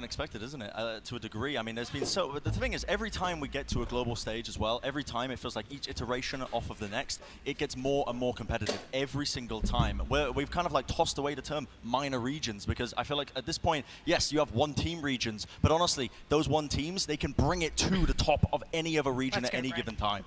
unexpected, isn't it? To a degree. I mean, there's been so... The thing is, every time we get to a global stage as well, every time it feels like each iteration off of the next, it gets more and more competitive every single time. We've kind of like tossed away the term minor regions because I feel like at this point, yes, you have one team regions, but honestly, those one teams, they can bring it to the top of any other region at any given time.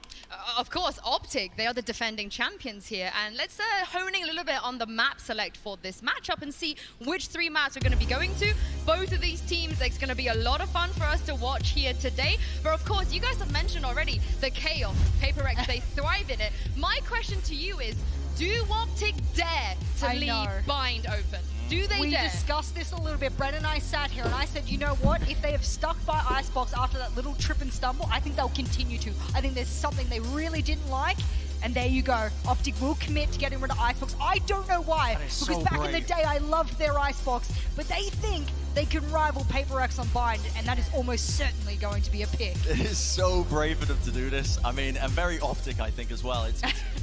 Of course, Optic, they are the defending champions here. And let's honing a little bit on the map select for this matchup and see which 3 maps we're going to be going to. Both of these teams, it's going to be a lot of fun for us to watch here today. But of course, you guys have mentioned already the chaos. PRX, they thrive in it. My question to you is, do Optic dare to leave Bind open? Do they We dare? discussed this a little bit. Brett and I sat here and I said, you know what? If they have stuck by Icebox after that little trip and stumble, I think they'll continue to. I think there's something they really didn't like. And there you go. Optic will commit to getting rid of Icebox. I don't know why. Because back in the day, I loved their Icebox. But they think they can rival PRX on Bind, and that is almost certainly going to be a pick. It is so brave for them to do this. I mean, and very Optic, I think, as well. It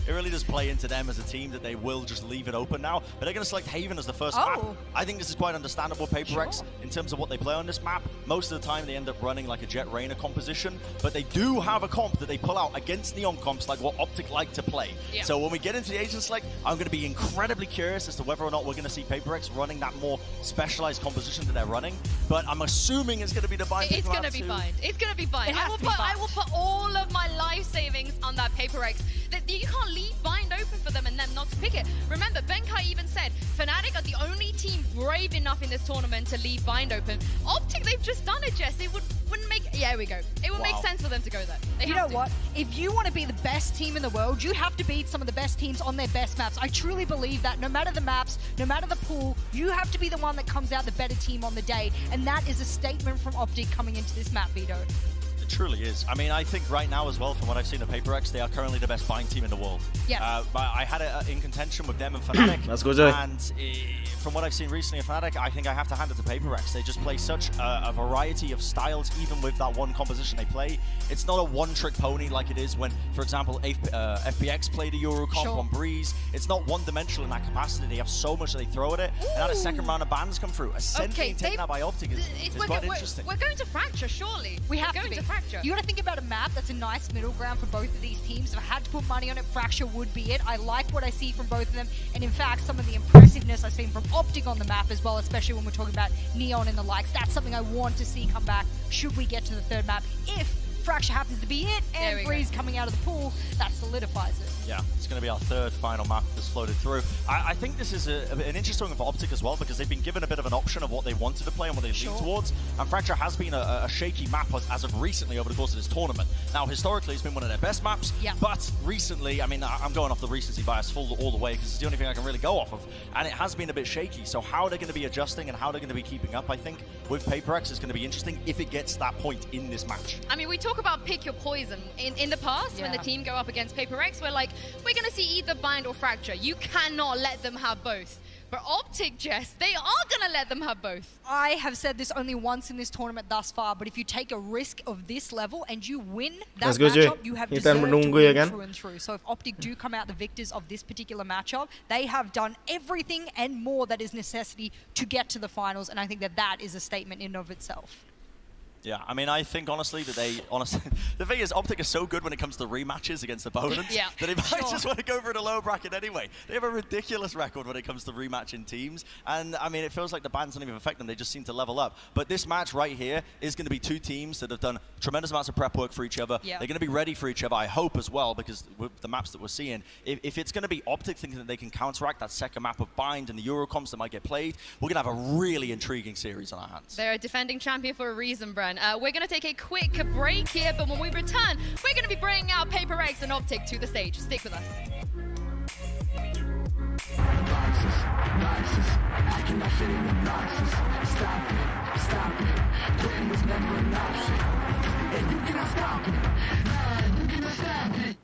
really does play into them as a team that they will just leave it open now. But they're going to select Haven as the first map. I think this is quite understandable, PRX, in terms of what they play on this map. Most of the time, they end up running like a Jet Rainer composition. But they do have a comp that they pull out against Neon comps, like what Optic like to play. Yeah. So when we get into the agent select, I'm going to be incredibly curious as to whether or not we're going to see PRX running that more specialized composition that they're running. But I'm assuming it's going to be the Bind. It's going to be Bind. It's going to be Bind. I will put all of my life savings on that PRX. You can't leave Bind open for them and them not to pick it. Remember, Benkai even said Fnatic are the only team brave enough in this tournament to leave Bind open. Optic, they've just done it, Jess. It wouldn't make... Yeah, here we go. It would make sense for them to go there. You know what? If you want to be the best team in the world, you have to beat some of the best teams on their best maps. I truly believe that no matter the maps, no matter the pool, you have to be the one that comes out the better team on the day. And that is a statement from Optic coming into this map, Vito. It truly is. I mean, I think right now as well, from what I've seen of PRX, they are currently the best Bind team in the world. Yeah. I had it in contention with them and Fnatic. Let's go, Joey. And from what I've seen recently of Fnatic, I think I have to hand it to PRX. They just play such a variety of styles, even with that one composition they play. It's not a one-trick pony like it is when, for example, FPX played a Euro comp on Breeze. It's not one-dimensional in that capacity. They have so much that they throw at it. Ooh. And now the second round of bans come through. Essentially taken out by Optic is quite interesting. We're going to Fracture, surely. We have to be. You got to think about a map that's a nice middle ground for both of these teams. If I had to put money on it, Fracture would be it. I like what I see from both of them. And in fact, some of the impressiveness I've seen from Optic on the map as well, especially when we're talking about Neon and the likes. That's something I want to see come back should we get to the third map. If Fracture happens to be it and Breeze coming out of the pool, that solidifies it. Yeah, it's going to be our third final map that's floated through. I think this is an interesting one for Optic as well, because they've been given a bit of an option of what they wanted to play and what they lean towards. And Fracture has been a shaky map as of recently over the course of this tournament. Now, historically, it's been one of their best maps, but recently, I mean, I'm going off the recency bias all the way, because it's the only thing I can really go off of. And it has been a bit shaky, so how they're going to be adjusting and how they're going to be keeping up, I think, with PRX is going to be interesting if it gets to that point in this match. I mean, we talk about pick your poison. In the past, when the team go up against PRX, we're like, we're going to see either Bind or Fracture. You cannot let them have both. But Optic, Jess, they are going to let them have both. I have said this only once in this tournament thus far, but if you take a risk of this level and you win that matchup, you have deserved to win through and through. So if Optic do come out the victors of this particular matchup, they have done everything and more that is necessity to get to the finals, and I think that is a statement in and of itself. Yeah, I mean, I think honestly that the thing is, Optic is so good when it comes to rematches against opponents that they might just want to go for the low bracket anyway. They have a ridiculous record when it comes to rematching teams, and I mean, it feels like the bans don't even affect them. They just seem to level up. But this match right here is going to be two teams that have done tremendous amounts of prep work for each other. They're going to be ready for each other, I hope, as well, because with the maps that we're seeing, if it's going to be Optic thinking that they can counteract that second map of Bind and the Eurocomps that might get played, we're going to have a really intriguing series on our hands. They're a defending champion for a reason, Bren. We're going to take a quick break here, but when we return, we're going to be bringing out PRX and Optic to the stage. Stick with us. Stop it. Quitting was never an option. And you cannot stop it. Nah, you cannot stop it.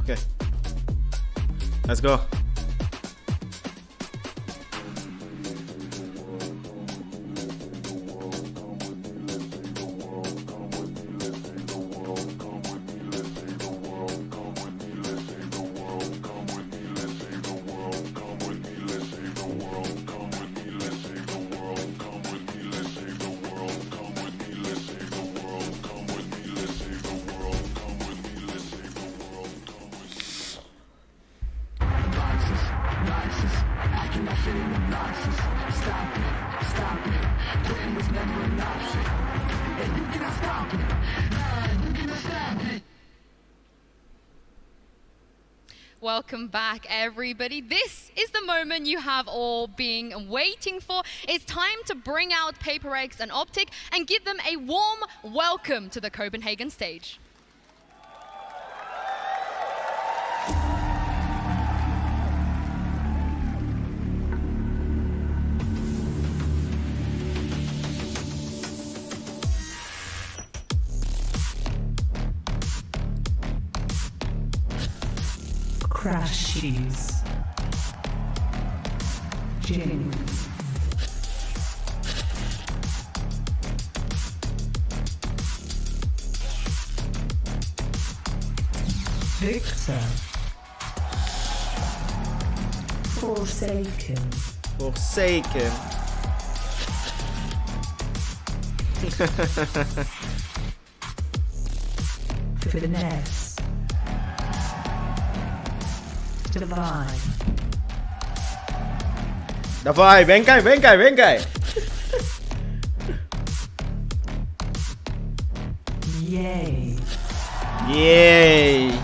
Okay. Let's go. Welcome back, everybody. This is the moment you have all been waiting for. It's time to bring out PRX and OPTC and give them a warm welcome to the Copenhagen stage. Crashes. Jing. Victor. Forsaken. Forsaken. Finesse. Divine. Davai, Bengkai. Yay. Yay.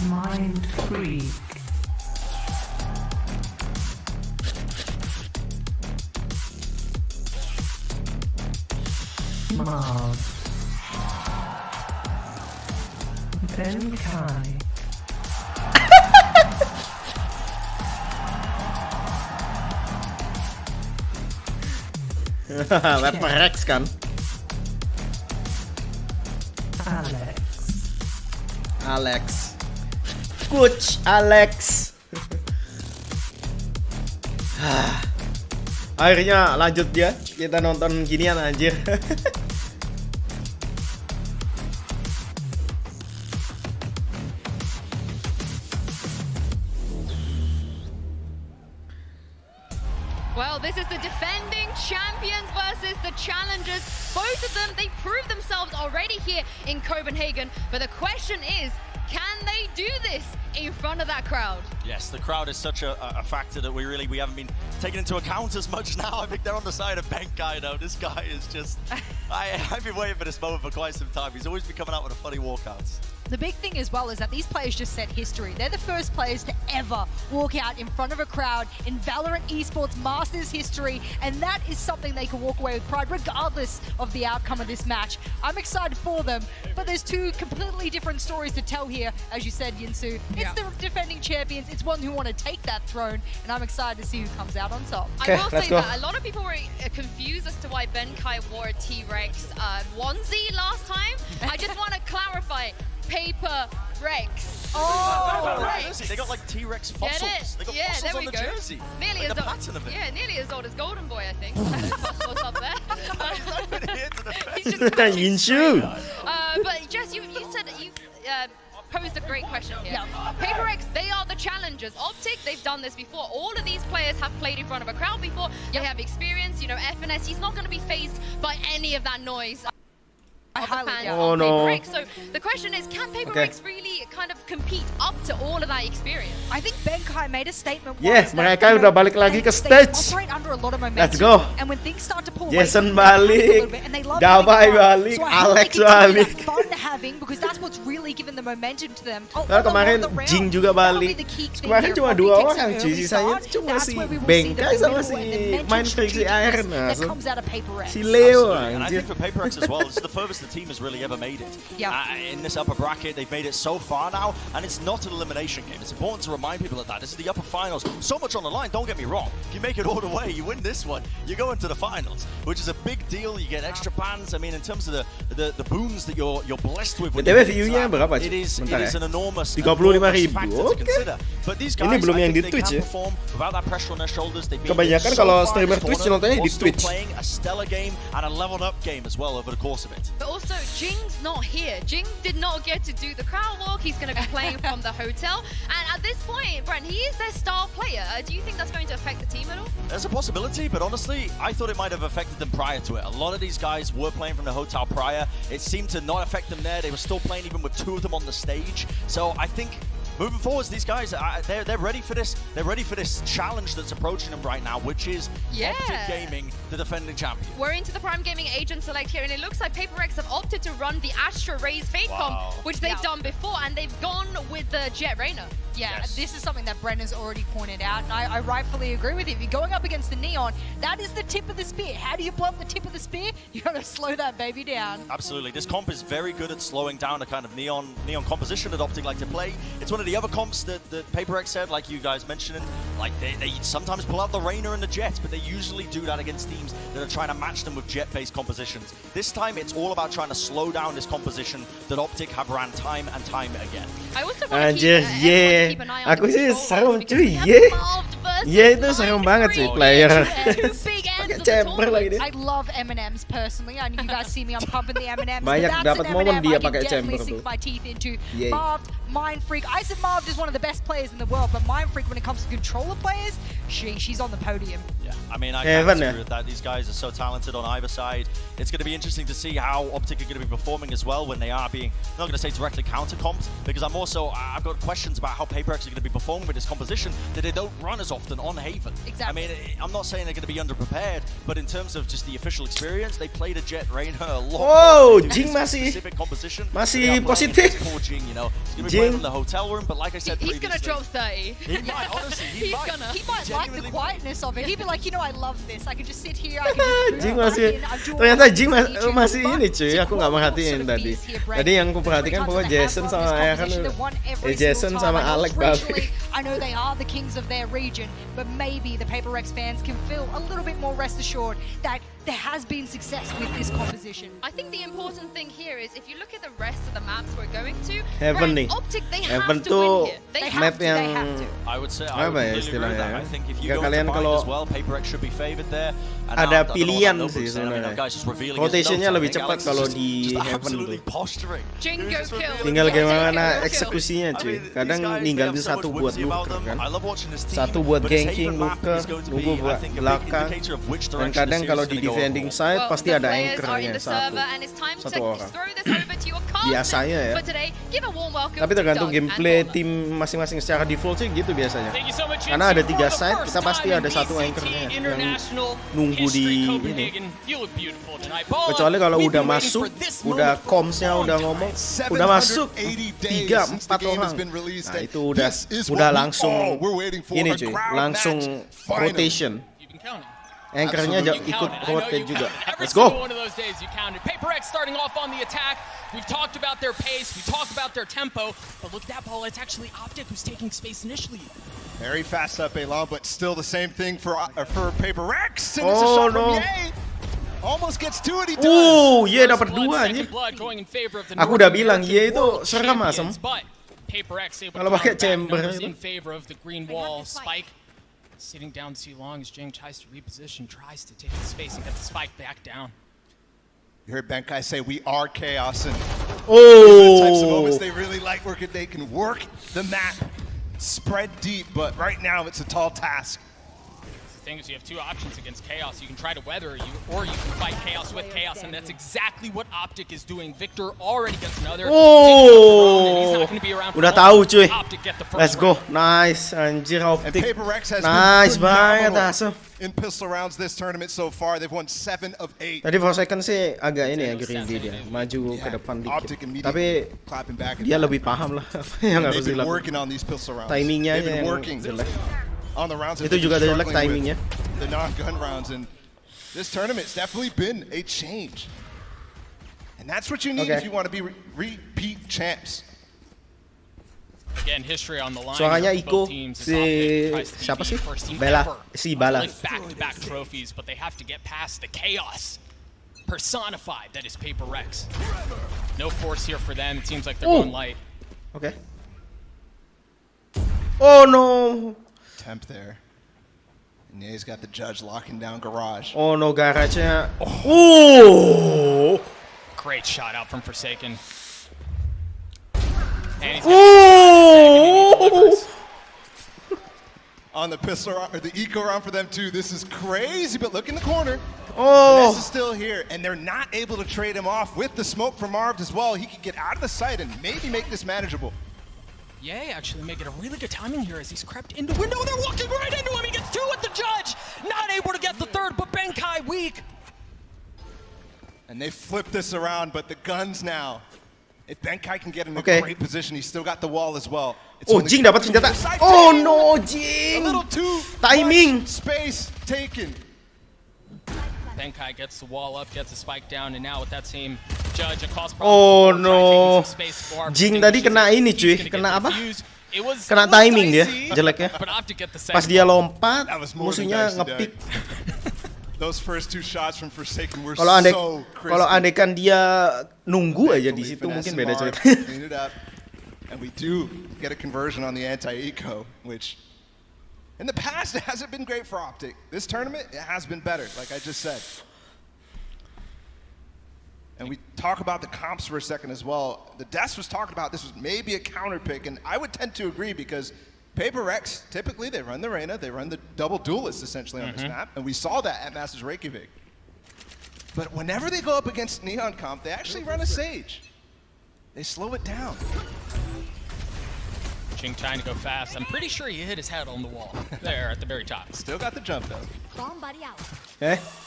Mind freak. Marv. Ben Kai. Lihat PRX kan. Alex. Coach Alex. Akhirnya lanjut ya. Kita nonton ginian anjir. Well, this is the defending champions versus the challengers. Both of them, they proved themselves already here in Copenhagen. But the question is, can they do this in front of that crowd? Yes, the crowd is such a factor that we haven't been taken into account as much now. I think they're on the side of Benkai now. This guy is just... I've been waiting for this moment for quite some time. He's always been coming out with a funny walkouts. The big thing as well is that these players just set history. They're the first players to ever walk out in front of a crowd in Valorant Esports Masters history, and that is something they can walk away with pride regardless of the outcome of this match. I'm excited for them, but there's two completely different stories to tell here, as you said, Yinsu. It's the defending champions, it's one who want to take that throne, and I'm excited to see who comes out on top. Okay, I will let's say go. that a lot of people were confused as to why Benkai wore a T-Rex onesie last time. I just want to clarify. PRX. Oh, right. They got like T-Rex fossils. They got fossils on the jersey. Nearly like as the old. pattern of it. Yeah, nearly as old as Golden Boy, I think. Fossils up there. He's just Yinsu. But Jess, you said that you posed a great question here. PRX, they are the challengers. OPTC, they've done this before. All of these players have played in front of a crowd before. They have experience. You know, FNS, he's not going to be fazed by any of that noise. Oh no. So the question is, can PRX really kind of compete up to all of that experience? I think Benkai made a statement. Yes, mereka udah balik lagi ke stage. Operate under a lot of momentum. Let's go. And when things start to pull Jason away, balik, and they love Davai balik, so Alex balik. balik. Fun having because that's what's really given the momentum to them. Nah, kemarin Jing juga balik. Kemarin cuma dua orang cuy, sisanya cuma si Benkai sama si main freak si Iron. Si Leo and I anjir. think for PRX as well, this is the furthest the team has really ever made it. In this upper bracket, they've made it so far now, and it's not an elimination game. It's important to remind people of that. This is the upper finals. So much on the line, don't get me wrong. If you make it all the way, you win this one, you go into the finals, which is a big deal. You get extra bans. I mean, in terms of the boons that you're blessed with. BTW view-nya berapa, cuy? it is an enormous 35.000. factor to consider. But these guys, Ini belum I yang di think they Twitch can ya. perform without that pressure on their shoulders. They've been Kebanyakan so kalau far streamer this Twitch tournament, nontonnya di while still Twitch. playing a stellar game and a leveled up game as well over the course of it. But also, Jing's not here. Jing did not get to do the crowd walk. He's going to be playing from the hotel. And at this point, Brent, he is their star player. Do you think that's going to affect the team at all? There's a possibility, but honestly, I thought it might have affected them prior to it. A lot of these guys were playing from the hotel prior. It seemed to not affect them there. They were still playing even with 2 of them on the stage. So I think moving forwards, these guys, they're ready for this. They're ready for this challenge that's approaching them right now, which is Optic Gaming, the defending champion. We're into the Prime Gaming Agent Select here, and it looks like PRX have opted to run the Astra Raze Fate Comp, which they've done before, and they've gone with the Jet Rainer. Yeah, this is something that Brendan's already pointed out, and I rightfully agree with him. You're going up against the Neon, that is the tip of the spear. How do you blow up the tip of the spear? You gotta slow that baby down. Absolutely. This comp is very good at slowing down the kind of neon composition that Optic like to play. It's one of the other comps that PRX said, like you guys mentioned, like they sometimes pull out the Rainer and the Jets, but they usually do that against teams that are trying to match them with jet-based compositions. This time, it's all about trying to slow down this composition that Optic have ran time and time again. I also want to keep an eye on Aku the sih controls serem because cuy, we have Marved versus itu serem banget sih Mindfreak. player. Two big ends of the Chamber lagi tournament. dia. I love M&Ms personally. I know you guys see me, I'm pumping the M&Ms. Banyak but that's dapat an momen M&M dia I can pakai definitely chamber sink tuh. my teeth into. Yay. Marved, Mindfreak. I said Marved is one of the best players in the world, but Mindfreak, when it comes to controller players, she's on the podium. Yeah, I mean, I can't disagree with that. These guys are so talented on either side. It's going to be interesting to see how Optic are going to be performing as well when they are being, I'm not going to say directly counter-comped, because I've got questions about how PRX are going to be performing with this composition that they don't run as often on Haven. Exactly. I mean, I'm not saying they're going to be underprepared, but in terms of just the official experience, they played a Jet Rainer a lot. Oh, Jing masih positif. positif. Poor Jing, you know, he's going to be playing from the hotel room, but like I said He's previously, going to drop 30. He might, honestly, he might. He might like the Genuinely quietness of it. He'd be like, you know, I love this. I can just sit here. I can just Jing do masih, I'm ternyata doing Jing all these YouTube, masih but ini cuy, aku nggak merhatiin sort of tadi. beast here, Brent. Tadi yang aku perhatikan Every pokoknya time they Jason have sama one, this Aya kan, competition, they won every Jason single sama time. I know Alec traditionally, bagus. I know they are the kings of their region, but maybe the PRX fans can feel a little bit more rest assured that there has been success with this composition. I think the important thing here is if you look at the rest of the maps we're going to, Heaven nih. Optic, they Heaven have to tuh win here. They map have to. yang they have to. I would say apa I would ya completely agree with that. istilahnya? I think if you Jika go kalian to kalau as well, PRX should be favored there. And ada I don't know what pilihan Nobel sih said. I mean, that sebenarnya. guy's just revealing his Rotationnya notes. I lebih think cepat Alex is kalau just- di just Heaven absolutely tuh. posturing. Jingo He's just kill. revealing Tinggal his notes. gimana Kill. eksekusinya I cuy. mean, these Kadang guys, they ninggalin have so satu much buat whimsy about nuker them. kan. I love watching this team, Satu buat but this ganking, Haven map nuker, is going to nunggu be, I think, a big belakang. indicator of which Dan direction kadang the kalau series di is gonna go defending overall. side pasti the ada players are in anchornya the satu. server, and it's time Satu to orang. throw this over to your cast Biasanya ya. for today. Give a warm welcome Tapi to tergantung Doug and gameplay Honor. tim masing-masing secara default sih gitu biasanya. Karena ada 3 side, kita pasti ada satu anchornya yang nunggu di ini. Kecuali kalau udah masuk, udah comms-nya udah ngomong, udah masuk 3-4 orang. Nah itu udah langsung ini cuy, langsung rotation. Anchornya ikut rotate juga. Let's go. PRX starting off on the attack. We've talked about their pace, we talked about their tempo, but look at that ball, it's actually Optic who's taking space initially. Very fast up Elan, but still the same thing for PRX. And Oh, it's a shot no. from Ye. Almost gets 2 and he does. Ye dapat 2 anjir. Aku udah bilang Ye itu serem asem. Kalau pakai chamber in favor of the green wall spike. Sitting down too long as Jing tries to reposition, tries to take the space and get the spike back down. You heard Benkai say we are chaos, and the types of moments they really like where they can work the map, spread deep, but right now it's a tall task. The thing is, you have 2 options against Chaos. You can try to weather or you can fight Chaos with Chaos, and that's exactly what Optic is doing. Victor already gets another. Oh, udah tahu cuy. Let's go, nice, anjir Optic. And PRX has Nice been banget phenomenal asem. in pistol rounds this tournament so far. They've won 7 of 8. Tadi for second sih agak ini ya greedy dia, maju ke depan dikit. Optic immediately Tapi clapping back at dia that. lebih paham lah apa yang harus They've been dilakukan. working on these pistol rounds. Timingnya They've aja been yang working jelek. on the rounds. Itu juga jelek timingnya. The non-gun rounds, and this tournament's definitely been a change. And that's what you need if you want to be repeat champs. Again, history on the line. Suaranya Both Iko teams as si Optic tries to siapa be sih? the first team Bella, ever si to Bala. lift back-to-back trophies, but they have to get past the chaos personified that is PRX. No force here for them. It seems like they're going light. Okay. Oh no. Temp there. And he's got the judge locking down Garage. Oh no, garage-nya. Oh. Great shot out from Forsaken. And he's Oh. On the pistol or the eco round for them too. This is crazy, but look in the corner. Oh. This is still here, and they're not able to trade him off with the smoke from Marv as well. He could get out of the sight and maybe make this manageable. Yay, actually making a really good timing here as he's crept into window. They're walking right into him. He gets 2 with the judge. Not able to get the 3rd, but Bankai weak. And they flip this around, but the guns now. If Bankai can get in a great position, he's still got the wall as well. It's Oh, Jing dapat senjata. Oh no, a Jing. little too Timing. much space taken. Bankai gets the wall up, gets the spike down, and now with that same judge, a cost Oh problem. no. Jing tadi kena ini cuy, kena apa? Kena timing dia, jeleknya. Pas dia lompat, musuhnya ngepick. Those first 2 shots from Forsaken were Kalau so crispy. Kalau andekan dia nunggu aja di situ mungkin beda cerita. Clean it up. And we do get a conversion on the anti-eco, which in the past it hasn't been great for Optic. This tournament, it has been better, like I just said. And we talk about the comps for a second as well. The Des was talking about this was maybe a counter pick, and I would tend to agree because PRX, typically they run the Reyna, they run the double duelist essentially on this map, and we saw that at Masters Reykjavik. But whenever they go up against Neon Comp, they actually run a Sage. They slow it down. Jing trying to go fast. I'm pretty sure he hit his head on the wall there at the very top. Still got the jump though. Bomb buddy out.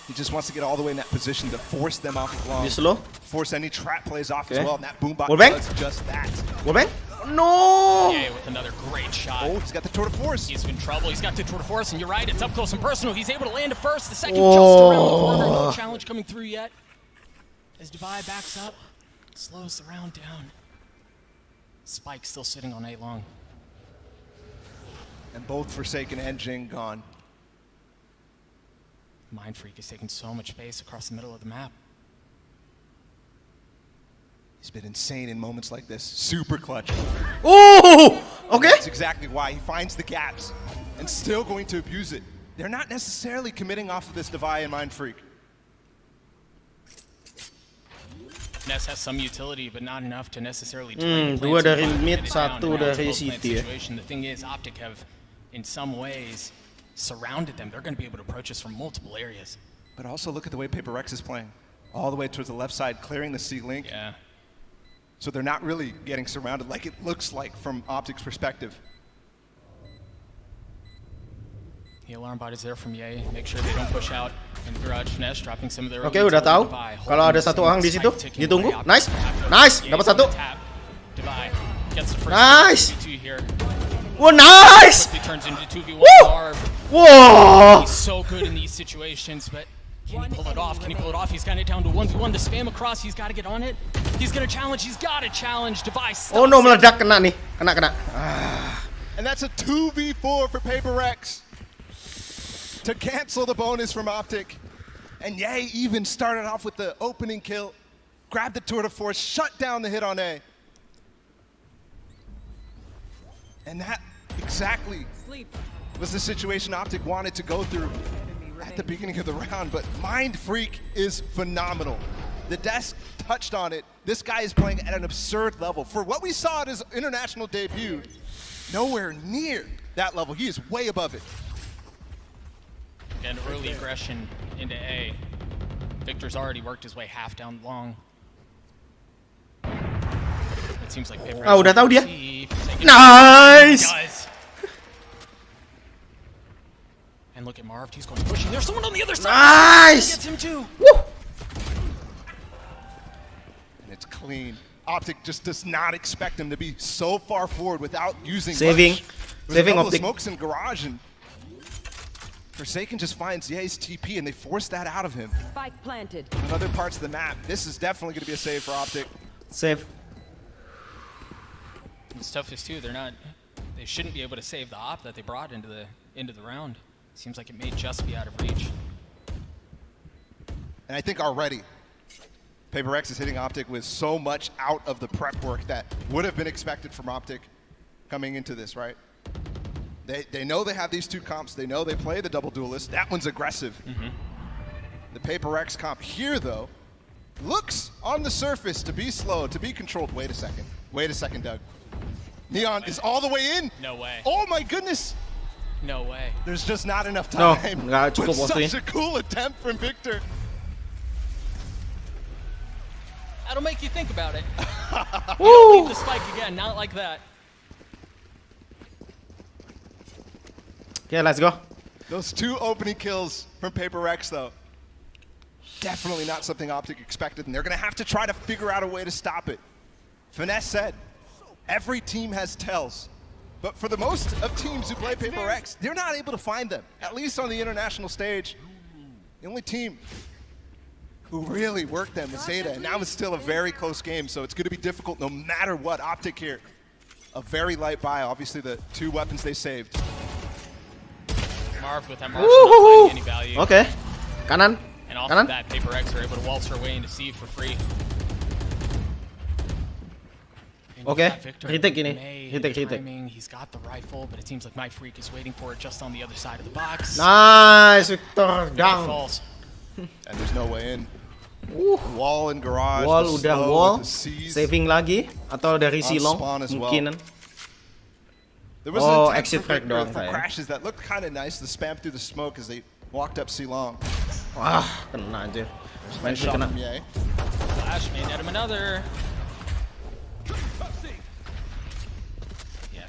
He just wants to get all the way in that position to force them off the long. Slow. Force any trap plays off as well, and that boombox does just that. Wallbang? No! Yeah, with another great shot. Oh, he's got the tour de force. He's in trouble. He's got the tour de force, and you're right, it's up close and personal. He's able to land it first. The second just around the corner. No challenge coming through yet. As Divide backs up, slows the round down. Spike still sitting on A long. And both Forsaken and Jing gone. Mind Freak is taking so much space across the middle of the map. He's been insane in moments like this. Super clutch. Oh! Okay. That's exactly why he finds the gaps and still going to abuse it. They're not necessarily committing off of this Divide and Mind Freak. Ness has some utility, but not enough to necessarily dua dari mid, satu dari CT. The thing is, Optic have, in some ways, surrounded them. They're going to be able to approach us from multiple areas. But also look at the way PRX is playing. All the way towards the left side, clearing the C-Link. Yeah. So they're not really getting surrounded like it looks like from Optic's perspective. The alarm bot is there from Ye. Make sure they don't push out. And Garage Finesse dropping some of their Oke, udah tahu. Kalau ada satu orang di situ, ditunggu. Nice. Nice. Dapat satu. Nice. Whoa, nice. Turns into 2v1 Woo! Whoa. He's so good in these situations, but can he pull it off? Can he pull it off? He's got it down to 1v1. The spam across, he's got to get on it. He's going to challenge. He's got to challenge. Device. Oh no, meledak, kena nih. Kena. And that's a 2v4 for PRX to cancel the bonus from Optic. And Ye even started off with the opening kill, grabbed the tour de force, shut down the hit on A. And that exactly was the situation Optic wanted to go through at the beginning of the round, but Mind Freak is phenomenal. The desk touched on it. This guy is playing at an absurd level. For what we saw at his international debut, nowhere near that level. He is way above it. And early aggression into A. Victor's already worked his way half down long. It seems like PRX. Udah tahu dia. Nice. And look at Marv, he's going pushing. There's someone on the other side. Nice. Gets him too. Woo. And it's clean. Optic just does not expect him to be so far forward without using saving Optic. Smokes in garage, and Forsaken just finds Ye's TP, and they force that out of him. Spike planted. On other parts of the map, this is definitely going to be a save for Optic. Save. It's toughest too. They shouldn't be able to save the op that they brought into the round. Seems like it may just be out of reach. And I think already PRX is hitting Optic with so much out of the prep work that would have been expected from Optic coming into this, right? They know they have these two comps. They know they play the double duelist. That one's aggressive. The PRX comp here, though, looks on the surface to be slow, to be controlled. Wait a second. Wait a second, Doug. Neon is all the way in. No way. Oh my goodness. No way. There's just not enough time. No, But such a cool attempt from Victor. That'll make you think about it. You don't leave the spike again, not like that. Okay, let's go. Those two opening kills from PRX, though, definitely not something Optic expected, and they're going to have to try to figure out a way to stop it. Finesse said, every team has tells, but for the most of teams who play PRX, they're not able to find them, at least on the international stage. The only team who really worked them was Zeta, and now it's still a very close game, so it's going to be difficult no matter what. Optic here, a very light buy, obviously the two weapons they saved. Marv with that Marshall not finding any value. Okay. Kanan. And off of that, PRX are able to waltz her way into C for free. Okay. Retake ini. Retake. He's got the rifle, but it seems like My Freak is waiting for it just on the other side of the box. Nice, Victor. Down. Falls. And there's no way in. Wall and garage. Wall udah wall. Saving lagi atau dari silong mungkinan. There was oh, an exit frag doang for crashes that looked kind of nice. The spam through the smoke as they walked up C-long. Wah, kena anjir. Main free kena. Flash may net him another. Yeah,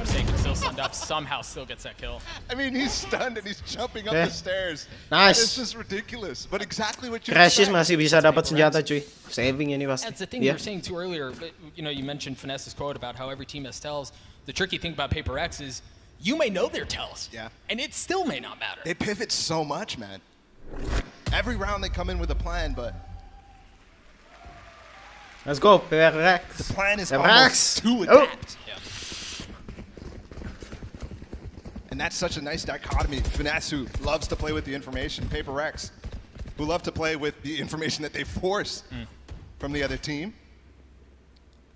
Forsaken still stunned up, somehow still gets that kill. I mean, he's stunned and he's jumping up the stairs. Nice. It's just ridiculous, but exactly what you Crashes masih bisa dapat senjata, cuy. Saving ini pasti. That's the thing you were saying too earlier. But, you know, you mentioned Finesse's quote about how every team has tells. The tricky thing about PRX is you may know their tells, and it still may not matter. They pivot so much, man. Every round they come in with a plan, but let's go, PRX. The plan is almost to adapt. And that's such a nice dichotomy. Finesse, who loves to play with the information, PRX, who love to play with the information that they force from the other team.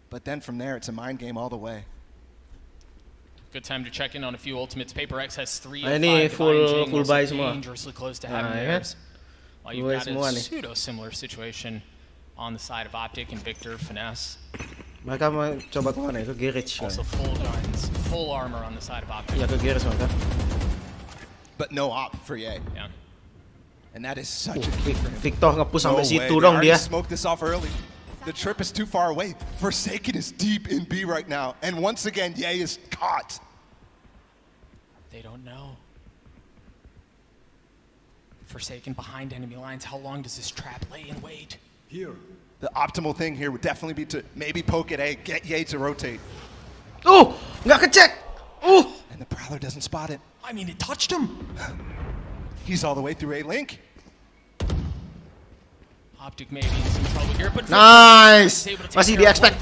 But then from there, it's a mind game all the way. Good time to check in on a few ultimates. PRX has 3 of 5 full buy semua. Dangerously close to having theirs. While you've got a pseudo-similar situation on the side of Optic and Victor, Finesse. Mereka mau coba ke mana? Ke garage. Also full guns, full armor on the side of Optic. Ya, ke garage mereka. But no op for Ye. Yeah. And that is such a key for him. Victor nge-push sampai situ dong dia. Smoked this off early. The trip is too far away. Forsaken is deep in B right now. And once again, Ye is caught. They don't know. Forsaken behind enemy lines. How long does this trap lay in wait? Here. The optimal thing here would definitely be to maybe poke at A, get Ye to rotate. Oh, nggak kecek. Oh. And the Prowler doesn't spot it. I mean, it touched him. He's all the way through A-Link. Optic maybe in some trouble here, but nice. Masih di-expect.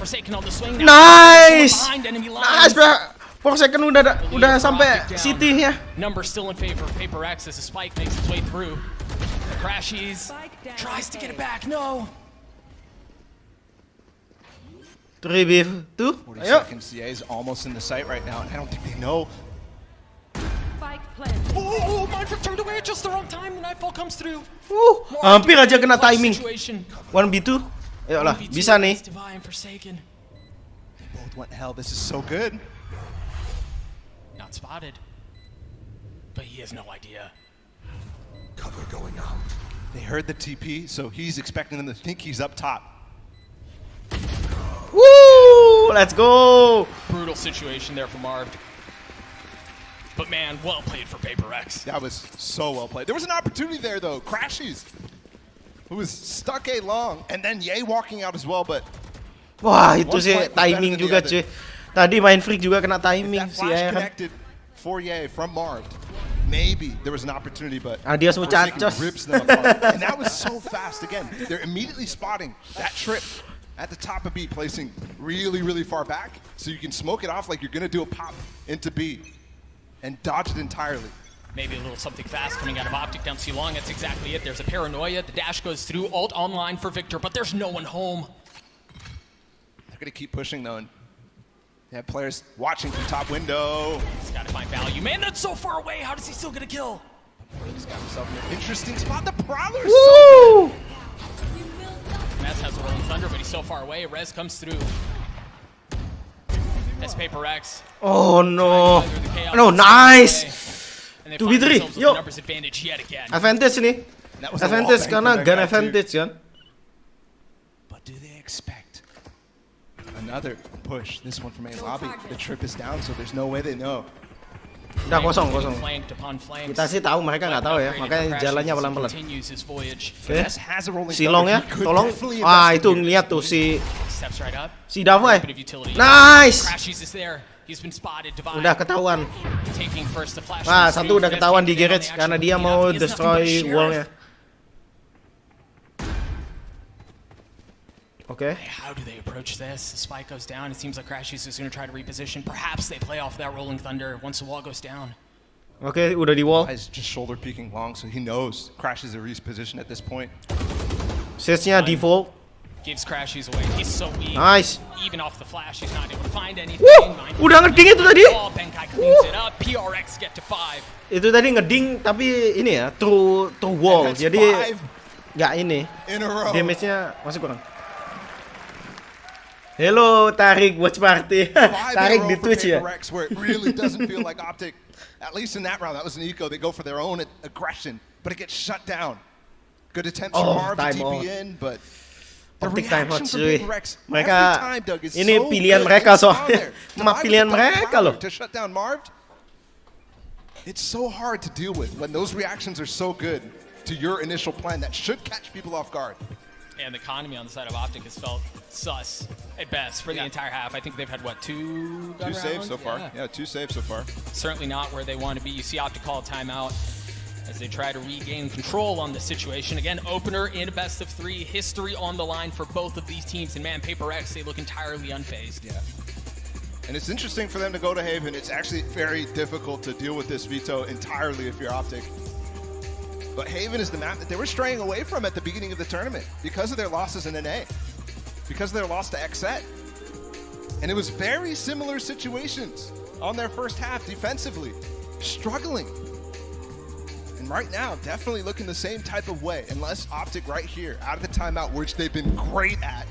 Nice. Nice, bro. Forsaken udah sampai city-nya. Number still in favor of PRX as the spike makes its way through. Crashies tries to get it back. No. 3v2. 40 seconds. Ye is almost in the sight right now. I don't think they know. Oh, Mindfreak turned away at just the wrong time. The Nightfall comes through. Hampir aja kena timing. 1v2. Ayolah, bisa nih. They both went hell. This is so good. Not spotted. But he has no idea. Cover going out. They heard the TP, so he's expecting them to think he's up top. Woo! Let's go! Brutal situation there for Marv. But man, well played for PRX. That was so well played. There was an opportunity there though. Crashies, who was stuck A long, and then Ye walking out as well, but wah, itu sih timing juga cuy. Tadi main freak juga kena timing si Aaron. Connected for Ye from Marv. Maybe there was an opportunity, but Adios muchachos. Rips them apart. And that was so fast. Again, they're immediately spotting that trip at the top of B, placing really, really far back, so you can smoke it off like you're gonna do a pop into B and dodge it entirely. Maybe a little something fast coming out of Optic down too long. That's exactly it. There's a paranoia. The dash goes through. Ult online for Victor, but there's no one home. They're going to keep pushing, though. And they have players watching from top window. He's got to find value. Man, that's so far away. How does he still get a kill? He's got himself in an interesting spot. The Prowler's Woo! so good. Mess has a rolling thunder, but he's so far away. Rez comes through. That's PRX. Oh no. No, nice. 2v3. Yuk. Advantage nih. Advantage karena gun advantage kan. But do they expect another push? This one from A lobby. The trip is down, so there's no way they know. Udah kosong. Kita sih tahu, mereka nggak tahu ya, makanya jalannya pelan-pelan. Oke, Silongnya, tolong. Ah, itu ngeliat tuh si Davai. Nice. Udah ketahuan. Wah, satu udah ketahuan di garage karena dia mau destroy wallnya. Okay. How do they approach this? The spike goes down. It seems like Crashies is going to try to reposition. Perhaps they play off that rolling thunder once the wall goes down. Okay, udah di wall. He's just shoulder peeking long, so he knows Crashies are repositioned at this point. Sesnya default. Gives Crashies away. He's so weak. Nice. Even off the flash, he's not able to find anything. Udah ngeding itu tadi. PRX get to 5. Itu tadi ngeding tapi ini ya, through wall. Jadi nggak ini. Damage-nya masih kurang. Hello, Tarik watch party. Tarik di Twitch ya. Where it really doesn't feel like Optic, at least in that round, that was an eco. They go for their own aggression, but it gets shut down. Good attempts from Marv to TP in, but the reaction from PRX every time, Doug, is ini so pilihan good. mereka soalnya. Pilihan mereka loh. To shut down Marv, it's so hard to deal with when those reactions are so good to your initial plan that should catch people off guard. And the economy on the side of Optic has felt sus at best for the entire half. I think they've had, what, two saves so far. Yeah, 2 saves so far. Certainly not where they want to be. You see Optic call a timeout as they try to regain control on the situation. Again, opener in a best of 3. History on the line for both of these teams. And man, PRX, they look entirely unfazed. Yeah. And it's interesting for them to go to Haven. It's actually very difficult to deal with this veto entirely if you're Optic. But Haven is the map that they were straying away from at the beginning of the tournament because of their losses in NA, because of their loss to XZ. And it was very similar situations on their first half defensively, struggling. And right now, definitely looking the same type of way, unless Optic right here, out of the timeout, which they've been great at,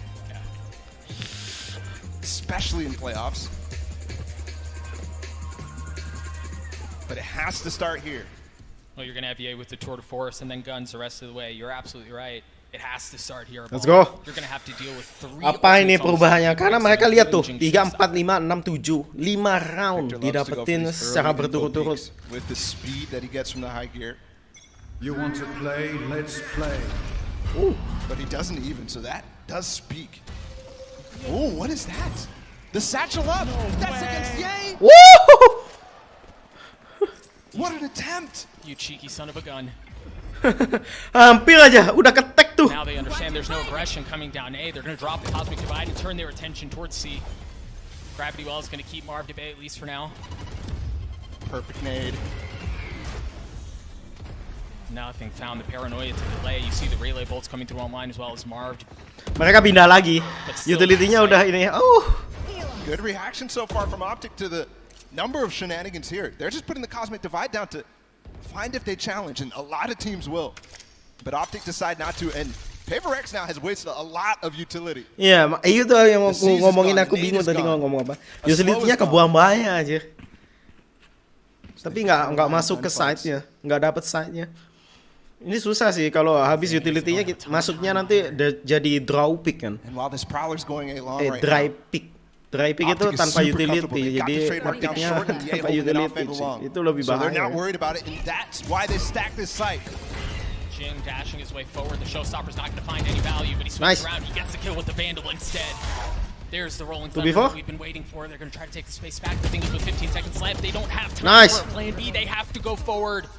especially in playoffs. But it has to start here. Well, you're going to have EA with the tour de force and then guns the rest of the way. You're absolutely right. It has to start here. Let's go. You're going to have to deal with 3. Apa ini perubahannya? Karena mereka lihat tuh 3, 4, 5, 6, 7, 5 round didapetin secara berturut-turut. With the speed that he gets from the high gear. You want to play? Let's play. Ooh, but he doesn't even, so that does speak. Ooh, what is that? The satchel up. That's against Ye. Woo! What an attempt! You cheeky son of a gun. Hampir aja, udah ketek tuh. Now they understand there's no aggression coming down A. They're going to drop the Cosmic Divide and turn their attention towards C. Gravity Well is going to keep Marv to Bay at least for now. Perfect nade. Nothing found the paranoia to delay. You see the relay bolts coming through online as well as Marv. Mereka pindah lagi. Utility-nya udah ini. Good reaction so far from Optic to the number of shenanigans here. They're just putting the Cosmic Divide down to find if they challenge, and a lot of teams will. But Optic decide not to, and PRX now has wasted a lot of utility. Iya, itu yang mau ngomongin, aku bingung tadi ngomong apa. Utility-nya kebuang banyak aja. Tapi nggak masuk ke side-nya, nggak dapet side-nya. Ini susah sih kalau habis utility-nya masuknya nanti jadi draw pick kan. And while this Prowler's going a long right dry pick. Dry pick itu tanpa utility, jadi picknya tanpa utility, itu lebih bahaya. So they're not worried about it, and that's why they stack this site. Jing dashing his way forward. The showstopper's not going to find any value, but he swings around. He gets the kill with the Vandal instead. There's the rolling thunder that we've been waiting for. They're going to try to take the space back. I think with 15 seconds left, they don't have time for a plan B. They have to go forward.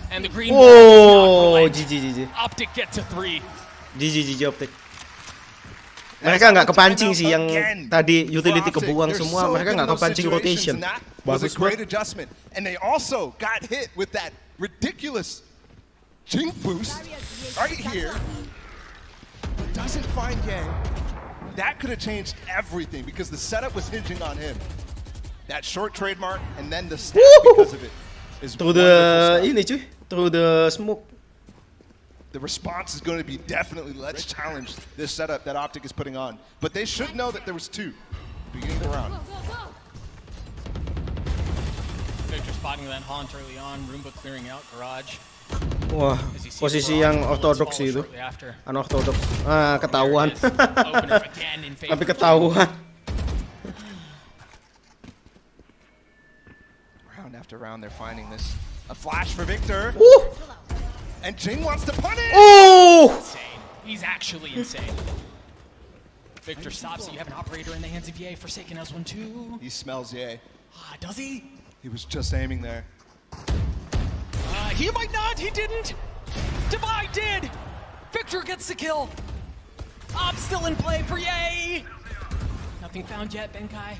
And the green GG. Optic get to 3. GG Optic. Mereka nggak kepancing sih yang tadi utility kebuang semua. Mereka nggak kepancing rotation. Bagus banget. And they also got hit with that ridiculous Jing boost right here. Doesn't find Yang. That could have changed everything because the setup was hinging on him. That short trademark and then the stack because of it is through the through the smoke. The response is going to be definitely let's challenge this setup that Optic is putting on. But they should know that there was two beginning of the round. Victor spotting that haunt early on, Roomba clearing out garage. Wah, posisi yang ortodoks itu. Unorthodox. Ah, ketahuan. Tapi ketahuan. Round after round they're finding this. A flash for Victor. And Jing wants to punish. Insane. He's actually insane. Victor stops it. You have an operator in the hands of Ye. Forsaken has one too. He smells Ye. Does he? He was just aiming there. He might not. He didn't. Divide did. Victor gets the kill. Op still in play for Ye. Nothing found yet. Benkai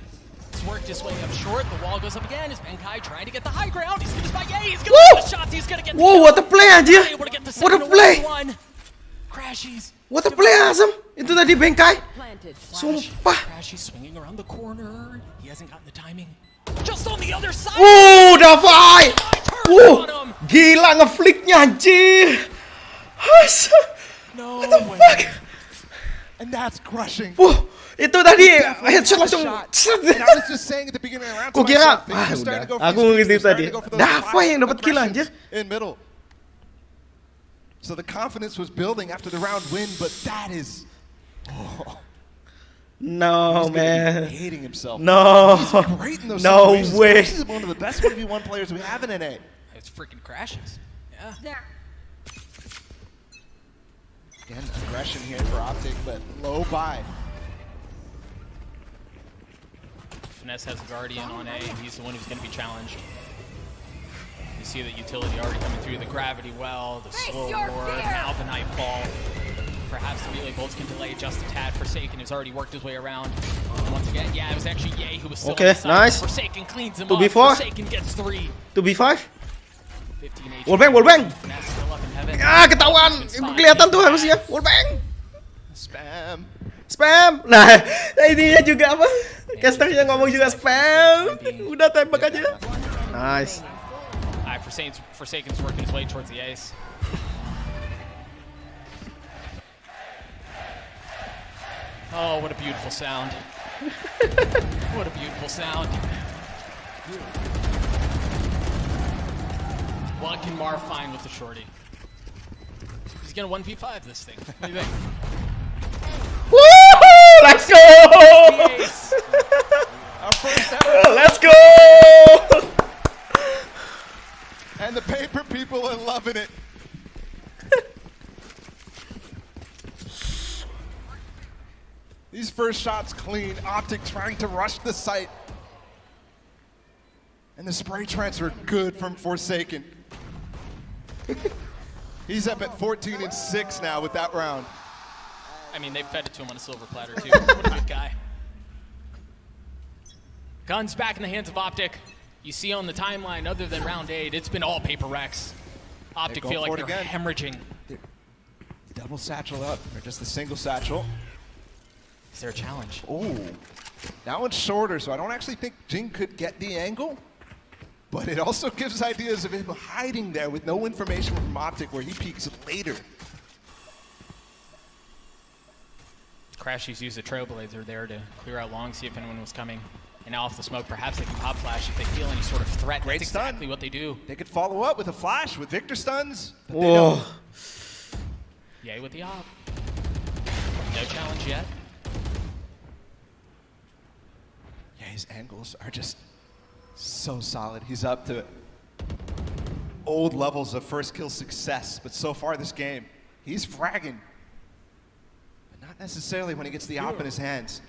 has worked his way up short. The wall goes up again. Is Benkai trying to get the high ground? He's gonna spot Ye. He's gonna get the shots. He's gonna get the kill. What a play aja. What a play. Crashies. What a play Azam. Itu tadi Benkai. Sumpah. Crashies swinging around the corner. He hasn't gotten the timing. Just on the other side. Davai. Gila ngeflicknya anjir. No what the fuck? And that's crushing. Itu tadi headshot langsung. Kok kira? Udah. Aku ngerti tadi. Davai yang dapat kill anjir. In middle. So the confidence was building after the round win, but that is. No, man. Hating himself. No. He's great in those no way. This is one of the best 1v1 players we have in NA. It's freaking crashes. Yeah. There. Again, aggression here for Optic, but low buy. Finesse has a Guardian on A, and he's the one who's going to be challenged. You see the utility already coming through, the gravity well, the slow roar, now the nightfall. Perhaps the melee bolts can delay just a tad. Forsaken has already worked his way around. And once again, yeah, it was actually Ye who was still okay, nice. Forsaken cleans him 2v4. up. Forsaken gets 3. 2v5. Wallbang. Ketahuan. Kelihatan tuh harusnya. Wallbang. Spam. Nah, intinya juga apa? Casternya ngomong juga spam. Udah tembak aja. Nice. Forsaken's working his way towards the ace. Oh, what a beautiful sound. What a beautiful sound. What can Marv find with the shorty? He's gonna 1v5 this thing. What do you think? Woo! Let's go! Our first ever. Let's go! And the paper people are loving it. These first shots clean. Optic trying to rush the site. And the spray transfer good from Forsaken. He's up at 14-6 now with that round. I mean, they fed it to him on a silver platter too. What a good guy. Guns back in the hands of Optic. You see on the timeline, other than round 8, it's been all PRX. Optic feel like they're hemorrhaging. Double satchel up, or just the single satchel. Is there a challenge? Oh, that one's shorter, so I don't actually think Jing could get the angle. But it also gives ideas of him hiding there with no information from Optic where he peeks later. Crashies used a Trailblazer there to clear out long, see if anyone was coming. And now off the smoke, perhaps they can pop flash if they feel any sort of threat. Great That's stun. exactly what they do. They could follow up with a flash with Victor stuns. Whoa. Yay with the op. No challenge yet. Yeah, his angles are just so solid. He's up to old levels of first kill success. But so far this game, he's fragging. But not necessarily when he gets the op in his hands.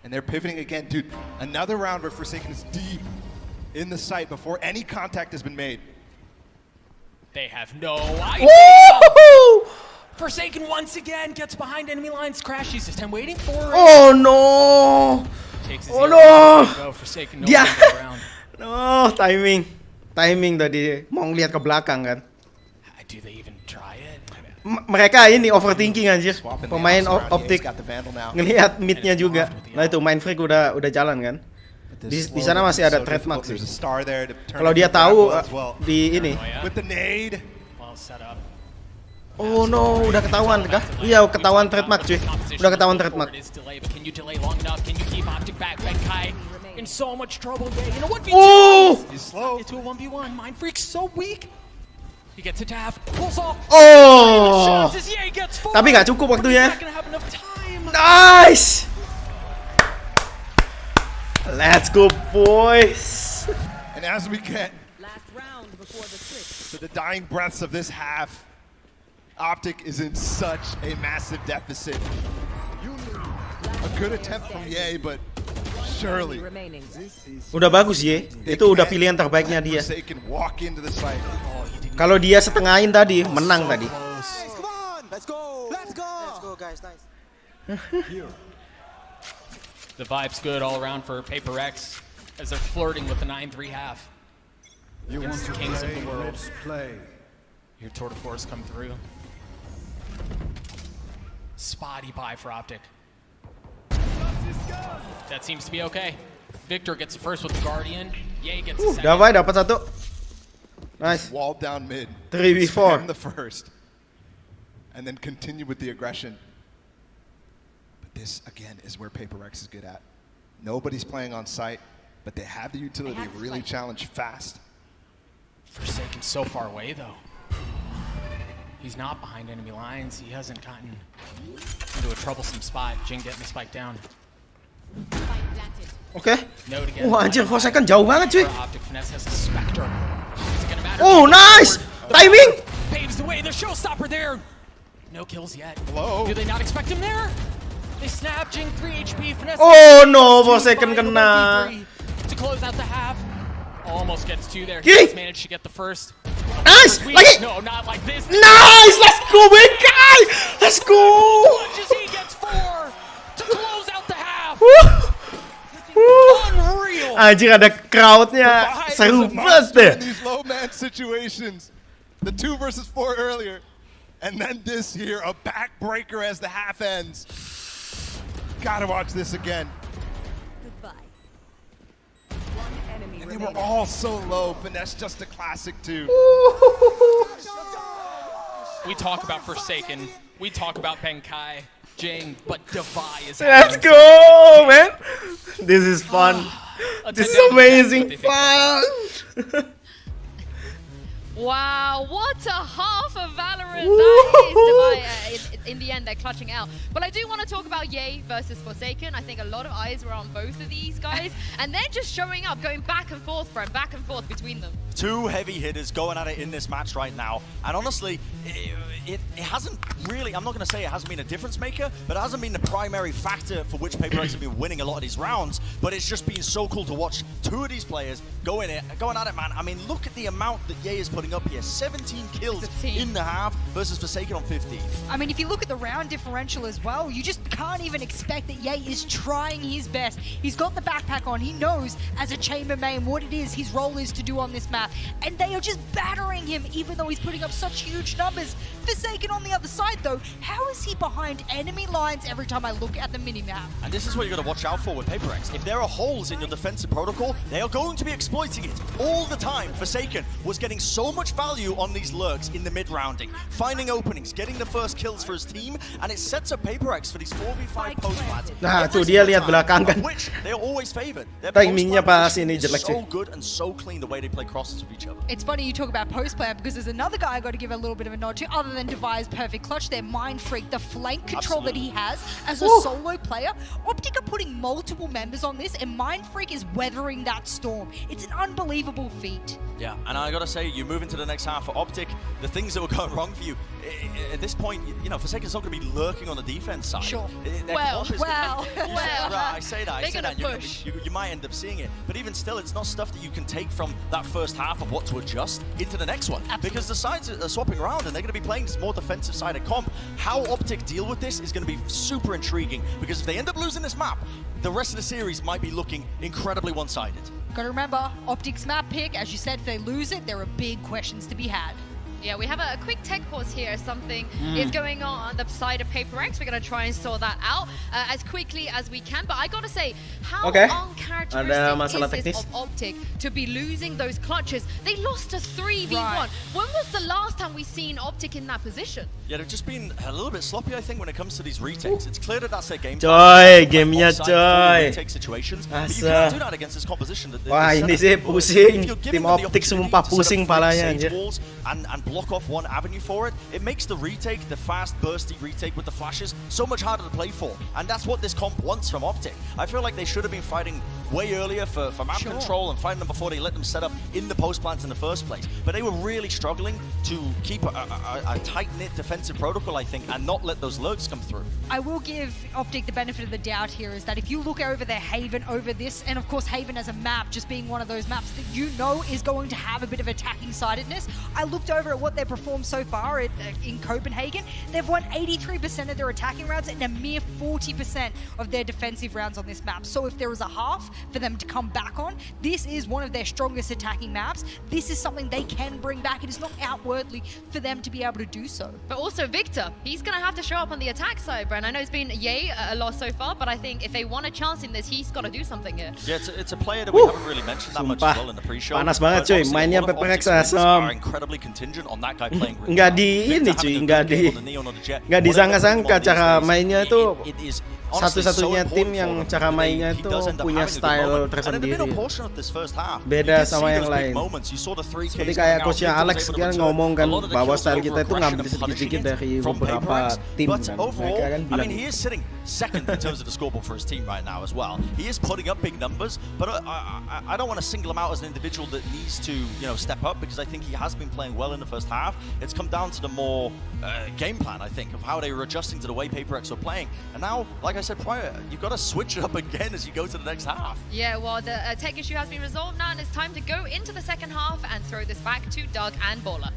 And they're pivoting again. Dude, another round where Forsaken is deep in the site before any contact has been made. They have no idea. Woo! Forsaken once again gets behind enemy lines. Crash. He's just waiting for it. Oh no! Oh no! Forsaken, Dia. No, timing tadi mau ngeliat ke belakang kan. Do they even try it? Mereka ini overthinking anjir. Pemain Optic ngelihat midnya juga. Nah itu Mind Freak udah jalan kan. Di sana masih ada trademark sih. Kalau dia tahu di ini. Oh no, udah ketahuan kah? Iya, ketahuan trademark cuy. Udah ketahuan trademark. In so much trouble, in a 1v2. Oh! He's slow. Into a 1v1. Mind Freak's so weak. He gets a tap, pulls off. Oh! Tapi nggak cukup waktunya. Nice! Let's go, boys! And as we get to the dying breaths of this half, Optic is in such a massive deficit. A good attempt from Ye, but surely. Udah bagus Ye, itu udah pilihan terbaiknya dia. Kalau dia setengahin tadi, menang tadi. Let's go guys, nice. The vibe's good all around for PRX as they're flirting with the 9-3 half. You want to kings play, of the world. let's play. Your tour de force come through. Spotty buy for Optic. That seems to be okay. Victor gets the first with the Guardian. Ye gets the second. Davai dapat satu. Nice. Walled down mid. 3v4. The first. And then continue with the aggression. But this, again, is where PRX is good at. Nobody's playing on site, but they have the utility to really challenge fast. Forsaken so far away, though. He's not behind enemy lines. He hasn't gotten into a troublesome spot. Jing getting the spike down. Oke. Wah anjir, Forsaken jauh banget cuy. Optic finesse has a Spectre. Oh nice! Timing! Paves the way, the showstopper there! No kills yet. Hello? Do they not expect him there? They snap, Jing 3 HP, finesse. Oh no, Forsaken kena. To close out the half. Almost gets 2 there. He's managed to get the first. Nice! Lagi! No, not like this. Nice! Let's go, Kai! Let's go! He gets 4 to close out the half. Unreal! Anjir ada crowdnya seru banget deh. These low man situations. The 2 versus 4 earlier. And then this here, a backbreaker as the half ends. Gotta watch this again. And they were all so low. Finesse just a classic too. We talk about Forsaken. We talk about Kai, Jing, but Divai is. Let's go, man. This is fun. This is amazing fun. Wow, what a half of Valorant that is. In the end, they're clutching out. But I do want to talk about Ye versus Forsaken. I think a lot of eyes were on both of these guys. And they're just showing up, going back and forth, Brent, back and forth between them. 2 heavy hitters going at it in this match right now. And honestly, it hasn't really, I'm not going to say it hasn't been a difference maker, but it hasn't been the primary factor for which PRX have been winning a lot of these rounds. But it's just been so cool to watch 2 of these players going at it, man. I mean, look at the amount that Ye is putting up here. 17 kills in the half versus Forsaken on 15. I mean, if you look at the round differential as well, you just can't even expect that Ye is trying his best. He's got the backpack on. He knows as a chamber main what it is his role is to do on this map. And they are just battering him even though he's putting up such huge numbers. Forsaken on the other side though, how is he behind enemy lines every time I look at the minimap? And this is what you're going to watch out for with PRX. If there are holes in your defensive protocol, they are going to be exploiting it all the time. Forsaken was getting so much value on these lurks in the mid-rounding, finding openings, getting the first kills for his team, and it sets up PRX for these 4v5 post-plans. Nah, tuh dia lihat belakang kan. Which they are always favored. Their timingnya pas ini jelek so good and so clean the way they play crosses with each other. It's funny you talk about post-plan because there's another guy I got to give a little bit of a nod to, other than Divai's perfect clutch there, Mind Freak, the flank control that he has as a solo player. Optic are putting multiple members on this, and Mind Freak is weathering that storm. It's an unbelievable feat. Yeah, and I gotta say, you move into the next half for Optic, the things that were going wrong for you, at this point, you know, Forsaken's not going to be lurking on the defense side. Sure. Well. I say that, you might end up seeing it. But even still, it's not stuff that you can take from that first half. path of what to adjust into the next one. Absolutely. Because the sides are swapping around and they're going to be playing this more defensive-sided comp. How Optic deal with this is going to be super intriguing, because if they end up losing this map, the rest of the series might be looking incredibly one-sided. Gotta remember, Optic's map pick, as you said, if they lose it, there are big questions to be had. Yeah, we have a quick tech pause here. Something is going on the side of PRX. We're going to try and sort that out as quickly as we can. But I got to say, how uncharacteristic is this of Optic to be losing those clutches? They lost a 3v1. Right. When was the last time we seen Optic in that position? Yeah, they've just been a little bit sloppy, I think, when it comes to these retakes. It's clear that that's their game. Coy, gamenya coy. Retake situations, but you can't do that against this composition. Wah, ini sih pusing. Tim Optic sumpah pusing palanya anjir. And block off one avenue for it, it makes the retake, the fast, bursty retake with the flashes, so much harder to play for. And that's what this comp wants from Optic. I feel like they should have been fighting way earlier for map control and fighting them before they let them set up in the post plants in the first place. But they were really struggling to keep a tight-knit defensive protocol, I think, and not let those lurks come through. I will give Optic the benefit of the doubt here, is that if you look over their Haven over this, and of course Haven as a map just being one of those maps that you know is going to have a bit of attacking sidedness, I looked over at what they've performed so far in Copenhagen. They've won 83% of their attacking rounds and a mere 40% of their defensive rounds on this map. So if there is a half for them to come back on, this is one of their strongest attacking maps. This is something they can bring back. It is not outwardly for them to be able to do so. But also Victor, he's going to have to show up on the attack side, Bren. I know it's been a loss so far, but I think if they want a chance in this, he's got to do something here. Yeah, it's a player that we haven't really mentioned that much as well in the pre-show. Panas banget cuy, mainnya PRX asem. Are incredibly contingent on that guy playing really Nggak di ini cuy, nggak disangka-sangka cara mainnya tuh satu-satunya tim yang cara mainnya itu punya style tersendiri. Beda sama yang lain. Seperti kayak coachnya Alex kan ngomong kan bahwa style kita itu ngambil sedikit-sedikit dari beberapa tim kan. Mereka kan bilang second in terms of the scoreboard for his team right now as well. He is putting up big numbers, but I don't want to single him out as an individual that needs to, step up, because I think he has been playing well in the first half. It's come down to the more game plan, I think, of how they were adjusting to the way PRX were playing. And now, like I said prior, you've got to switch it up again as you go to the next half. Yeah, well, the tech issue has been resolved now, and it's time to go into the second half and throw this back to Doug and Bola.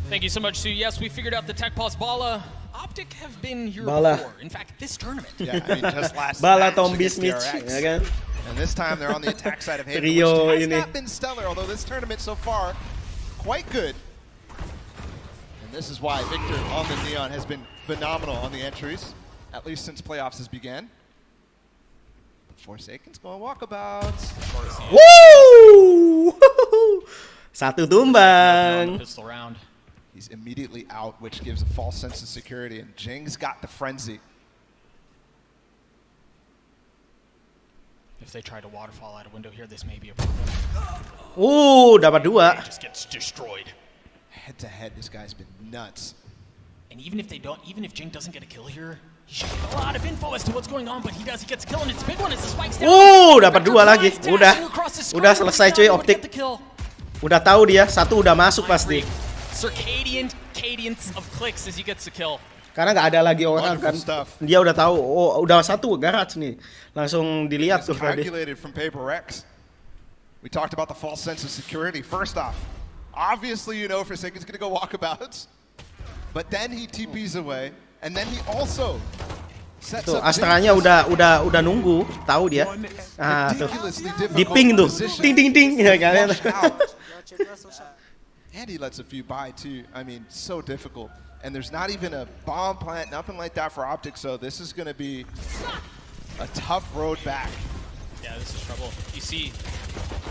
Thank you so much, Sue. Yes, we figured out the tech pause. Bala, Optic have been here before. In fact, this tournament. Yeah, I mean, just last Bala match against PRX. Yeah, and this time they're on the attack side of Haven, which has not been stellar, although this tournament so far, quite good. And this is why Victor on the Neon has been phenomenal on the entries, at least since playoffs has began. Forsaken's going walkabouts. Woo! Satu tumbang. Pistol round. He's immediately out, which gives a false sense of security, and Jing's got the frenzy. If they try to waterfall out a window here, this may be a problem. Dapat dua. He just gets destroyed. Head to head, this guy's been nuts. And even if Jing doesn't get a kill here, he should get a lot of info as to what's going on, but he does. He gets a kill, and it's a big one. It's the spikes down. Dapat dua lagi. Udah selesai cuy Optic. Udah tahu dia, satu udah masuk pasti. Circadian cadence of clicks as he gets the kill. Karena nggak ada lagi orang kan. Dia udah tahu, udah satu garage nih. Langsung dilihat tuh tadi. Calculated from PRX. We talked about the false sense of security. First off, obviously Forsaken's gonna go walkabouts. But then he TPs away, and then he also sets up. Astranya udah nunggu, tahu dia. Tuh. Di ping tuh. Ting ting ting ya kalian. And he lets a few by too. I mean, so difficult. And there's not even a bomb plant, nothing like that for Optic, so this is going to be a tough road back. Yeah, this is trouble. You see...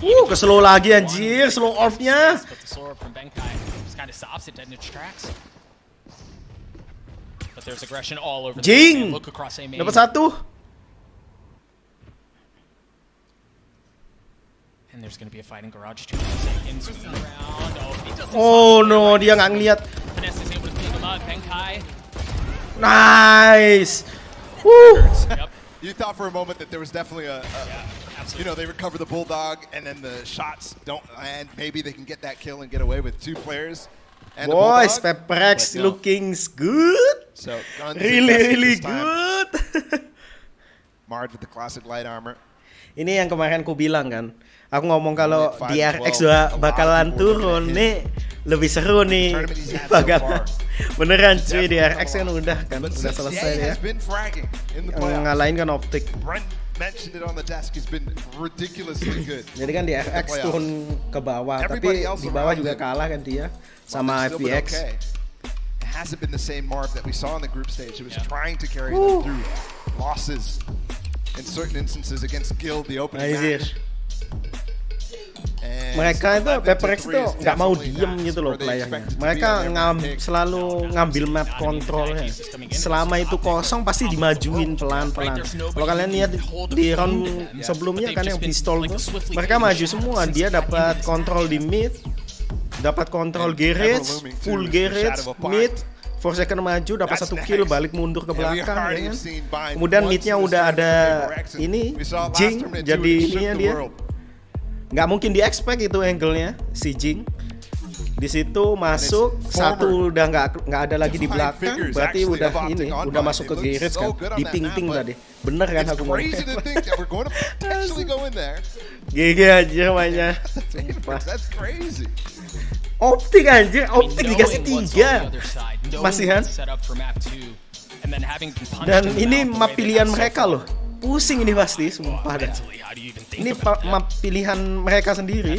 Ke-slow lagi anjir, slow off-nya. But the slow from Benkai just kind of stops it dead in its tracks. But there's aggression all over the Jing! Look across A main. Dapat satu. And there's going to be a fight in garage 2 seconds. Oh no, dia nggak ngeliat. Finesse is able to clean him up. Benkai. Nice. Yep. You thought for a moment that there was definitely they recover the Bulldog and then the shots don't land. Maybe they can get that kill and get away with 2 players. And Boys, PRX looking good. So really good. Marred with the classic light armor. Ini yang kemarin ku bilang kan. Aku ngomong kalau PRX bakalan turun nih lebih seru nih. Bakalan beneran cuy, PRX kan udah selesai ya. Yang ngalahin kan Optic. Jadi kan PRX turun ke bawah, tapi di bawah juga kalah kan dia sama FPX. Hasn't been the same Marv that we saw in the group stage. It was trying to carry them through losses in certain instances against Guild the opening match. Mereka itu PRX itu nggak mau diem gitu loh playernya. Mereka selalu ngambil map kontrolnya. Selama itu kosong pasti dimajuin pelan-pelan. Kalau kalian lihat di round sebelumnya kan yang pistol tuh, mereka maju semua. Dia dapat kontrol di mid, dapat kontrol garage, full garage, mid, 4 second maju, dapat 1 kill, balik mundur ke belakang ya kan. Kemudian midnya udah ada ini, Jing, jadi ininya dia. Nggak mungkin di expect itu angle-nya si Jing. Di situ masuk, satu udah nggak ada lagi di belakang, berarti udah ini, udah masuk ke garage kan, di ping-ping tadi. Bener kan aku ngomong. GG aja mainnya. Optik anjir, Optik dikasih 3 masihan. Dan ini map pilihan mereka loh. Pusing ini pasti, sumpah dah. Ini map pilihan mereka sendiri.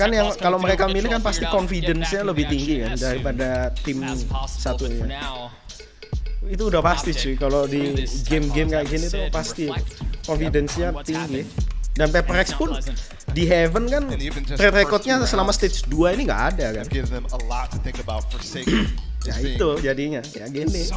Kan yang kalau mereka milih kan pasti confidence-nya lebih tinggi kan daripada tim satunya. Itu udah pasti cuy, kalau di game-game kayak gini tuh pasti confidence-nya tinggi. Dan PRX pun di Heaven kan track record-nya selama stage 2 ini nggak ada kan. Ya itu jadinya, ya gini.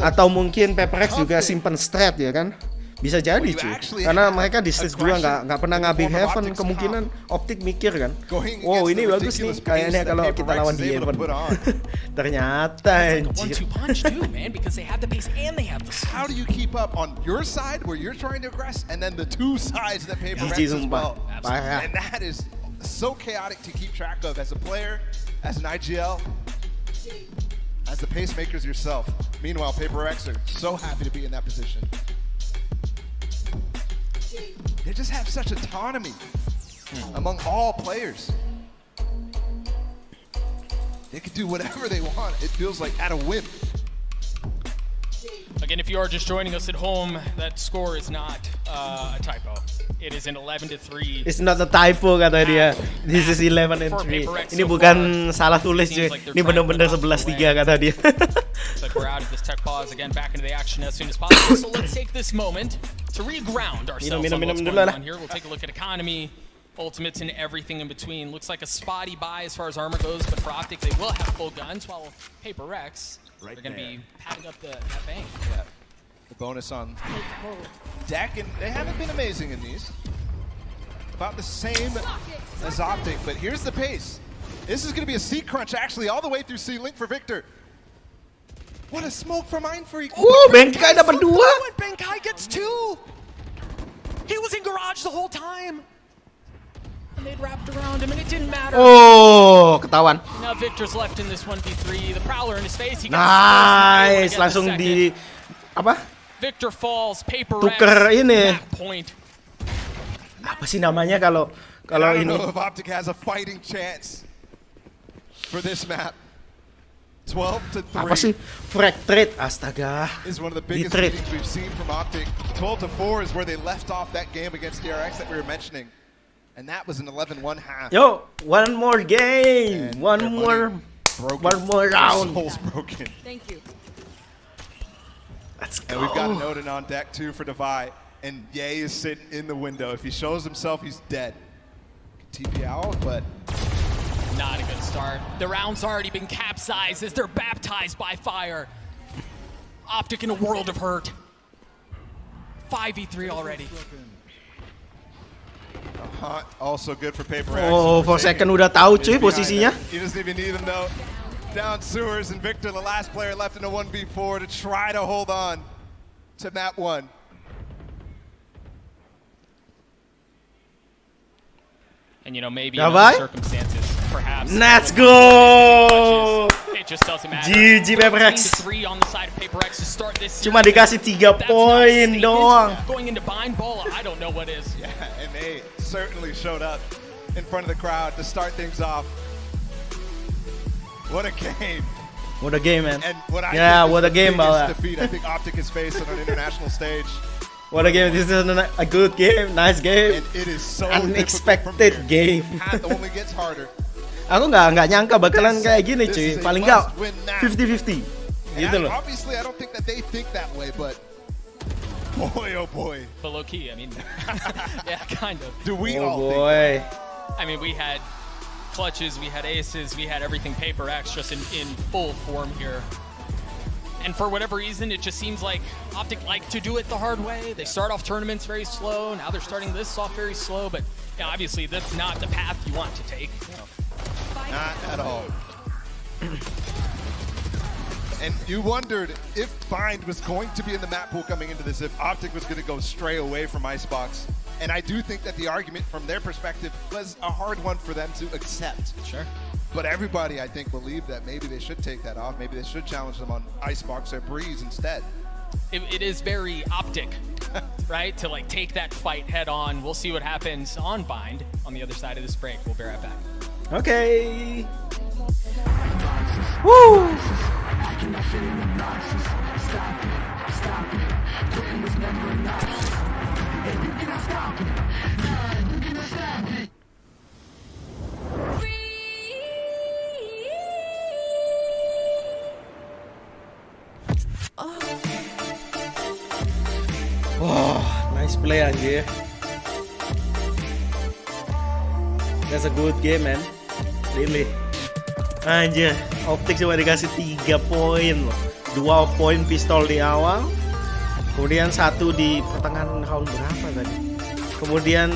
Atau mungkin PRX juga simpen strat ya kan. Bisa jadi cuy, karena mereka di stage 2 nggak pernah ngambil Heaven, kemungkinan Optik mikir kan, wow ini bagus nih kayaknya kalau kita lawan di Heaven. Ternyata anjir. How do you keep up on your side where you're trying to aggress and then the two sides that PRX as well? And that is so chaotic to keep track of as a player, as an IGL, as the pacemakers yourself. Meanwhile, PRX are so happy to be in that position. They just have such autonomy among all players. They can do whatever they want. It feels like at a whim. Again, if you are just joining us at home, that score is not a typo. It is an 11-3. It's not a typo kata dia. This is 11-3. Ini bukan salah tulis cuy. Ini benar-benar 11-3 kata dia. Looks like we're out of this tech pause again, back into the action as soon as possible. So let's take this moment to re-ground ourselves on what's going on here. We'll take a look at economy, ultimates, and everything in between. Looks like a spotty buy as far as armor goes, but for Optic, they will have full guns, while PRX, they're going to be padding up that bank. Yeah. The bonus on deck, and they haven't been amazing in these. About the same as Optic, but here's the pace. This is going to be a C crunch actually all the way through C Link for Victor. What a smoke from Mind Freak. Benkai dapat 2. Benkai gets 2. He was in garage the whole time. And they'd wrapped around him and it didn't matter. Oh, ketahuan. Now Victor's left in this 1v3. The prowler in his face. He nice, langsung di apa? Victor falls, tuker ini. Point. Apa sih namanya kalau ini? I don't know if Optic has a fighting chance for this map. 12-3. Apa sih? Frag trade, astaga. Is one of the biggest meetings we've seen from Optic. 12-4 is where they left off that game against PRX that we were mentioning. And that was an 11-1 half. Yo, one more game. And one more round. Soul's broken. Thank you. Let's go. And we've got Nonton on deck too for Divide. And Ye is sitting in the window. If he shows himself, he's dead. TP out, but not a good start. The round's already been capsized as they're baptized by fire. Optic in a world of hurt. 5v3 already. Also good for PRX. Oh, 4 second udah tahu cuy posisinya. He doesn't even need him though. Down sewers, and Victor, the last player left in a 1v4 to try to hold on to map 1. And you know, maybe in other circumstances, perhaps. Let's go! It just doesn't matter. GG PRX. 3 on the side of PRX to start this. Cuma dikasih 3 poin doang. Going into bind ball, I don't know what is. Yeah, and they certainly showed up in front of the crowd to start things off. What a game. What a game, man. And what I think what a game, Bala. defeat I think Optic has faced on an international stage. What a game. This is a good game, nice game. And it is so unexpected game. Path only gets harder. Aku nggak nyangka bakalan kayak gini, cuy. Paling nggak 50-50. Gitu loh. Obviously, I don't think that they think that way, but boy, oh boy. But low key, I mean, yeah, kind of. Do we all boy. think that? I mean, we had clutches, we had aces, we had everything PRX just in full form here. And for whatever reason, it just seems like Optic like to do it the hard way. They start off tournaments very slow. Now they're starting this off very slow. But yeah, obviously, that's not the path you want to take. Not at all. And you wondered if Bind was going to be in the map pool coming into this, if Optic was going to go stray away from Icebox. And I do think that the argument from their perspective was a hard one for them to accept. Sure. But everybody, I think, believed that maybe they should take that off. Maybe they should challenge them on Icebox or Breeze instead. It is very Optic, right? To like take that fight head on. We'll see what happens on Bind on the other side of this break. We'll be right back. Okay. Woo! Wah, nice play anjir. That's a good game, man. Really. Anjir, Optic cuma dikasih 3 poin loh. 2 poin pistol di awal. Kemudian 1 di pertengahan round berapa tadi? Kemudian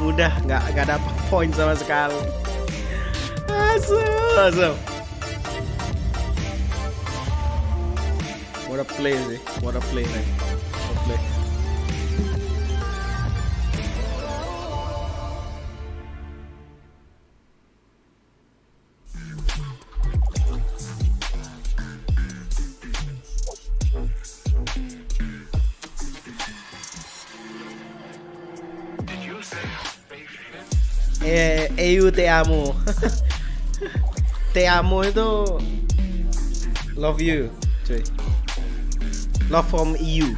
udah nggak dapat poin sama sekali. Awesome. What a play sih. What a play, man. What a play. EU te amo. Te amo itu love you, cuy. Love from EU.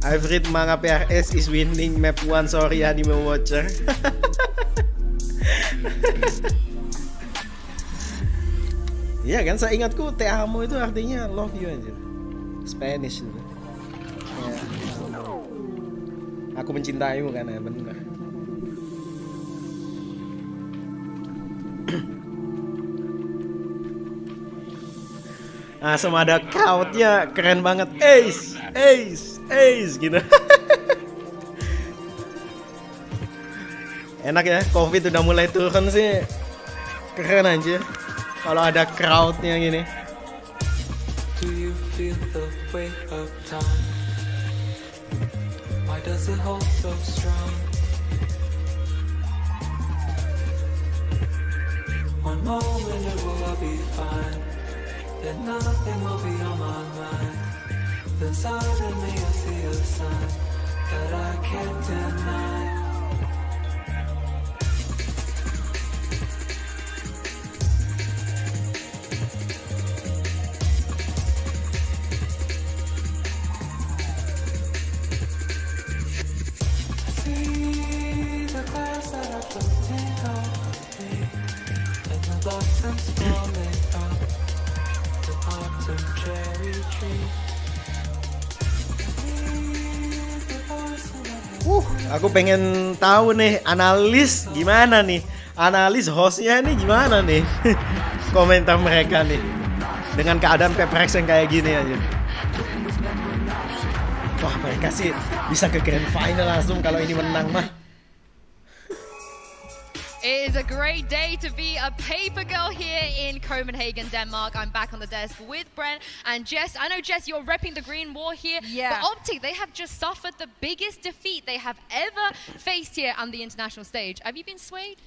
I've read manga PRX is winning map 1, sorry anime watcher. Iya kan, saya ingatku te amo itu artinya love you aja. Spanish itu. Ya. Aku mencintaimu kan ya, benar. Nah, sama ada crowdnya keren banget. Ace gitu. Enak ya, COVID udah mulai turun sih. Keren aja kalau ada crowdnya gini. Do you feel the weight of time? Why does it hold so strong? One moment it will all be fine, then nothing will be on my mind. Then suddenly I see a sign that I can't deny. Aku pengen tahu nih analis gimana nih, analis hostnya nih gimana nih. Komentar mereka nih dengan keadaan PRX yang kayak gini aja. Wah, mereka sih bisa ke grand final langsung kalau ini menang mah. It is a great day to be a paper girl here in Copenhagen, Denmark. I'm back on the desk with Brent and Jess. I know, Jess, you're repping the green wall here. Yeah. But OPTC, they have just suffered the biggest defeat they have ever faced here on the international stage. Have you been swayed?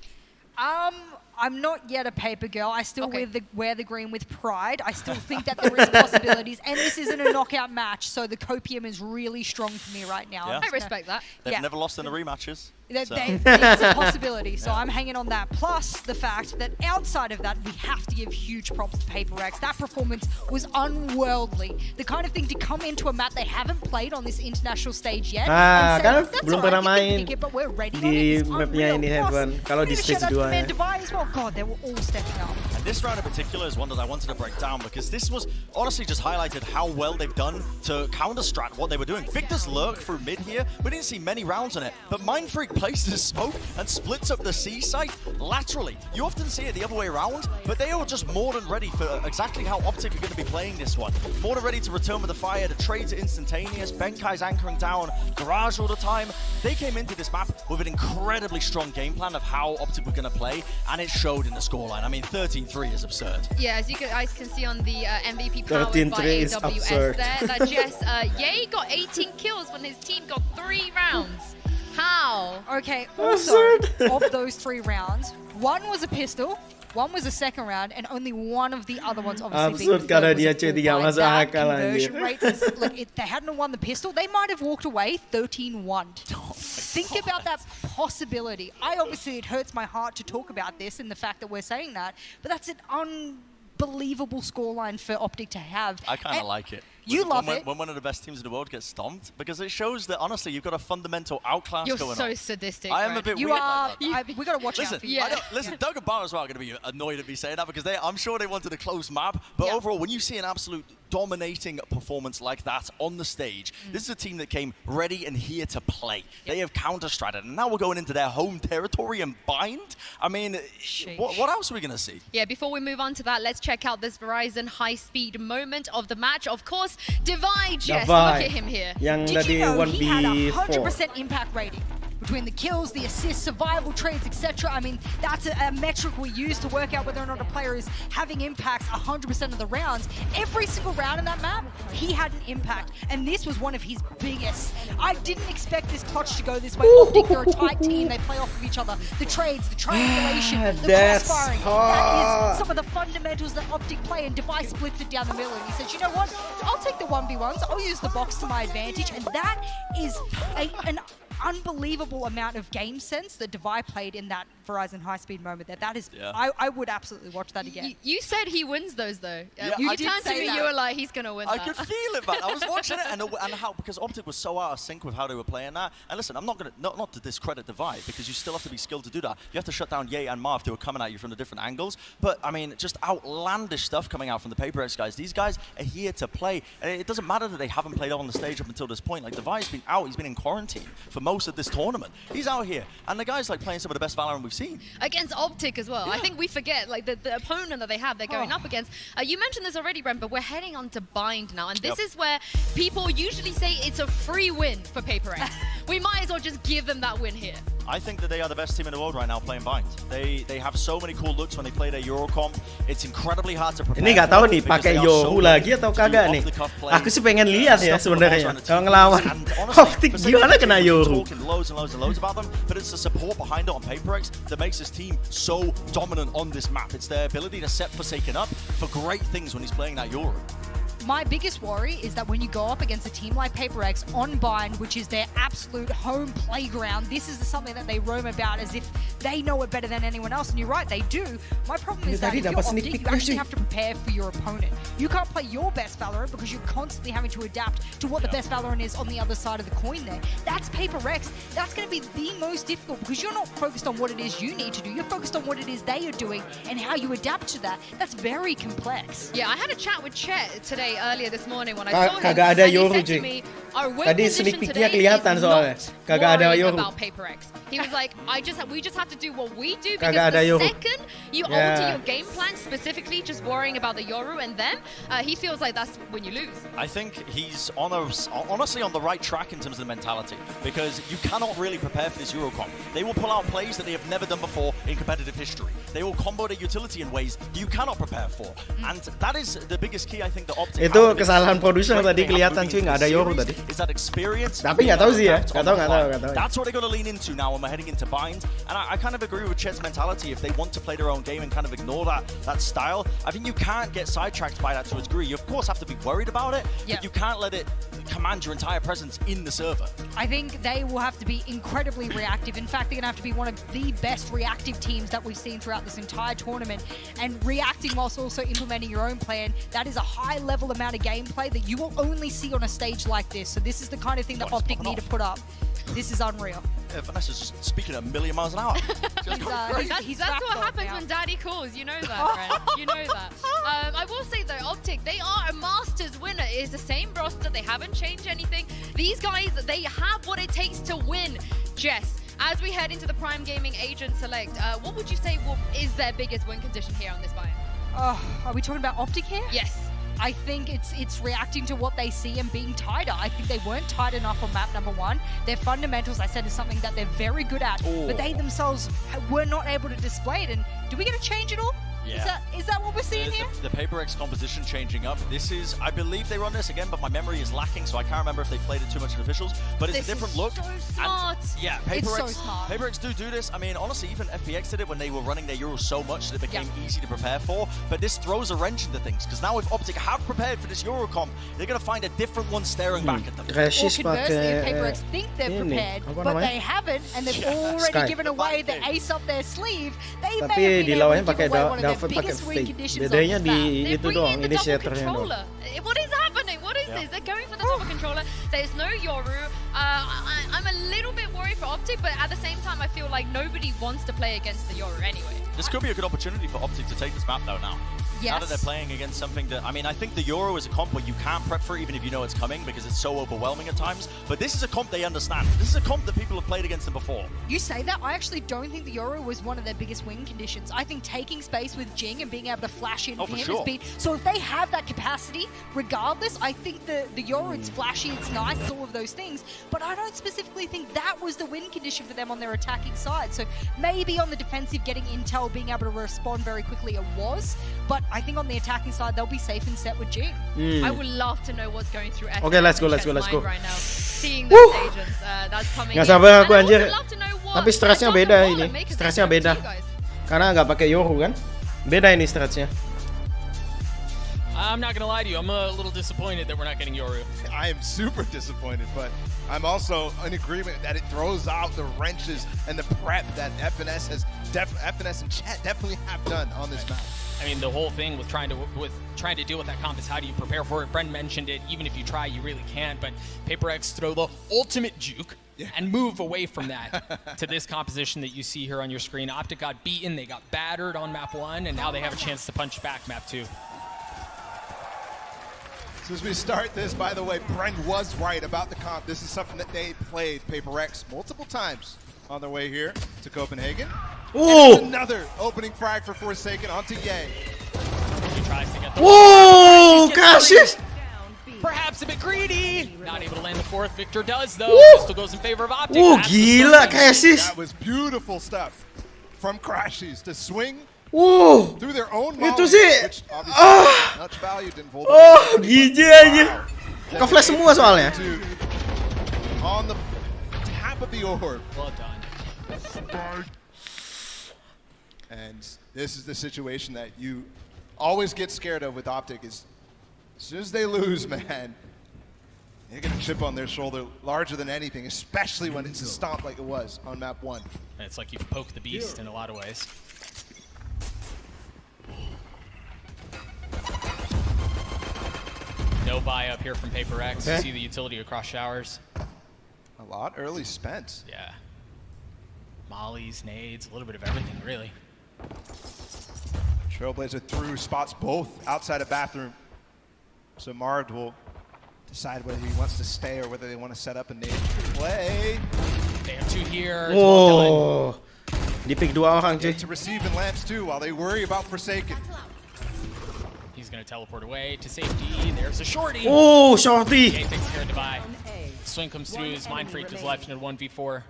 I'm not yet a paper girl. I still wear the green with pride. I still think that there is possibilities. And this isn't a knockout match, so the copium is really strong for me right now. Yeah. I respect that. They've never lost in the rematches. It's a possibility, so I'm hanging on that. Plus the fact that outside of that, we have to give huge props to PRX. That performance was unworldly. The kind of thing to come into a map they haven't played on this international stage yet. Kan say, belum pernah main but we're ready di mapnya ini Heaven. Kalau di stage 2 well. God, they were all stepping up. And this round in particular is one that I wanted to break down because this was honestly just highlighted how well they've done to counter-strat what they were doing. Victor's lurk through mid here. We didn't see many rounds on it, but Mind Freak places smoke and splits up the C site laterally. You often see it the other way around, but they are just more than ready for exactly how OPTC are going to be playing this one. More than ready to return with the fire. The trades are instantaneous. Benkai's anchoring down Garage all the time. They came into this map with an incredibly strong game plan of how OPTC were going to play, and it showed in the scoreline. I mean, 13-3 is absurd. Yeah, as you guys can see on the MVP powered 13-3 by is AWS absurd. there, that Jess, Ye got 18 kills when his team got 3 rounds. How? Okay, also, of those 3 rounds, 1 was a pistol, 1 was a second round, and only one of the other ones obviously Absurd karena dia C3 masuk akal conversion anjir. rate is, like, if they hadn't won the pistol, they might have walked away 13-1. Think about that possibility. Obviously, it hurts my heart to talk about this and the fact that we're saying that, but that's an unbelievable scoreline for OPTC to have. I kind of like it. You love it. When one of the best teams in the world gets stomped, because it shows that, honestly, you've got a fundamental outclass going on. You're so sadistic, I am a bit weird like that. We got to watch out for you. Listen, Doug and Bar as well are going to be annoyed at me saying that because I'm sure they wanted a close map. But overall, when you see an absolute dominating performance like that on the stage, this is a team that came ready and here to play. They have counter-stratted, and now we're going into their home territory and bind. I mean, what else are we going to see? Yeah, before we move on to that, let's check out this Verizon high-speed moment of the match. Of course, Divide, Jess, look at him here. Did you know he had a 100% impact rating? Between the kills, the assists, survival trades, etc. I mean, that's a metric we use to work out whether or not a player is having impacts 100% of the rounds. Every single round in that map, he had an impact, and this was one of his biggest. I didn't expect this clutch to go this way. OPTC, they're a tight team, they play off of each other. The trades, the triangulation, the cross-firing. That is some of the fundamentals that OPTC play, and Device splits it down the middle, and he says, you know what, I'll take the 1v1s, I'll use the box to my advantage, and that is an unbelievable amount of game sense that Devi played in that Verizon high-speed moment there. That is, I would absolutely watch that again. You said he wins those, though. You turned to me, you were like, he's going to win I could feel it, man. I was watching it, and how, because OPTC was so out of sync with how they were playing that. And listen, I'm not going to, not to discredit Devi, because you still have to be skilled to do that. You have to shut down Ye and Marv who are coming at you from the different angles. But, I mean, just outlandish stuff coming out from the PRX guys. These guys are here to play. And it doesn't matter that they haven't played on the stage up until this point. Like, Devi's been out. He's been in quarantine for most of this tournament. He's out here, and the guy's like playing some of the best Valorant we've seen. Against OPTC as well. I think we forget, like, the opponent that they have, they're going up against. You mentioned this already, Brent, but we're heading on to Bind now, and this is where people usually say it's a free win for PRX. We might as well just give them that win here. I think that they are the best team in the world right now playing Bind. They have so many cool looks when they play their Eurocomp. It's incredibly hard to prepare. Ini nggak tahu nih pakai Yoru lagi atau kagak nih. Aku sih pengen lihat ya sebenarnya kalau ngelawan OPTC gimana kena Yoru. Loads and loads about them, but it's the support behind it on PRX that makes this team so dominant on this map. It's their ability to set Forsaken up for great things when he's playing that Yoru. My biggest worry is that when you go up against a team like PRX on Bind, which is their absolute home playground, this is something that they roam about as if they know it better than anyone else. And you're right, they do. My problem is that if you're OPTC, you actually have to prepare for your opponent. You can't play your best Valorant because you're constantly having to adapt to what the best Valorant is on the other side of the coin there. That's PRX. That's going to be the most difficult because you're not focused on what it is you need to do. You're focused on what it is they are doing and how you adapt to that. That's very complex. Yeah, I had a chat with Chet today earlier this morning when I saw him, Kagak ada and he Yoru, said to me, our win Tadi position sneak peeknya today kelihatan is soalnya. not Kagak ada worrying Yoru. about PRX. He was like, we just have to do what we do, because Kagak ada the Yoru. second you alter your game plan, specifically just worrying about the Yoru and them, he feels like that's when you lose. I think he's honestly on the right track in terms of the mentality, because you cannot really prepare for this Eurocom. They will pull out plays that they have never done before in competitive history. They will combo their utility in ways you cannot prepare for. And that is the biggest key, I think, the Optic. Itu kesalahan produser tadi kelihatan cuy, nggak ada Yoru tadi. Is that experience? Tapi nggak tahu sih ya, nggak tahu. That's what they're going to lean into now when we're heading into Bind. And I kind of agree with Chet's mentality. If they want to play their own game and kind of ignore that style, I think you can't get sidetracked by that to a degree. You of course have to be worried about it, but you can't let it command your entire presence in the server. I think they will have to be incredibly reactive. In fact, they're going to have to be one of the best reactive teams that we've seen throughout this entire tournament. And reacting whilst also implementing your own plan, that is a high-level amount of gameplay that you will only see on a stage like this. So this is the kind of thing that Optic need to put up. This is unreal. Yeah, Vanessa's just speaking at a million miles an hour. That's what happens when Daddy calls. You know that, friend. You know that. I will say though, Optic, they are a Masters winner. It is the same roster. They haven't changed anything. These guys, they have what it takes to win. Jess, as we head into the Prime Gaming Agent Select, what would you say is their biggest win condition here on this buy? Are we talking about Optic here? Yes. I think it's reacting to what they see and being tighter. I think they weren't tight enough on map number 1. Their fundamentals, I said, is something that they're very good at, but they themselves were not able to display it. And do we get to change it all? Yeah. Is that what we're seeing here? The PRX composition changing up. This is, I believe they run this again, but my memory is lacking, so I can't remember if they played it too much in officials. But it's a different look. So smart. And, yeah, PRX do this. I mean, honestly, even FPX did it when they were running their Euros so much that it became easy to prepare for. But this throws a wrench into things, because now if Optic have prepared for this Eurocom, they're going to find a different one staring back at them. Or conversely, if PRX think they're prepared, but they haven't, and they've already given away the ace up their sleeve, they may have been able to give away one of their biggest win conditions. Bedanya di itu doang, inisiatornya doang. What is happening? What is this? They're going for the double controller. There's no Yoru. I'm a little bit worried for Optic, but at the same time, I feel like nobody wants to play against the Yoru anyway. This could be a good opportunity for Optic to take this map though now. Yes. Now that they're playing against something that, I mean, I think the Euro is a comp where you can't prep for it even if you know it's coming, because it's so overwhelming at times. But this is a comp they understand. This is a comp that people have played against them before. You say that, I actually don't think the Euro was one of their biggest win conditions. I think taking space with Jing and being able to flash in for him has been... So if they have that capacity, regardless, I think the Euro, it's flashy, it's nice, it's all of those things. But I don't specifically think that was the win condition for them on their attacking side. So maybe on the defensive, getting intel, being able to respond very quickly, it was. But I think on the attacking side, they'll be safe and set with Jing. I would love to know what's going through FPX Okay, let's go. right now. Seeing those agents that's coming Nggak sabar aku in. anjir. Tapi stresnya beda ini. Stresnya beda. Karena nggak pakai Yoru kan. Beda ini stresnya. I'm not gonna lie to you, I'm a little disappointed that we're not getting Yoru. I am super disappointed, but I'm also in agreement that it throws out the wrenches and the prep that FNS and Chet definitely have done on this map. I mean, the whole thing with trying to deal with that comp is how do you prepare for it? Bren mentioned it. Even if you try, you really can't. But PRX throw the ultimate juke and move away from that to this composition that you see here on your screen. Optic got beaten, they got battered on map 1, and now they have a chance to punch back map 2. So as we start this, by the way, Bren was right about the comp. This is something that they played PRX multiple times on their way here to Copenhagen. Ooh! Another opening frag for Forsaken onto Ye. He tries to get the Whoa! Crashes! Perhaps a bit greedy. Not able to land the 4th. Victor does, though. Woo! Pistol goes in favor of Optic. Gila, Crashes! That was beautiful stuff from Crashies to swing through their own itu sih. which obviously much value didn't hold. Gigi aja. Ke-flash semua soalnya. On the tap of the orb. Well done. And this is the situation that you always get scared of with Optic is as soon as they lose, man, they're going to chip on their shoulder larger than anything, especially when it's a stomp like it was on map 1. And it's like you've poked the beast in a lot of ways. No buy up here from PRX. You see the utility across showers. A lot early spent. Yeah. Mollies, nades, a little bit of everything, really. Trailblazer through spots both outside of bathroom. So Marv will decide whether he wants to stay or whether they want to set up a nade play. They have 2 here. Oh, di pick 2 orang cuy. To receive in lamps too while they worry about Forsaken. He's going to teleport away to safety. There's a shorty. Oh, shorty. Jay takes care of Divide. Swing comes through. His Mind Freak is left in a 1v4.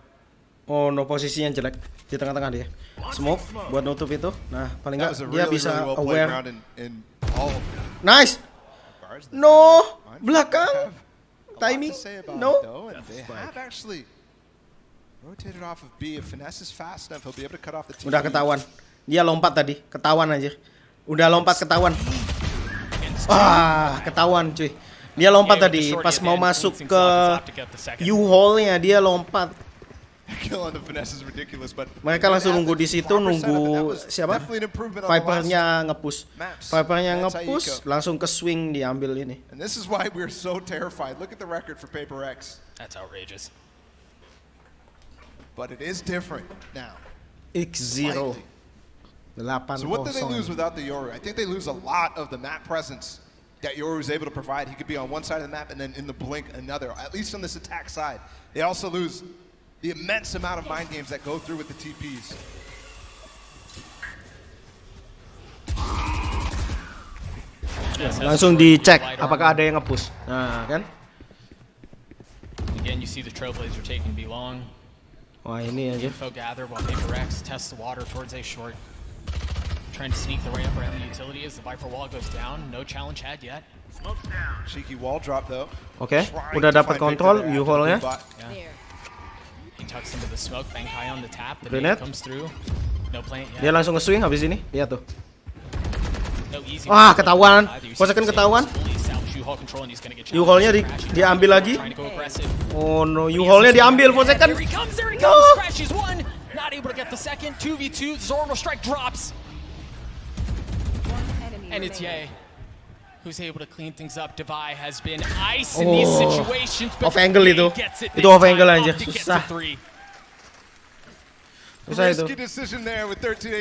Oh no, posisinya jelek di tengah-tengah dia. Smoke buat nutup itu. Nah, paling nggak dia bisa aware. Nice. No, belakang. Timing. No. They have actually rotated off of B. If Finesse is fast enough, he'll be able to cut off the team. Udah ketahuan. Dia lompat tadi, ketahuan aja. Udah lompat ketahuan. Wah, ketahuan cuy. Dia lompat tadi pas mau masuk ke U-hole-nya dia lompat. Mereka langsung nunggu di situ, nunggu siapa? Viper-nya nge-push. Viper-nya nge-push, langsung ke swing diambil ini. And this is why we're so terrified. Look at the record for PRX. That's outrageous. But it is different now. X0. 8-0. So what do they lose without the Yoru? I think they lose a lot of the map presence that Yoru is able to provide. He could be on one side of the map and then in the blink another, at least on this attack side. They also lose the immense amount of mind games that go through with the TPs. Langsung dicek apakah ada yang nge-push. Nah, kan? Again, you see the Trailblazer taking B long. Wah, ini aja. Info gather while PRX tests the water towards A short. Trying to sneak the way up around the utility as the Viper wall goes down. No challenge had yet. Cheeky wall drop though. Oke, udah dapat kontrol U-hole-nya. He tucks into the smoke, Bang Kai on the tap. The Grenade comes through. No plant yet. Dia langsung nge-swing habis ini. Lihat tuh. Wah, ketahuan. Forsaken ketahuan. U-hole-nya diambil lagi. Oh no, U-hole-nya diambil Forsaken. No. Not able to get the second. 2v2. Zorno strike drops. And it's Ye who's able to clean things up. Divide has been ice in these situations. Off angle itu. Itu off angle aja. Susah. Susah itu.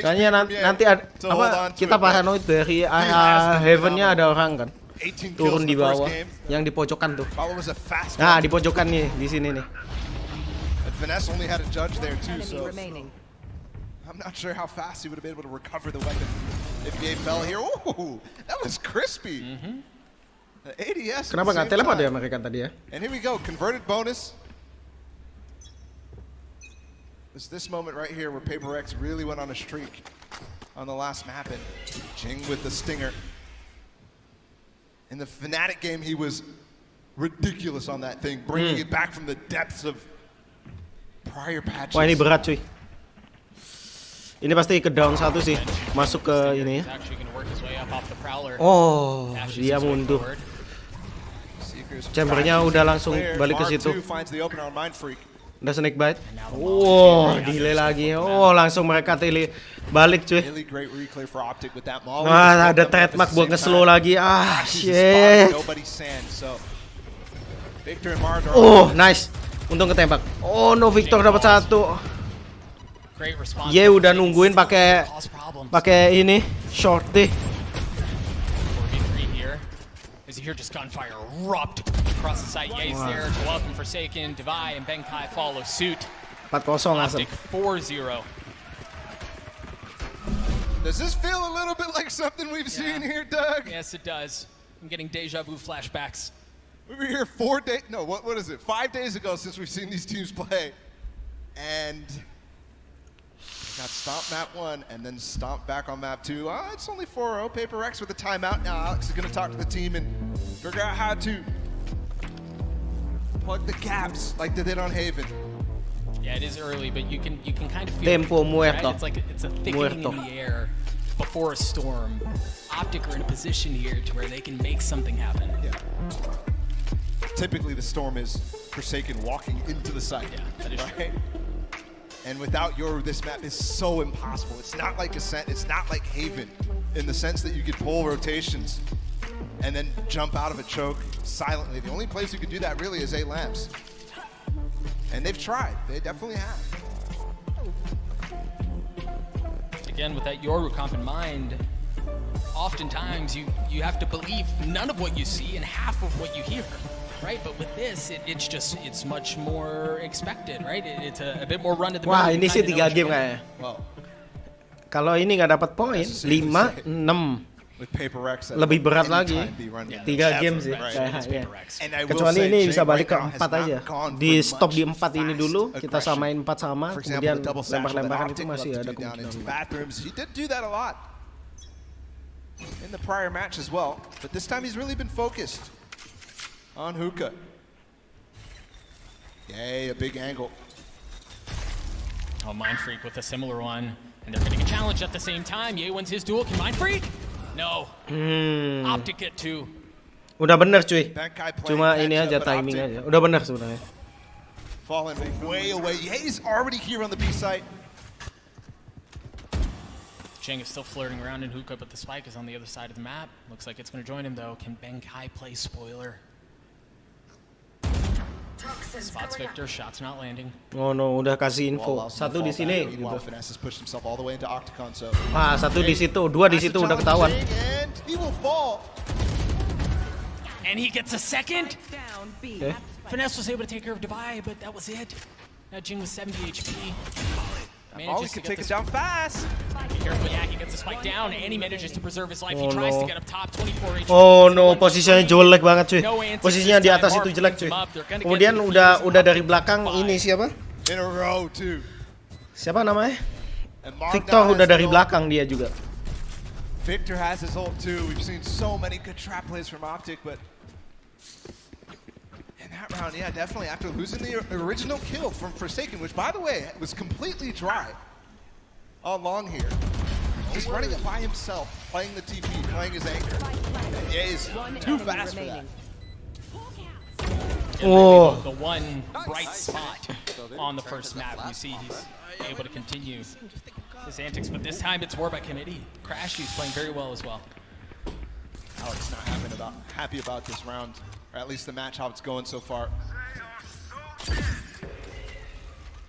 Kayaknya nanti apa kita paranoid dari area Heaven-nya ada orang kan. Turun di bawah. Yang di pojokan tuh. Nah, di pojokan nih, di sini nih. Finesse only had a judge there too, so I'm not sure how fast he would have been able to recover the weapon if Ye fell here. Ooh, that was crispy. The ADS. Kenapa nggak teleport ya mereka tadi ya? And here we go, converted bonus. It's this moment right here where PRX really went on a streak on the last map, and Jing with the stinger. In the Fnatic game, he was ridiculous on that thing, bringing it back from the depths of prior patches. Wah, ini berat cuy. Ini pasti ke down satu sih, masuk ke ini ya. Oh, dia mundur. Chambernya udah langsung balik ke situ. Udah snake bite. Oh, delay lagi. Oh, langsung mereka tele balik cuy. Wah, ada trademark buat nge-slow lagi. Ah, shit. Oh, nice. Untung ketembak. Oh no, Victor dapat satu. Ye udah nungguin pakai ini shorty. As you hear just gunfire erupt across the site. Ye's there to welcome Forsaken, Divide, and Benkai follow suit. 4-0 langsung. 4-0. Does this feel a little bit like something we've seen here, Doug? Yes, it does. I'm getting deja vu flashbacks. We were here 4 days, no, what is it? 5 days ago since we've seen these teams play. And got stomped map 1 and then stomped back on map 2. It's only 4-0. PRX with a timeout. Now Alex is going to talk to the team and figure out how to plug the gaps like they did on Haven. Yeah, it is early, but you can kind of feel Tempo muerto. Right? It's like it's a thickening in the air before a storm. Optic are in a position here to where they can make something happen. Yeah. Typically the storm is Forsaken walking into the site. Yeah, that is right? And without Yoru, this map is so impossible. It's not like Ascent, it's not like Haven, in the sense that you could pull rotations and then jump out of a choke silently. The only place you could do that really is 8 lamps. And they've tried, they definitely have. Again, with that Yoru comp in mind, oftentimes you have to believe none of what you see and half of what you hear. right? But with this, it's much more expected, right? It's a bit more run to the Wah, middle. ini sih 3 game kayaknya. Kalau ini nggak dapat poin, 5, 6. Lebih berat lagi. 3 game sih kayaknya. Kecuali ini bisa balik ke 4 aja. Di stop di 4 ini dulu, kita samain 4 sama, kemudian lempar-lemparan itu masih ada kemungkinan. In the prior match as well, but this time he's really been focused on Hookah. Yay, a big angle. Oh, Mind Freak with a similar one, and they're getting a challenge at the same time. Ye wins his duel. Can Mind Freak? No. Optic get 2. Udah bener cuy. Cuma ini aja timing aja. Udah bener sebenarnya. Falling way away. Ye's already here on the B site. Cheng is still flirting around in Hookah, but the spike is on the other side of the map. Looks like it's going to join him though. Can Kai play spoiler? Spots Victor, shots not landing. Oh no, udah kasih info. Satu di sini. Gitu. Wah, satu di situ, 2 di situ udah ketahuan. And he gets a second. Okay. Finesse was able to take care of Divide, but that was it. Now Jing was 70 HP. Molly can take it down fast. Be careful, yeah, he gets the spike down, and he manages to preserve his life. He tries to get up top, 24 HP. Oh no, posisinya jelek banget cuy. Posisinya di atas itu jelek cuy. Kemudian udah dari belakang ini siapa? In a row too. Siapa namanya? Victor udah dari belakang dia juga. Victor has his ult too. We've seen so many good trap plays from Optic, but that round, yeah, definitely after losing the original kill from Forsaken, which by the way was completely dry all along here. Just running it by himself, playing the TP, playing his anchor. Yeah, he's too fast for that. Oh. The one bright spot on the first map. You see he's able to continue his antics, but this time it's war by committee. Crashy's playing very well as well. Alex not happy about this round. Or at least the match, how it's going so far.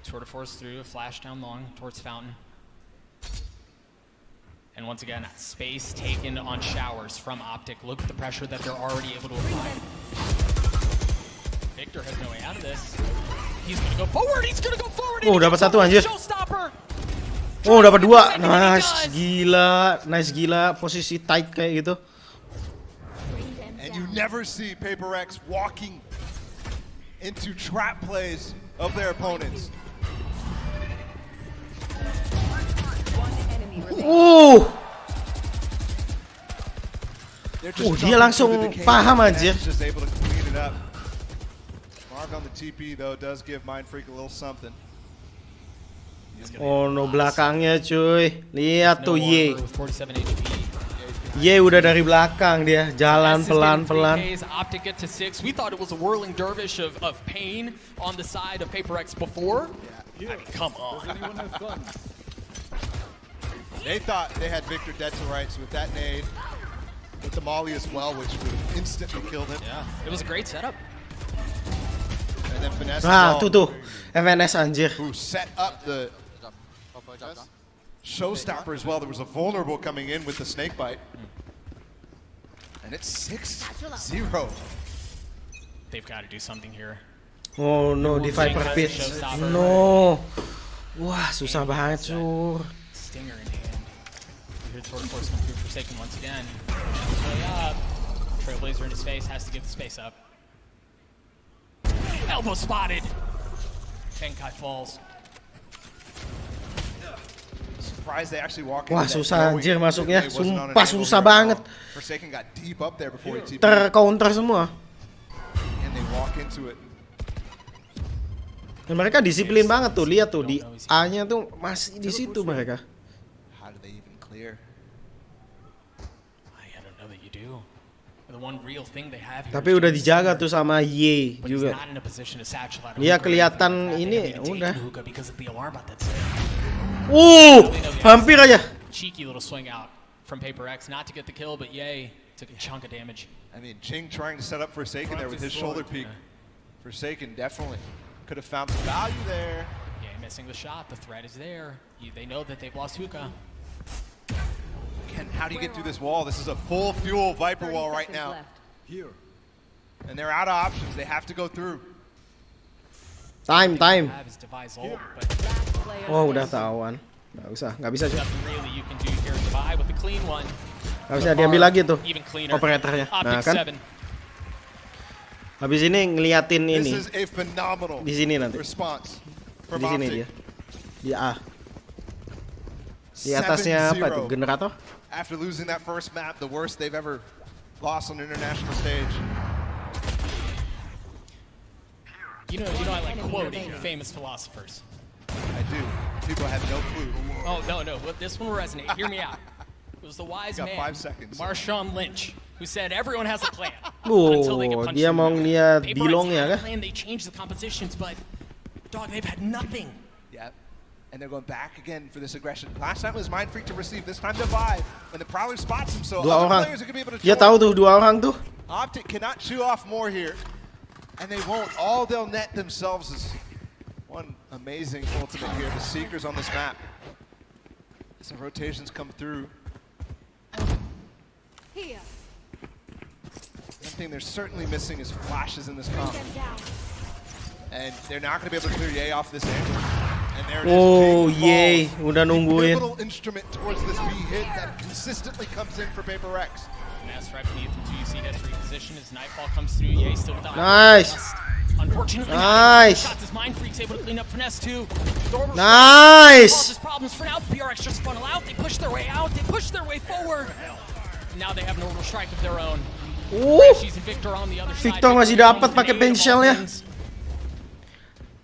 Tour de force through, a flash down long towards Fountain. And once again, space taken on showers from Optic. Look at the pressure that they're already able to apply. Victor has no way out of this. He's gonna go forward, Oh, dapat satu anjir. Oh, dapat 2. Nice gila. Posisi tight kayak gitu. And you never see PRX walking into trap plays of their opponents. Dia langsung paham aja. Mark on the TP though does give Mind Freak a little something. Oh no, belakangnya cuy. Lihat tuh Ye. Ye udah dari belakang dia, jalan pelan-pelan. Optic get to 6. We thought it was a whirling dervish of pain on the side of PRX before. Yeah. I mean, come on. They thought they had Victor dead to rights with that nade, with the molly as well, which would have instantly killed him. Yeah, it was a great setup. And then Finesse as well, tuh, FNS anjir. Who set up the showstopper as well. There was a vulnerable coming in with the snake bite. And it's 6-0. They've got to do something here. Oh no, di Viper Pit. No. Wah, susah banget cuy. Stinger in hand. Here Tour de Force come through Forsaken once again. Up. Trailblazer in his face, has to give the space up. Elbow spotted. Kai falls. Wah, susah anjir masuknya. Sumpah susah banget. Tercounter semua. Dan mereka disiplin banget tuh, lihat tuh di A-nya tuh masih di situ mereka. Tapi udah dijaga tuh sama Ye juga. Dia kelihatan ini udah. Hampir aja. Cheeky little swing out from PRX, not to get the kill, but Ye took a chunk of damage. I mean, Ching trying to set up Forsaken there with his shoulder peek. Forsaken definitely could have found the value there. Ye missing the shot. The threat is there. They know that they've lost Hookah. Again, how do you get through this wall? This is a full fuel Viper wall right now. And they're out of options. They have to go through. Time. Have his device ult, but Oh, udah tawan. Nggak bisa sih. nothing really you can do here. Divide with the clean one. Nggak bisa diambil lagi tuh Even cleaner. operatornya. Nah Optic kan. 7. Habis ini ngeliatin This ini is a phenomenal di sini nanti. response from Di sini Optic. dia. Di A. Di atasnya apa tuh? 7-0. Generator? After losing that first map, the worst they've ever lost on an international stage. You know, I like quoting famous philosophers. I do. People have no clue. Oh no, this one will resonate. Hear me out. It was the wise Got man, 5 seconds. Marshawn Lynch, who said everyone has a plan. until they get Oh, punched dia in the mau mouth. ngeliat PRX Dilongnya had a kan? plan, they changed the compositions, but dog, they've had nothing. Yep. And they're going back again for this aggression. Last time it was Mind Freak to receive. This time Divide. When the Prowler spots him, so Dua other orang. players are going to be able to Dia show tahu up. tuh 2 orang tuh. Optic cannot chew off more here. And they won't. All they'll net themselves is one amazing ultimate here. The Seekers on this map. Some rotations come through. One thing they're certainly missing is flashes in this comp. And they're not going to be able to clear Ye off this angle. And there it is. Oh, Jing Ye, falls. udah The nungguin. pivotal instrument towards this B hit that consistently comes in for PRX. Mass right beneath him, you see that reposition as Nightfall comes through. Yeah, still without. Nice. Unfortunately, Nice. shots as Mind Freak's able to clean up Finesse too. Nice. Causes problems for now. PRX just funnel out. They push their way out. They push their way forward. Now they have an orbital strike of their own. She's and Victor on the other side. Victor masih dapat pakai bench shell-nya.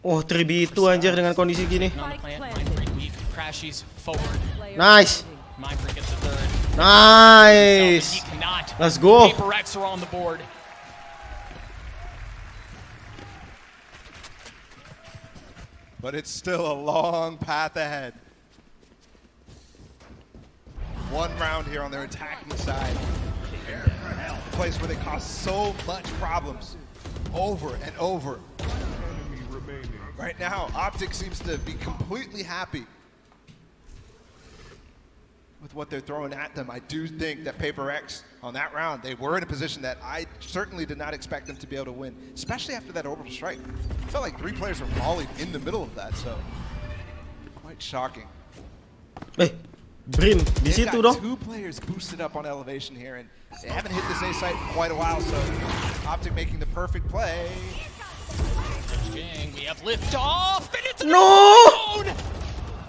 Oh, 3v2 anjir dengan kondisi gini. Crashies forward. Nice. Mind Freak gets the third. Nice. He cannot. Let's go. PRX are on the board. But it's still a long path ahead. One round here on their attacking side. A place where they cause so much problems over and over. Right now, Optic seems to be completely happy with what they're throwing at them. I do think that PRX on that round, they were in a position that I certainly did not expect them to be able to win, especially after that orbital strike. I felt like 3 players were volleyed in the middle of that, so quite shocking. Brim, di They've situ got dong. 2 players boosted up on elevation here, and they haven't hit this A site in quite a while, so Optic making the perfect play. We have lift off, and it's No!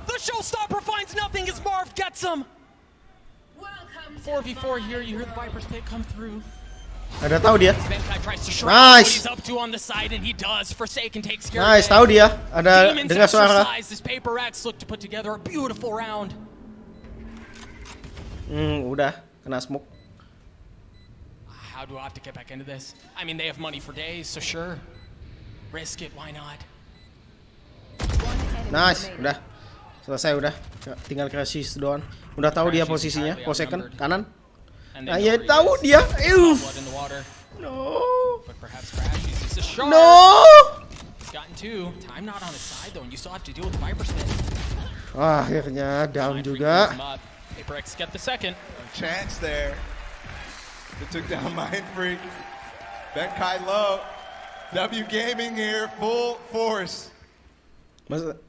The showstopper finds nothing as Marv gets him. 4v4 here. You hear the Viper's pick come through. Ada tahu dia. Benkai tries to shrug Nice. what he's up to on the side, and he does. Forsaken takes care Nice, of it. tahu dia. Ada Demons dengar suara. exercise as PRX look to put together a beautiful round. Udah kena smoke. How do Optic get back into this? I mean, they have money for days, so sure. Risk it, why not? Nice, udah. Selesai udah. Tinggal Crashes doang. Udah tahu dia posisinya, posekan kanan. Nah, ya tahu dia. No. But perhaps Crashies is a shark. No. He's gotten 2. Time not on his side though, and you still have to deal with the Viper spin. Akhirnya down juga. PRX get the second. A chance there. They took down Mind Freak. Benkai low. W Gaming here, full force.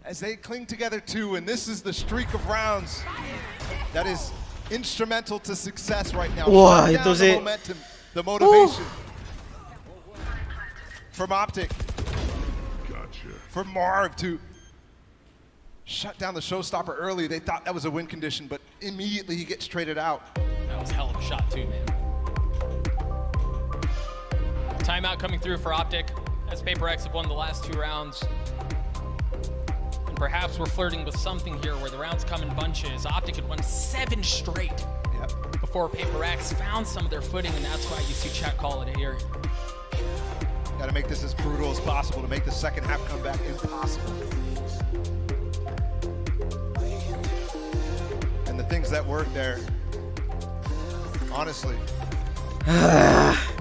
As they cling together too, and this is the streak of rounds that is instrumental to success right now. Wah, Shut itu down sih. the momentum, the motivation. From Optic. For Marv to shut down the showstopper early. They thought that was a win condition, but immediately he gets traded out. That was a hell of a shot too, man. Timeout coming through for Optic, as PRX have won the last 2 rounds. And perhaps we're flirting with something here where the rounds come in bunches. Optic had won 7 straight before PRX found some of their footing, and that's why you see Chet call it here. Got to make this as brutal as possible to make the second half comeback impossible. And the things that worked there, honestly,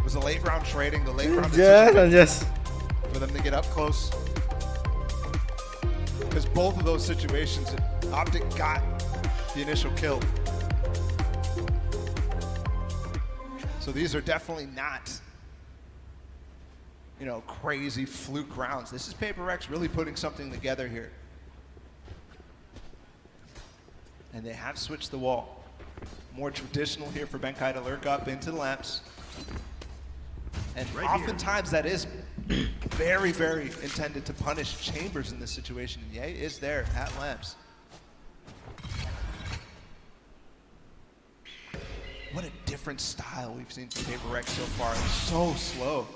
was a late round trading, the late round decision for them to get up close. Because both of those situations, Optic got the initial kill. So these are definitely not crazy fluke rounds. This is PRX really putting something together here. And they have switched the wall. More traditional here for Benkai to lurk up into the lamps. And oftentimes that is very, very intended to punish Chambers in this situation. And Ye is there at lamps. What a different style we've seen from PRX so far. It's so slow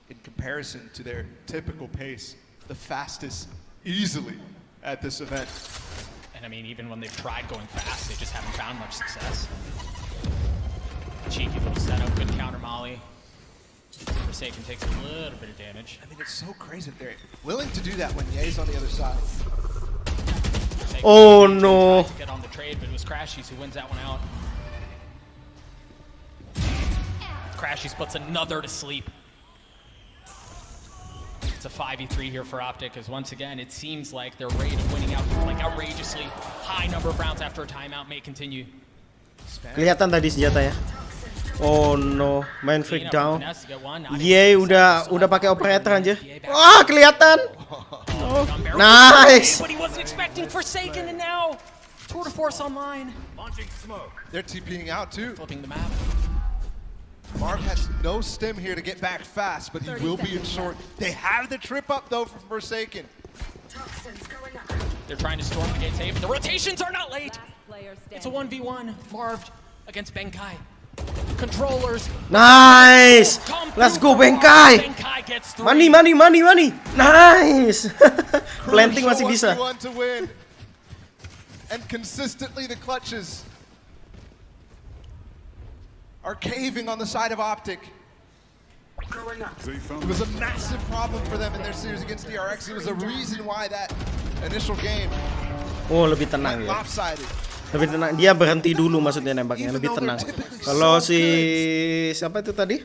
in comparison to their typical pace. The fastest easily at this event. And I mean, even when they've tried going fast, they just haven't found much success. Cheeky little setup, good counter molly. Forsaken takes a little bit of damage. I mean, it's so crazy that they're willing to do that when Ye's on the other side. Oh no! To get on the trade, but it was Crashies who wins that one out. Crashies puts another to sleep. It's a 5v3 here for Optic, because once again, it seems like their rate of winning out, like outrageously high number of rounds after a timeout may continue. Kelihatan tadi senjata ya. Oh no, main freak down. Ye udah pakai operator aja. Wah, kelihatan. Oh, nice. But he wasn't expecting Forsaken, and now Tour de Force online. They're TPing out too. Flipping the map. Marv has no stim here to get back fast, but he will be in short. They have the trip up though from Forsaken. They're trying to storm the gate safe. The rotations are not late. It's a 1v1. Marv against Benkai. Controllers. Nice. Let's go Benkai. Money. Nice. Planting masih bisa. To win. And consistently the clutches are caving on the side of Optic. It was a massive problem for them in their series against PRX. It was a reason why that initial game lebih tenang ya. Lopsided. Lebih tenang. Dia berhenti dulu maksudnya nembaknya, lebih tenang. Kalau si siapa itu tadi?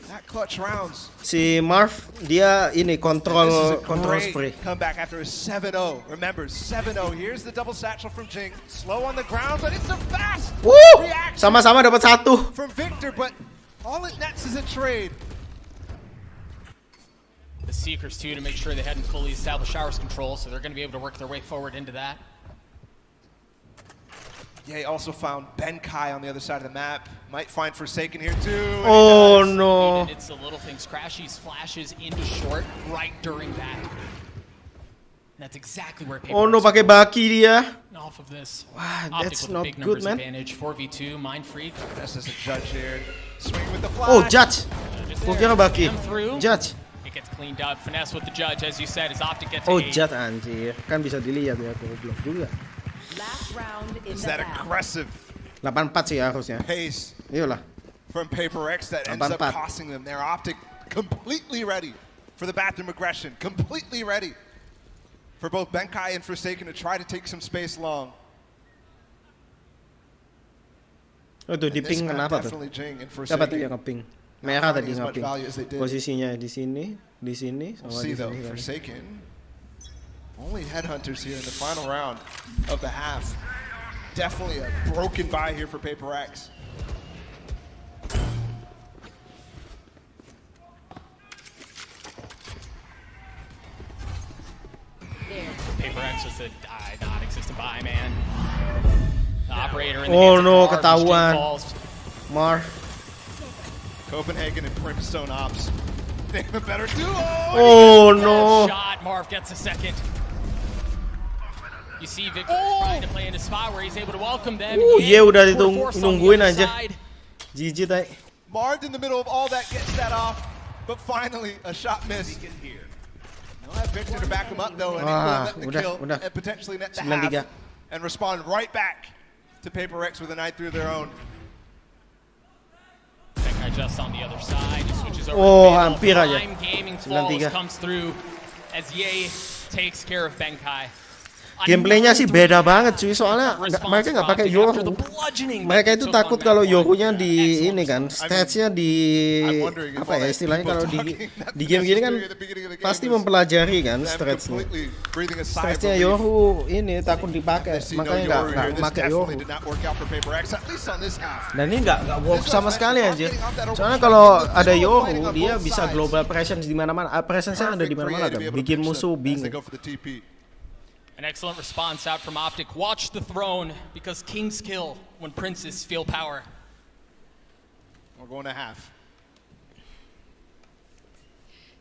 Si Marv dia ini kontrol spray. Comeback after a 7-0. Remember 7-0. Here's the double satchel from Jing. Slow on the ground, but it's a fast reaction. Sama-sama dapat satu. From Victor, but all it nets is a trade. The Seekers too, to make sure they hadn't fully established showers control, so they're going to be able to work their way forward into that. Ye also found Benkai on the other side of the map. Might find Forsaken here too. Oh no! It's the little things. Crashies flashes into short right during that. And that's exactly where. Oh no, pakai baki dia. Off of this. Wow, that's not good, man. Advantage. 4v2, Mind Freak. This is a Judge here. Swing with the flash. Oh, Judge. Gua kira baki. Judge. It gets cleaned up. Finesse with the Judge, as you said, as Optic gets. Oh, Judge anjir. Kan bisa dilihat ya, goblok juga. Is that aggressive 84 sih harusnya. pace Iyalah. from PRX that ends up costing them their Optic completely ready for the bathroom aggression, completely ready for both Benkai and Forsaken to try to take some space long. Oh tuh di ping kenapa tuh? Siapa tuh yang nge-ping? Merah tadi nge-ping. Posisinya di sini, We'll see though, Forsaken. Only headhunters here in the final round of the half. Definitely a broken buy here for PRX. PRX was a non-existent buy, man. The operator in the oh no, ketahuan. Marv. Copenhagen and Brimstone Ops. They have a better duo. Oh no. Shot. Marv gets a second. You see Victor trying to play in a spot where he's able to welcome them. Ye udah nungguin aja. GG tay. Marv in the middle of all that gets that off, but finally a shot missed. They'll have Victor to back him up though, and he will net the kill and potentially net the half and respond right back to PRX with a 9-3 of their own. Benkai just on the other side, he switches over to hampir aja. Gaming Falls comes through as Ye takes care of Benkai. Gameplaynya sih beda banget cuy, soalnya mereka nggak pakai Yoru. Mereka itu takut kalau Yorunya di ini kan, stage-nya di apa ya istilahnya, kalau di game gini kan pasti mempelajari kan stage-nya Yoru ini takut dipakai, makanya nggak pakai Yoru. Dan ini nggak work sama sekali anjir. Soalnya kalau ada Yoru dia bisa global presence di mana-mana, presence-nya ada di mana-mana kan, bikin musuh bingung. An excellent response out from Optic. Watch the throne, because kings kill when princes feel power. We're going to half.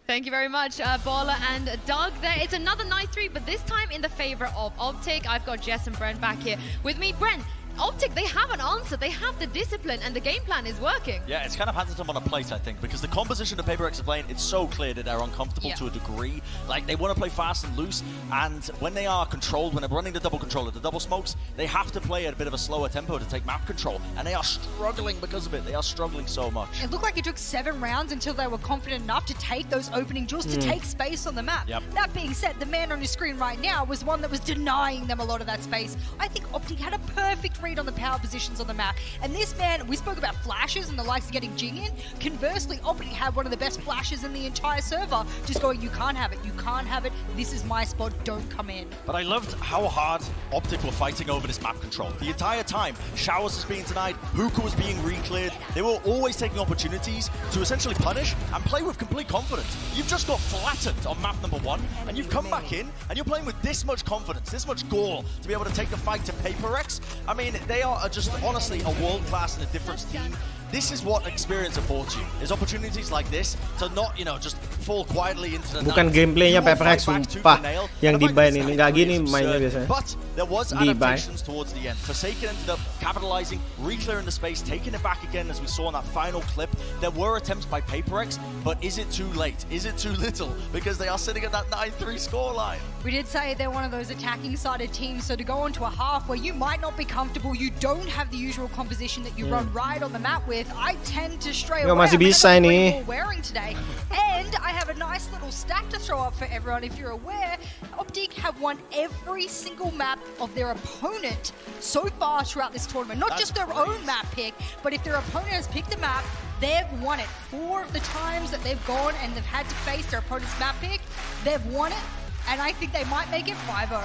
Thank you very much, Bala and Doug there. It's another nice 3, but this time in the favor of Optic. I've got Jess and Brent back here with me. Brent, Optic, they have an answer, they have the discipline, and the game plan is working. Yeah, it's kind of handed them on a plate, I think, because the composition of PRX are playing, it's so clear that they're uncomfortable to a degree. Like, they want to play fast and loose, and when they are controlled, when they're running the double controller, the double smokes, they have to play at a bit of a slower tempo to take map control, and they are struggling because of it. They are struggling so much. It looked like it took 7 rounds until they were confident enough to take those opening duels, to take space on the map. That being said, the man on your screen right now was one that was denying them a lot of that space. I think Optic had a perfect read on the power position on the map, and this man, we spoke about flashes and the likes of getting Jing in. Conversely, Optic had one of the best flashes in the entire server, just going, you can't have it, you can't have it, this is my spot, don't come in. But I loved how hard Optic were fighting over this map control. The entire time, Showers was being denied, Hookah was being re-cleared. They were always taking opportunities to essentially punish and play with complete confidence. You've just got flattened on map number 1, and you've come back in, and you're playing with this much confidence, this much gall to be able to take the fight to PRX. I mean, they are just honestly a world-class and a different team. This is what experience have brought you. Is opportunities like this to not, you know, just fall quietly into the Bukan gameplaynya PRX sumpah yang di ban ini, nggak gini mainnya biasanya. But there was adaptations towards the end. Forsaken ended up capitalizing, re-clearing the space, taking it back again as we saw in that final clip. There were attempts by PRX, but is it too late? Is it too little? Because they are sitting at that 9-3 scoreline. We did say they're one of those attacking-sided teams, so to go into a half where you might not be comfortable, you don't have the usual composition that you run right on the map with, I tend to stray away. Masih bisa ini. Wearing today, and I have a nice little stat to throw up for everyone. If you're aware, Optic have won every single map of their opponent so far throughout this tournament. Not just their own map pick, but if their opponent has picked a map, they've won it. 4 of the times that they've gone and they've had to face their opponent's map pick, they've won it, and I think they might make it 5-0.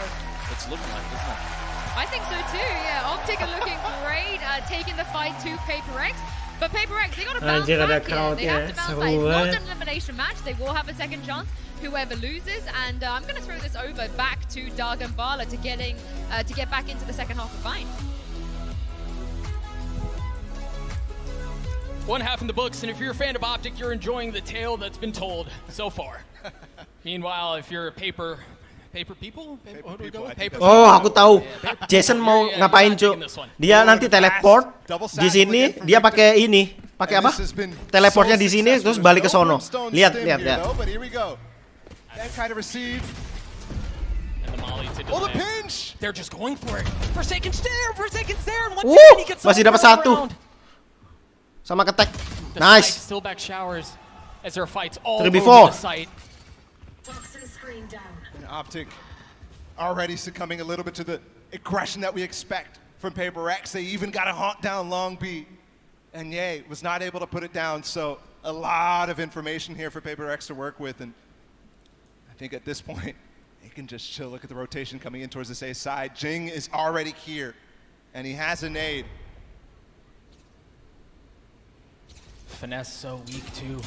It's looking like, isn't it? I think so too, yeah. Optic are looking great, taking the fight to PRX. But PRX, they got to bounce back here. They have to bounce back. It's not an elimination match. They will have a second chance, whoever loses. And I'm going to throw this over back to Doug and Bala to get back into the second half of Vine. One half in the books, and if you're a fan of Optic, you're enjoying the tale that's been told so far. Meanwhile, if you're a paper people? Oh, aku tahu. Jason mau ngapain, Cuk? Dia nanti teleport di sini, dia pakai ini. Pakai apa? Teleportnya di sini terus balik ke sono. Lihat. Oh, the pinch! They're just going for it. Forsaken's there. Masih dapat 1. Sama ketek. Nice. Still back Showers as there are fights all 3v4. over the site. Optic already succumbing a little bit to the aggression that we expect from PRX. They even got to hunt down Long B, and Ye was not able to put it down. So a lot of information here for PRX to work with, and I think at this point they can just chill. Look at the rotation coming in towards this A side. Jing is already here, and he has a nade. Finesse so weak too.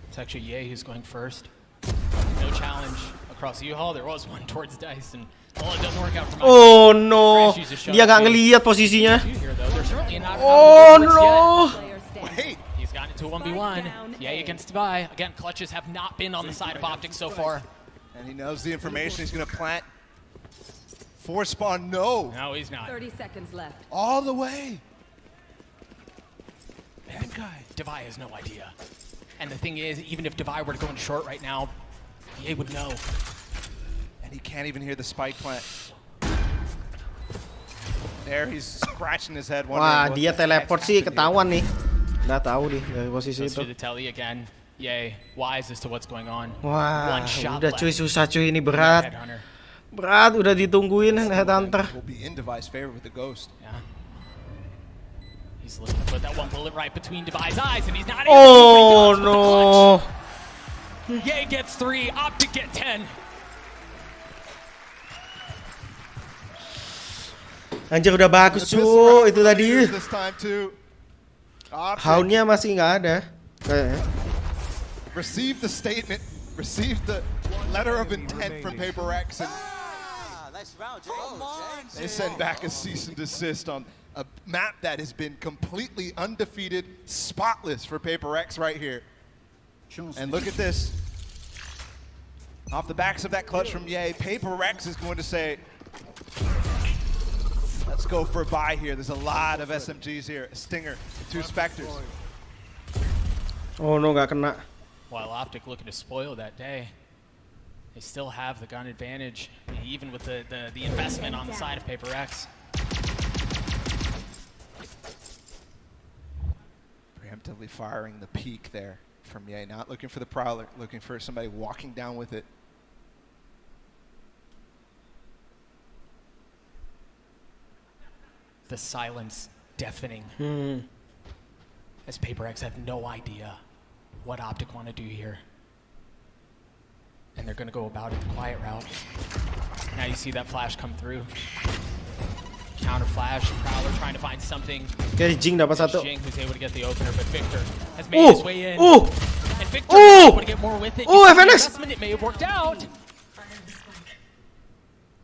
It's actually Ye who's going first. No challenge across U-Haul. There was one towards Dice, and well, it doesn't work out for Mike. Oh no, dia nggak ngelihat posisinya. Oh no. Wait. He's gotten into a 1v1. Ye against Divai. Again, clutches have not been on the side of Optic so far. And he knows the information. He's going to plant. Force spawn, no. No, he's not. 30 seconds left. All the way. Bad guy. Divai has no idea. And the thing is, even if Divai were to go in short right now, Ye would know. And he can't even hear the spike plant. There, he's scratching his head. Wah, dia teleport sih ketahuan nih. Nggak tahu nih dari posisi itu. The telly again. Yay, wise as to what's going on. Wah, udah cuy, susah cuy, ini berat. Berat, udah ditungguin Headhunter. Will be in Devi's favor with the Ghost. Yeah. He's looking to put that one bullet right between Devi's eyes, and he's not able to. Oh no! Yay gets 3, Optic get 10. Anjir udah bagus cuy, itu tadi. Houndnya masih nggak ada. Receive the statement, receive the letter of intent from PRX, and they send back a cease and desist on a map that has been completely undefeated, spotless for PRX right here. And look at this. Off the backs of that clutch from Ye, PRX is going to say, let's go for a buy here. There's a lot of SMGs here. A Stinger, 2 Spectres. Oh no, nggak kena. While Optic looking to spoil that day, they still have the gun advantage, even with the investment on the side of PRX. Preemptively firing the peak there from Ye, not looking for the Prowler, looking for somebody walking down with it. The silence deafening. As PRX have no idea what Optic want to do here. And they're going to go about it the quiet route. Now you see that flash come through. Counter flash, Prowler trying to find something. Okay, Jing dapat satu. Jing who's able to get the opener, but Victor has made his way in. And Victor is able to get more with it. FNS! It may have worked out.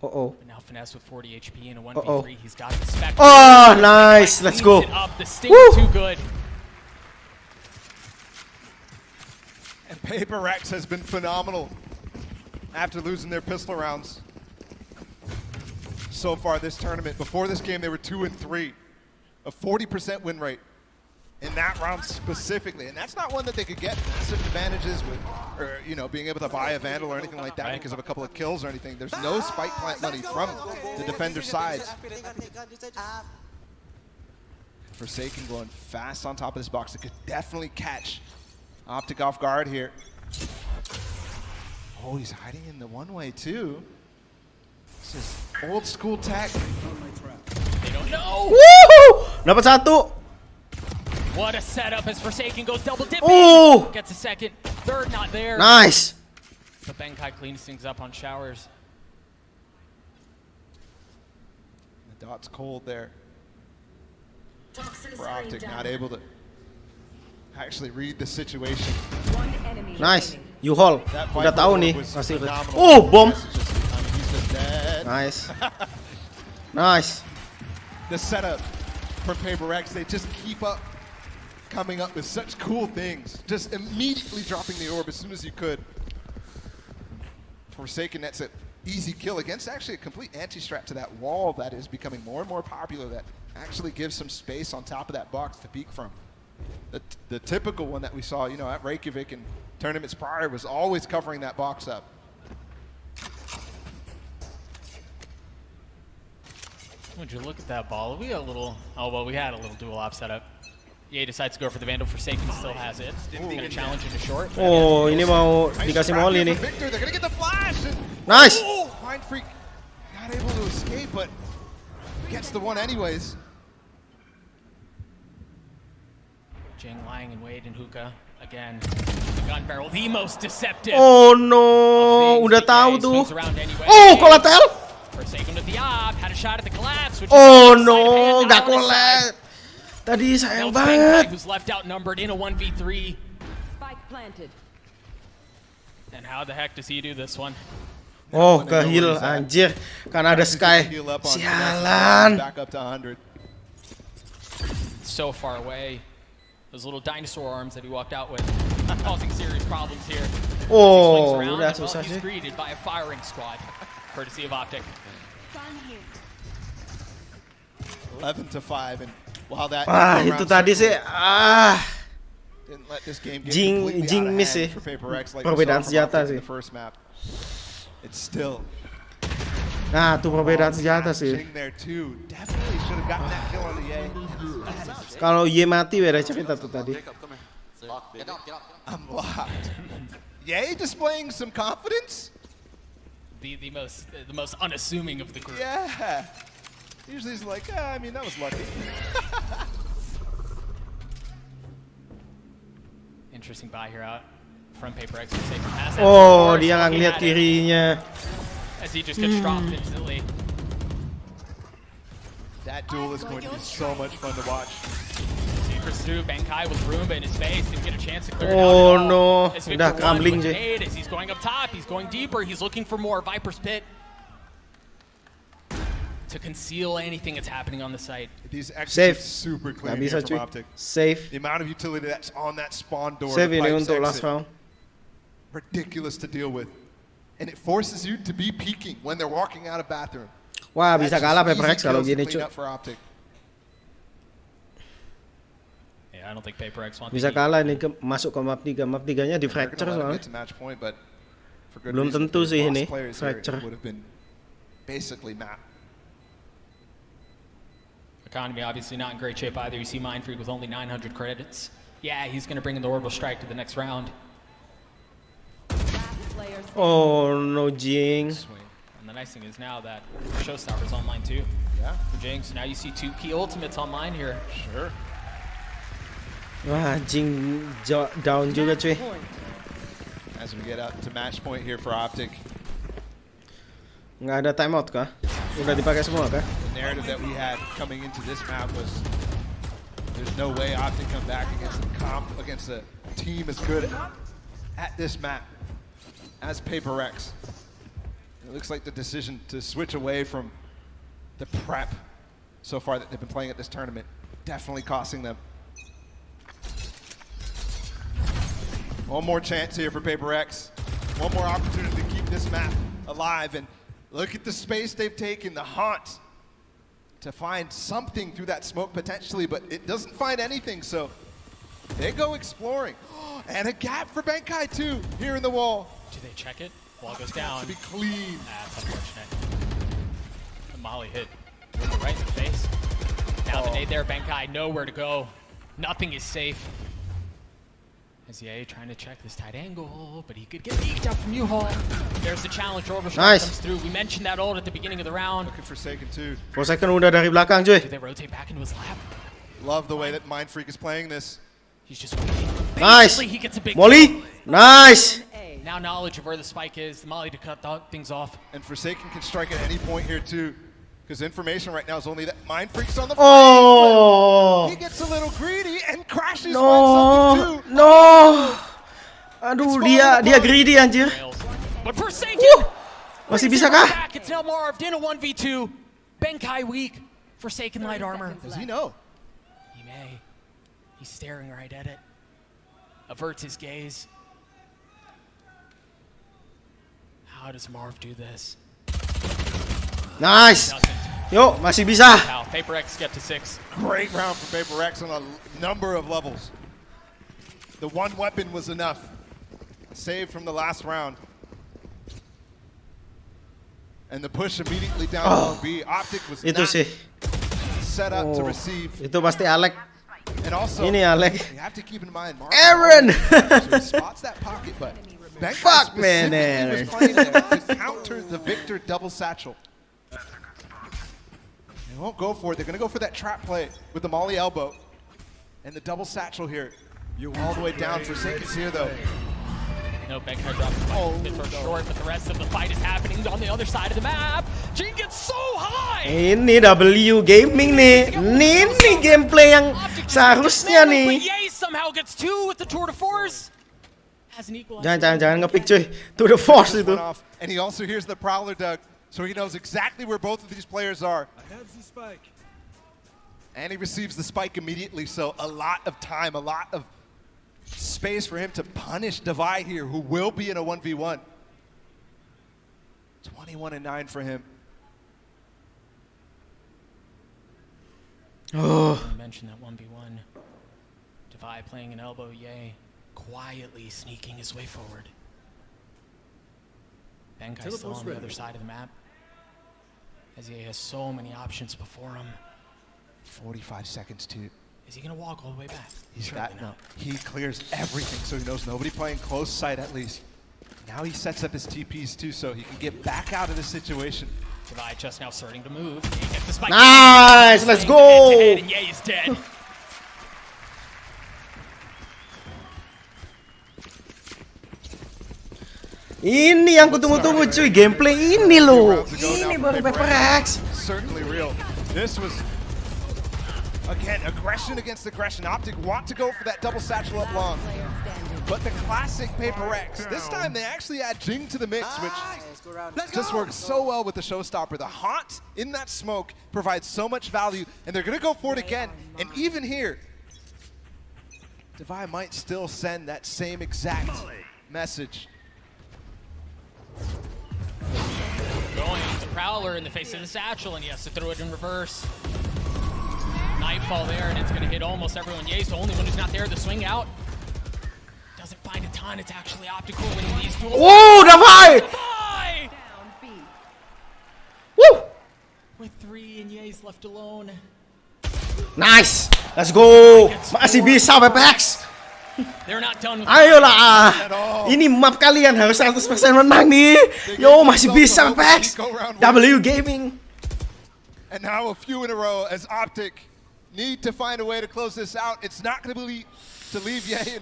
But now Finesse with 40 HP and a 1v3. He's got the Spectre. Oh, nice. Let's go. The sting too good. And PRX has been phenomenal after losing their pistol rounds so far this tournament. Before this game, they were 2-3, a 40% win rate in that round specifically. And that's not one that they could get massive advantages with, or being able to buy a Vandal or anything like that because of a couple of kills or anything. There's no spike plant money from the defender side. Forsaken going fast on top of this box. It could definitely catch Optic off guard here. Oh, he's hiding in the one-way too. This is old school tech. They don't know. Woohoo! Dapat satu. What a setup as Forsaken goes double dipping. Gets a second, third not there. Nice. But Benkai cleans things up on showers. The dot's cold there. For Optic, not able to actually read the situation. Nice. You haul. Udah tahu nih pasti. Bom. Nice. Nice. The setup from PRX, they just keep up coming up with such cool things. Just immediately dropping the orb as soon as you could. Forsaken, that's an easy kill against actually a complete anti-strat to that wall that is becoming more and more popular, that actually gives some space on top of that box to peek from. The typical one that we saw, at Reykjavik and tournaments prior was always covering that box up. Would you look at that ball? We had a little, we had a little dual op setup. Ye decides to go for the Vandal. Forsaken still has it. Gonna challenge into short. Ini mau dikasih molly nih. Victor, they're gonna get the flash. Nice. Mind Freak not able to escape, but gets the one anyways. Jing lying in wait and Hookah again. The gun barrel, the most deceptive. Oh no, udah tahu tuh. Collateral. Forsaken with the op, had a shot at the collapse. Oh no, nggak collat. Tadi sayang banget. Who's left outnumbered in a 1v3. Spike planted. And how the heck does he do this one? Oh, ke heal anjir. Karena ada Sky. Sialan. Back up to 100. So far away. Those little dinosaur arms that he walked out with, causing serious problems here. Oh, udah susah sih. He's greeted by a firing squad, courtesy of Optic. 11-5, and while that itu tadi sih didn't let this game get Jing miss sih. Perbedaan senjata sih. It's still. Nah, tuh perbedaan senjata sih. Definitely should have gotten that kill on the Ye. Kalau Ye mati beda cerita tuh tadi. Get up. I'm locked. Yay, displaying some confidence. The most unassuming of the group. Yeah. Usually he's like, I mean, that was lucky. Interesting buy here out from PRX. Safe pass. Oh, dia nggak ngeliat kirinya. As he just gets dropped instantly. That duel is going to be so much fun to watch. He pursued Bankai with Roomba in his face. Didn't get a chance to clear it out. Oh no, udah crumbling sih. As he's going up top, he's going deeper. He's looking for more Viper's Pit to conceal anything that's happening on the site. These exits super clear Bisa, from Optic. Safe. The amount of utility that's on that spawn door. Safe ini untuk last round. Ridiculous to deal with. And it forces you to be peeking when they're walking out of bathroom. Wah, bisa kalah PRX kalau gini, cuy. I don't think PRX wants bisa kalah ini masuk ke map 3. Map 3-nya di fracture soalnya. Belum tentu sih ini fracture. Economy obviously not in great shape either. You see Mindfreak with only 900 credits. Yeah, he's going to bring in the orbital strike to the next round. Oh no, Jing. And the nice thing is now that Showstopper's online too. Yeah. For Jing, so now you see 2 key ultimates online here. Sure. Wah, Jing down juga, cuy. As we get up to match point here for Optic. Nggak ada timeout kah? Udah dipakai semua kah? The narrative that we had coming into this map was there's no way Optic come back against a team as good at this map as PRX. It looks like the decision to switch away from the prep so far that they've been playing at this tournament definitely costing them. One more chance here for PRX. One more opportunity to keep this map alive. And look at the space they've taken, the haunt, to find something through that smoke potentially, but it doesn't find anything, so they go exploring. And a gap for Bankai too, here in the wall. Do they check it? Wall goes down. To be clean. That's unfortunate. The Molly hit right in the face. Now the nade there, Bankai nowhere to go. Nothing is safe. As Ye trying to check this tight angle, but he could get leaked out from U-Haul. There's the challenge, orbital strike comes through. We mentioned that ult at the beginning of the round. Looking for Forsaken too. Forsaken udah dari belakang, cuy. Do they rotate back into his lap? Love the way that Mindfreak is playing this. He's just waiting. Nice. He gets a big Molly. Nice. Now knowledge of where the spike is, the Molly to cut things off. And Forsaken can strike at any point here too. Because information right now is only that Mindfreak's on the Oh. He gets a little greedy and crashes. No. No. Aduh, dia greedy anjir. But Forsaken masih bisa kah? It's now Marv in a 1v2. Bankai weak. Forsaken light armor. Does he know? He may. He's staring right at it. Averts his gaze. How does Marv do this? Nice. Yo, masih bisa. Now, PRX get to 6. Great round for PRX on a number of levels. The one weapon was enough. Save from the last round. And the push immediately down to B. Optic was itu sih. Set up to receive. Itu pasti Alec. And also, ini Alec. You have to keep in mind, Mark Aaron. so he spots that pocket, but fuck man, Aaron. Was playing there to counter the Victor double satchel. They won't go for it. They're going to go for that trap play with the Molly elbow and the double satchel here. All the way down. Forsaken's here though. No, Bankai drops the fight. Short, but the rest of the fight is happening on the other side of the map. Jin gets so high. Ini W Gaming nih. Ini gameplay yang seharusnya nih. Ye somehow gets 2 with the tour de force. Jangan ngepick cuy. To the force itu. And he also hears the Prowler Doug, so he knows exactly where both of these players are. I have the spike. And he receives the spike immediately, so a lot of time, a lot of space for him to punish Devi here, who will be in a 1v1. 21-9 for him. Oh. You mentioned that 1v1. Devi playing an elbow, Ye quietly sneaking his way forward. Bankai still on the other side of the map, as Ye has so many options before him. 45 seconds to Is he going to walk all the way back? He's got no. He clears everything, so he knows nobody playing close sight at least. Now he sets up his TPs too, so he can get back out of this situation. Divide just now starting to move. He gets the spike. Nice, let's go. And yeah, he's dead. Ini yang kutunggu-tunggu cuy, gameplay ini loh. Ini baru PRX. Certainly real. This was again aggression against aggression. Optic want to go for that double satchel up long, but the classic PRX. This time they actually add Jing to the mix, which just works so well with the showstopper. The haunt in that smoke provides so much value, and they're gonna go for it again. And even here, Divide might still send that same exact message. Going the Prowler in the face of the satchel, and he has to throw it in reverse. Nightfall there, and it's going to hit almost everyone. Ye's the only one who's not there. The swing out doesn't find a ton. It's actually Optical winning these duels. Whoa, Davai! Woo! With 3 and Ye's left alone. Nice, let's go. Masih bisa PRX. They're not done with Ayolah, ini map kalian harus 100% menang nih. Yo, masih bisa PRX. W Gaming. And now a few in a row as Optic need to find a way to close this out. It's not going to leave Ye in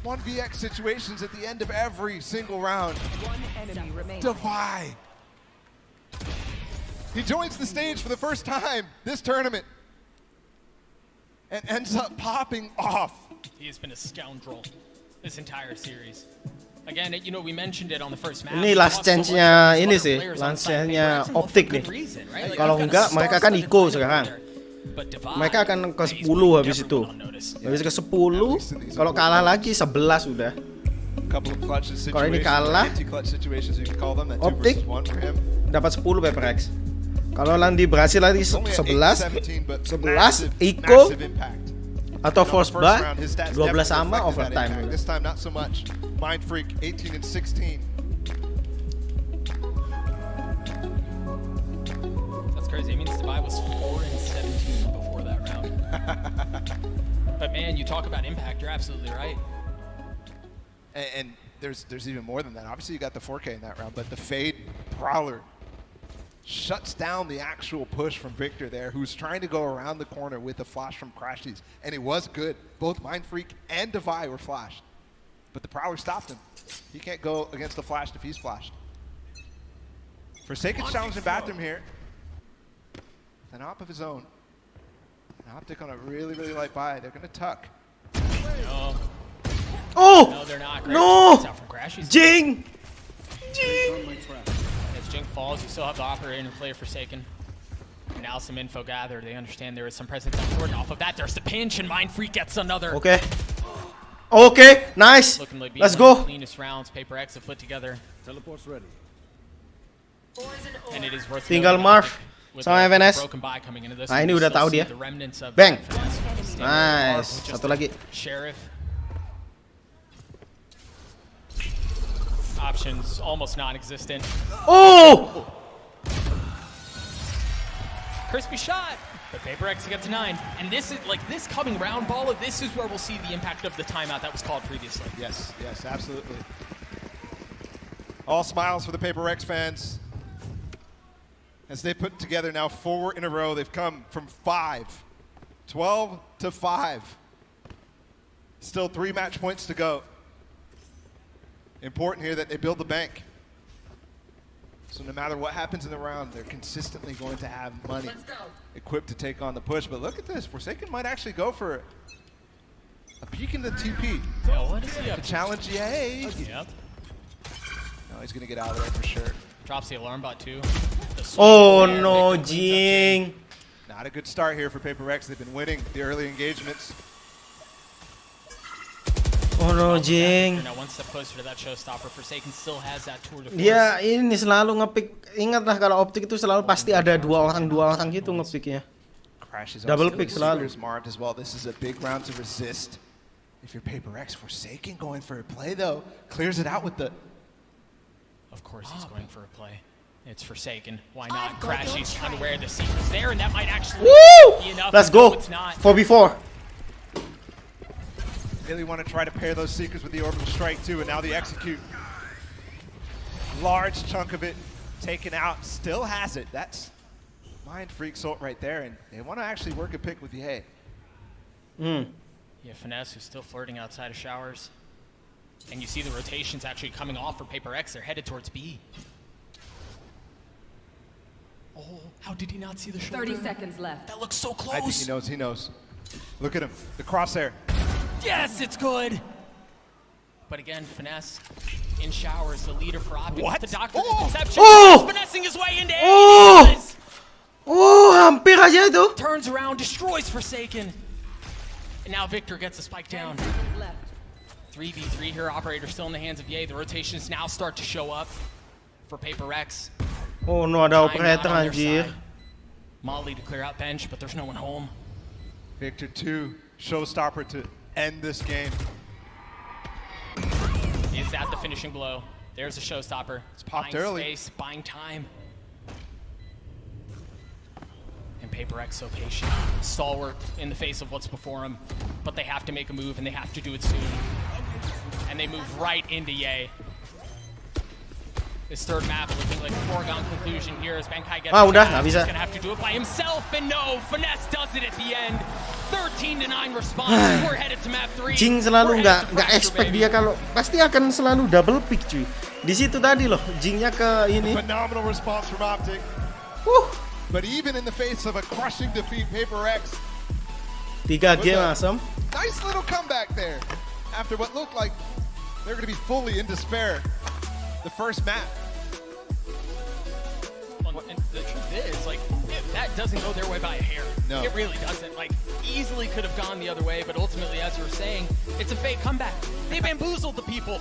1vx situations at the end of every single round. Defy. He joins the stage for the first time this tournament and ends up popping off. He has been a scoundrel this entire series. Again, you know, we mentioned it on the first match. Ini last chance-nya ini sih, last chance-nya Optic nih. Kalau enggak, mereka kan Iko sekarang. Mereka akan ke 10 habis itu. Habis ke 10, kalau kalah lagi 11 udah. Kalau ini kalah, Optic dapat 10 PRX. Kalau Landi berhasil lagi 11 Iko atau force bar 12 sama overtime. This time not so much. Mind Freak 18 and 16. That's crazy. It means Divide was 4 and 17 before that round. But man, you talk about impact. You're absolutely right. And there's even more than that. Obviously, you got the 4K in that round, but the Fade Prowler shuts down the actual push from Victor there, who's trying to go around the corner with a flash from Crashies. And it was good. Both Mind Freak and Divide were flashed. But the Prowler stopped him. He can't go against the flash if he's flashed. Forsaken's challenging Bathroom here. An op of his own. An Optic on a really, really light buy. They're going to tuck. No. Oh! No, they're not. No! Jing! Jing! As Jing falls, you still have the operator in play Forsaken. Now some info gathered. They understand there is some presence on board. Off of that, there's the pinch, and Mind Freak gets another. Okay. Okay, nice. Like let's go. Cleanest rounds PRX have put together. Teleport's ready. And it is worth tinggal Marv sama FNS. Nah, ini udah tahu dia. Bang. Nice. Satu lagi. Sheriff. Options almost non-existent. Oh! Crispy shot, but PRX gets 9. And this is like this coming round ball. This is where we'll see the impact of the timeout that was called previously. Yes, yes, absolutely. All smiles for the PRX fans as they put together now 4 in a row. They've come from 5, 12 to 5. Still 3 match points to go. Important here that they build the bank. So no matter what happens in the round, they're consistently going to have money equipped to take on the push. But look at this. Forsaken might actually go for a peek into the TP. Yeah, what is he up to challenge Ye. Yep. No, he's going to get out of there for sure. Drops the alarm bot too. Oh no, Jing. Not a good start here for PRX. They've been winning the early engagements. Oh no, Jing. Now one step closer to that showstopper. Forsaken still has that tour de force. Dia ini selalu ngepick. Ingatlah kalau Optic itu selalu pasti ada dua orang gitu ngepicknya. Double pick selalu. Marked as well. This is a big round to resist. If you're PRX, Forsaken going for a play though, clears it out with the. Of course he's going for a play. It's Forsaken. Why not? Crashy's unaware the secret's there, and that might actually be enough. Let's go. 4v4. Really want to try to pair those Seekers with the orbital strike too, and now the execute. Large chunk of it taken out, still has it. That's Mind Freak Salt right there, and they want to actually work a pick with Ye. Yeah, Finesse who's still flirting outside of showers. And you see the rotations actually coming off for PRX. They're headed towards B. Oh, how did he not see the shoulder? 30 seconds left. That looks so close. I think he knows, he knows. Look at him, the crosshair. Yes, it's good. But again, Finesse in showers, the leader for Optic. What? The doctor conception. Oh! Finessing his way into Oh! Oh, hampir aja itu. Turns around, destroys Forsaken. And now Victor gets the spike down. 3v3 here, operator still in the hands of Ye. The rotations now start to show up for PRX. Oh no, ada operator anjir. Molly to clear out bench, but there's no one home. Victor 2, showstopper to end this game. Is that the finishing blow? There's a showstopper. It's popped buying early. Space, buying time. And PRX so patient, stalwart in the face of what's before him, but they have to make a move and they have to do it soon. And they move right into Ye. This third map looking like a foregone conclusion here as Bankai gets udah nggak bisa. He's gonna have to do it by himself, and no, Finesse does it at the end. 13-9 response. We're headed to map 3. Jing selalu nggak expect dia kalau pasti akan selalu double pick cuy. Di situ tadi loh, Jingnya ke ini. Phenomenal response from Optic. But even in the face of a crushing defeat, PRX 3 game asem. Nice little comeback there. After what looked like they're going to be fully in despair. The first map. Well, and the truth is, like, that doesn't go their way by a hair. No. It really doesn't. Like, easily could have gone the other way, but ultimately, as you were saying, it's a fake comeback. They bamboozled the people.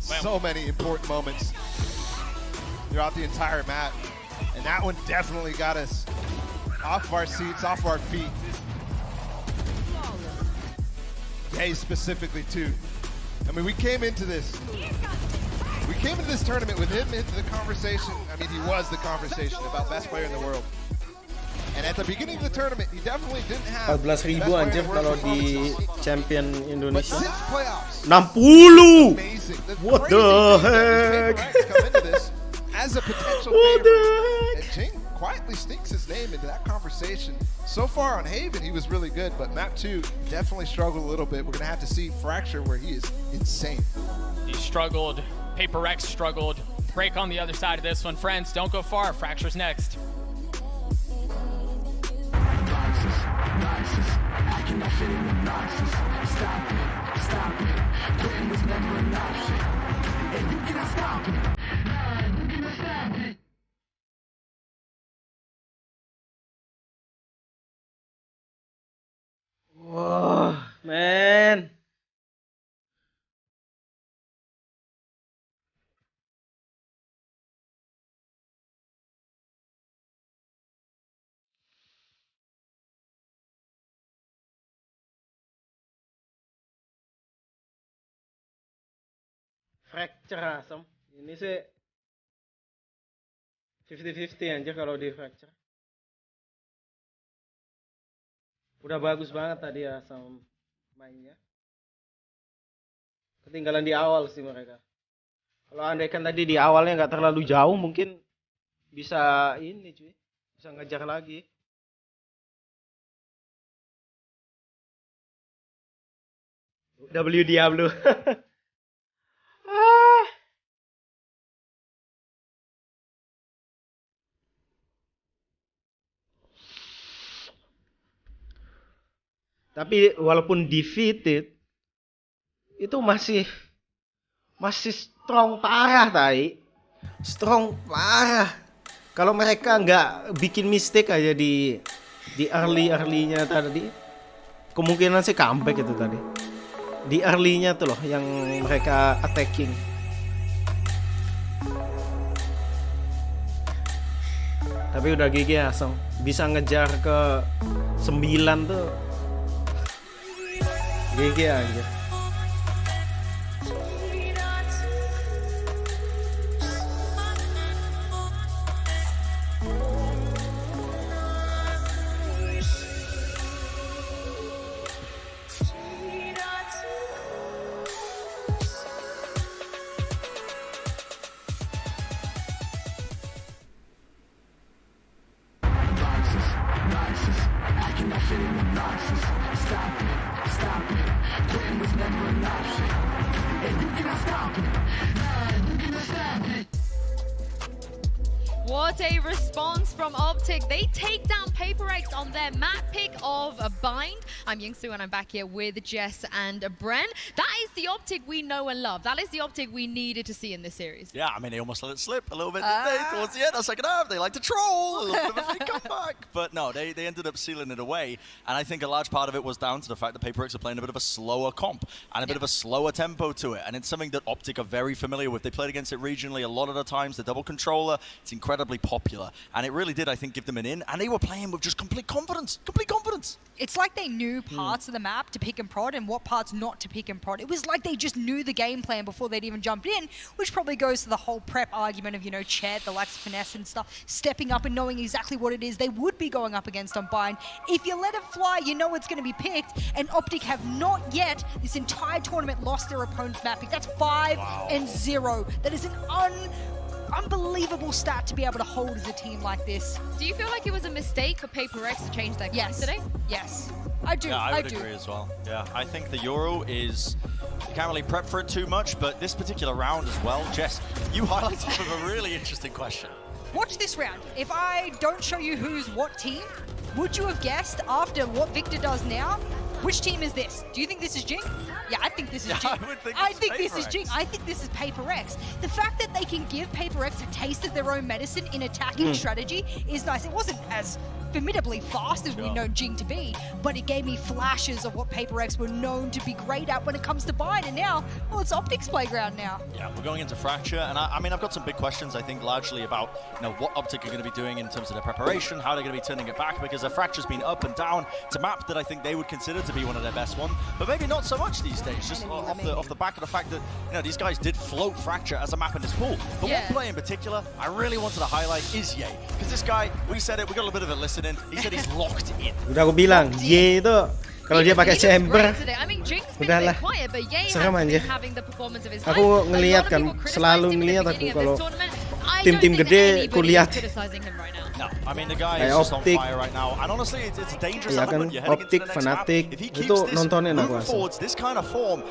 So many important moments throughout the entire map. And that one definitely got us off of our seats, off of our feet. Day specifically too. I mean, we came into this tournament with him into the conversation. I mean, he was the conversation about best player in the world. And at the beginning of the tournament, he definitely didn't have 14.000 anjir kalau di champion Indonesia. 60. What the heck? Come into this as a potential favorite. And Jing quietly sneaks his name into that conversation. So far on Haven, he was really good, but map 2 definitely struggled a little bit. We're gonna have to see Fracture where he is insane. He struggled. PRX struggled. Break on the other side of this one. Friends, don't go far. Fracture's next. Wah, man. Fracture asem. Ini sih 50-50 anjir kalau di Fracture. Udah bagus banget tadi ya sama mainnya. Ketinggalan di awal sih mereka. Kalau andaikan tadi di awalnya nggak terlalu jauh mungkin bisa ini cuy. Bisa ngejar lagi. W Diablo. Tapi walaupun defeated itu masih strong parah tadi. Strong parah. Kalau mereka nggak bikin mistake aja di early-nya tadi, kemungkinan sih comeback itu tadi. Di early-nya tuh loh yang mereka attacking. Tapi udah GG asem. Bisa ngejar ke 9 tuh. GG aja. What a response from Optic. They take down PRX on their map pick of Bind. I'm Yingsu and I'm back here with Jess and Bren. That is the Optic we know and love. That is the Optic we needed to see in this series. Yeah, I mean, they almost let it slip a little bit towards the end of the second half. They like to troll, a little bit of a fake comeback. But no, they ended up sealing it away. And I think a large part of it was down to the fact that PRX are playing a bit of a slower comp and a bit of a slower tempo to it. And it's something that Optic are very familiar with. They played against it regionally a lot of the times. The double controller, it's incredibly popular. And it really did, I think, give them an in. And they were playing with just complete confidence. Complete confidence. It's like they knew parts of the map to pick and prod and what parts not to pick and prod. It was like they just knew the game plan before they'd even jumped in, which probably goes to the whole prep argument of, you know, Chet, the lax finesse and stuff, stepping up and knowing exactly what it is they would be going up against on Bind. If you let it fly, you know it's going to be picked. And Optic have not yet, this entire tournament, lost their opponent's map pick. That's 5-0. That is an unbelievable stat to be able to hold as a team like this. Do you feel like it was a mistake for PRX to change their coins today? Yes, I do. Yeah, I would agree as well. Yeah, I think the Euro is, you can't really prep for it too much, but this particular round as well, Jess, you highlighted a really interesting question. Watch this round. If I don't show you who's what team, would you have guessed after what Victor does now, which team is this? Do you think this is Jing? Yeah, I think this is Jing. I think this is Jing. I think this is PRX. The fact that they can give PRX a taste of their own medicine in attacking strategy is nice. It wasn't as formidably fast as we know Jing to be, but it gave me flashes of what PRX were known to be great at when it comes to Bind, and now, well, it's Optic's playground now. Yeah, we're going into Fracture, and I mean, I've got some big questions, I think, largely about, you know, what Optic are going to be doing in terms of their preparation, how they're going to be turning it back, because their Fracture's been up and down. It's a map that I think they would consider to be one of their best ones, but maybe not so much these days, just off the back of the fact that, you know, these guys did float Fracture as a map in this pool. But one play in particular I really wanted to highlight is Ye, because this guy, we said it, we got a little bit of a listen in. He said he's locked in. Udah aku bilang, Ye itu kalau dia pakai chamber, udahlah, serem aja. Aku ngelihat kan, selalu ngelihat aku kalau tim-tim gede, aku lihat. No, I mean the guy is just on fire right now, and honestly, it's a dangerous element. You're heading into the next map. If he keeps this moving forwards, this kind of form,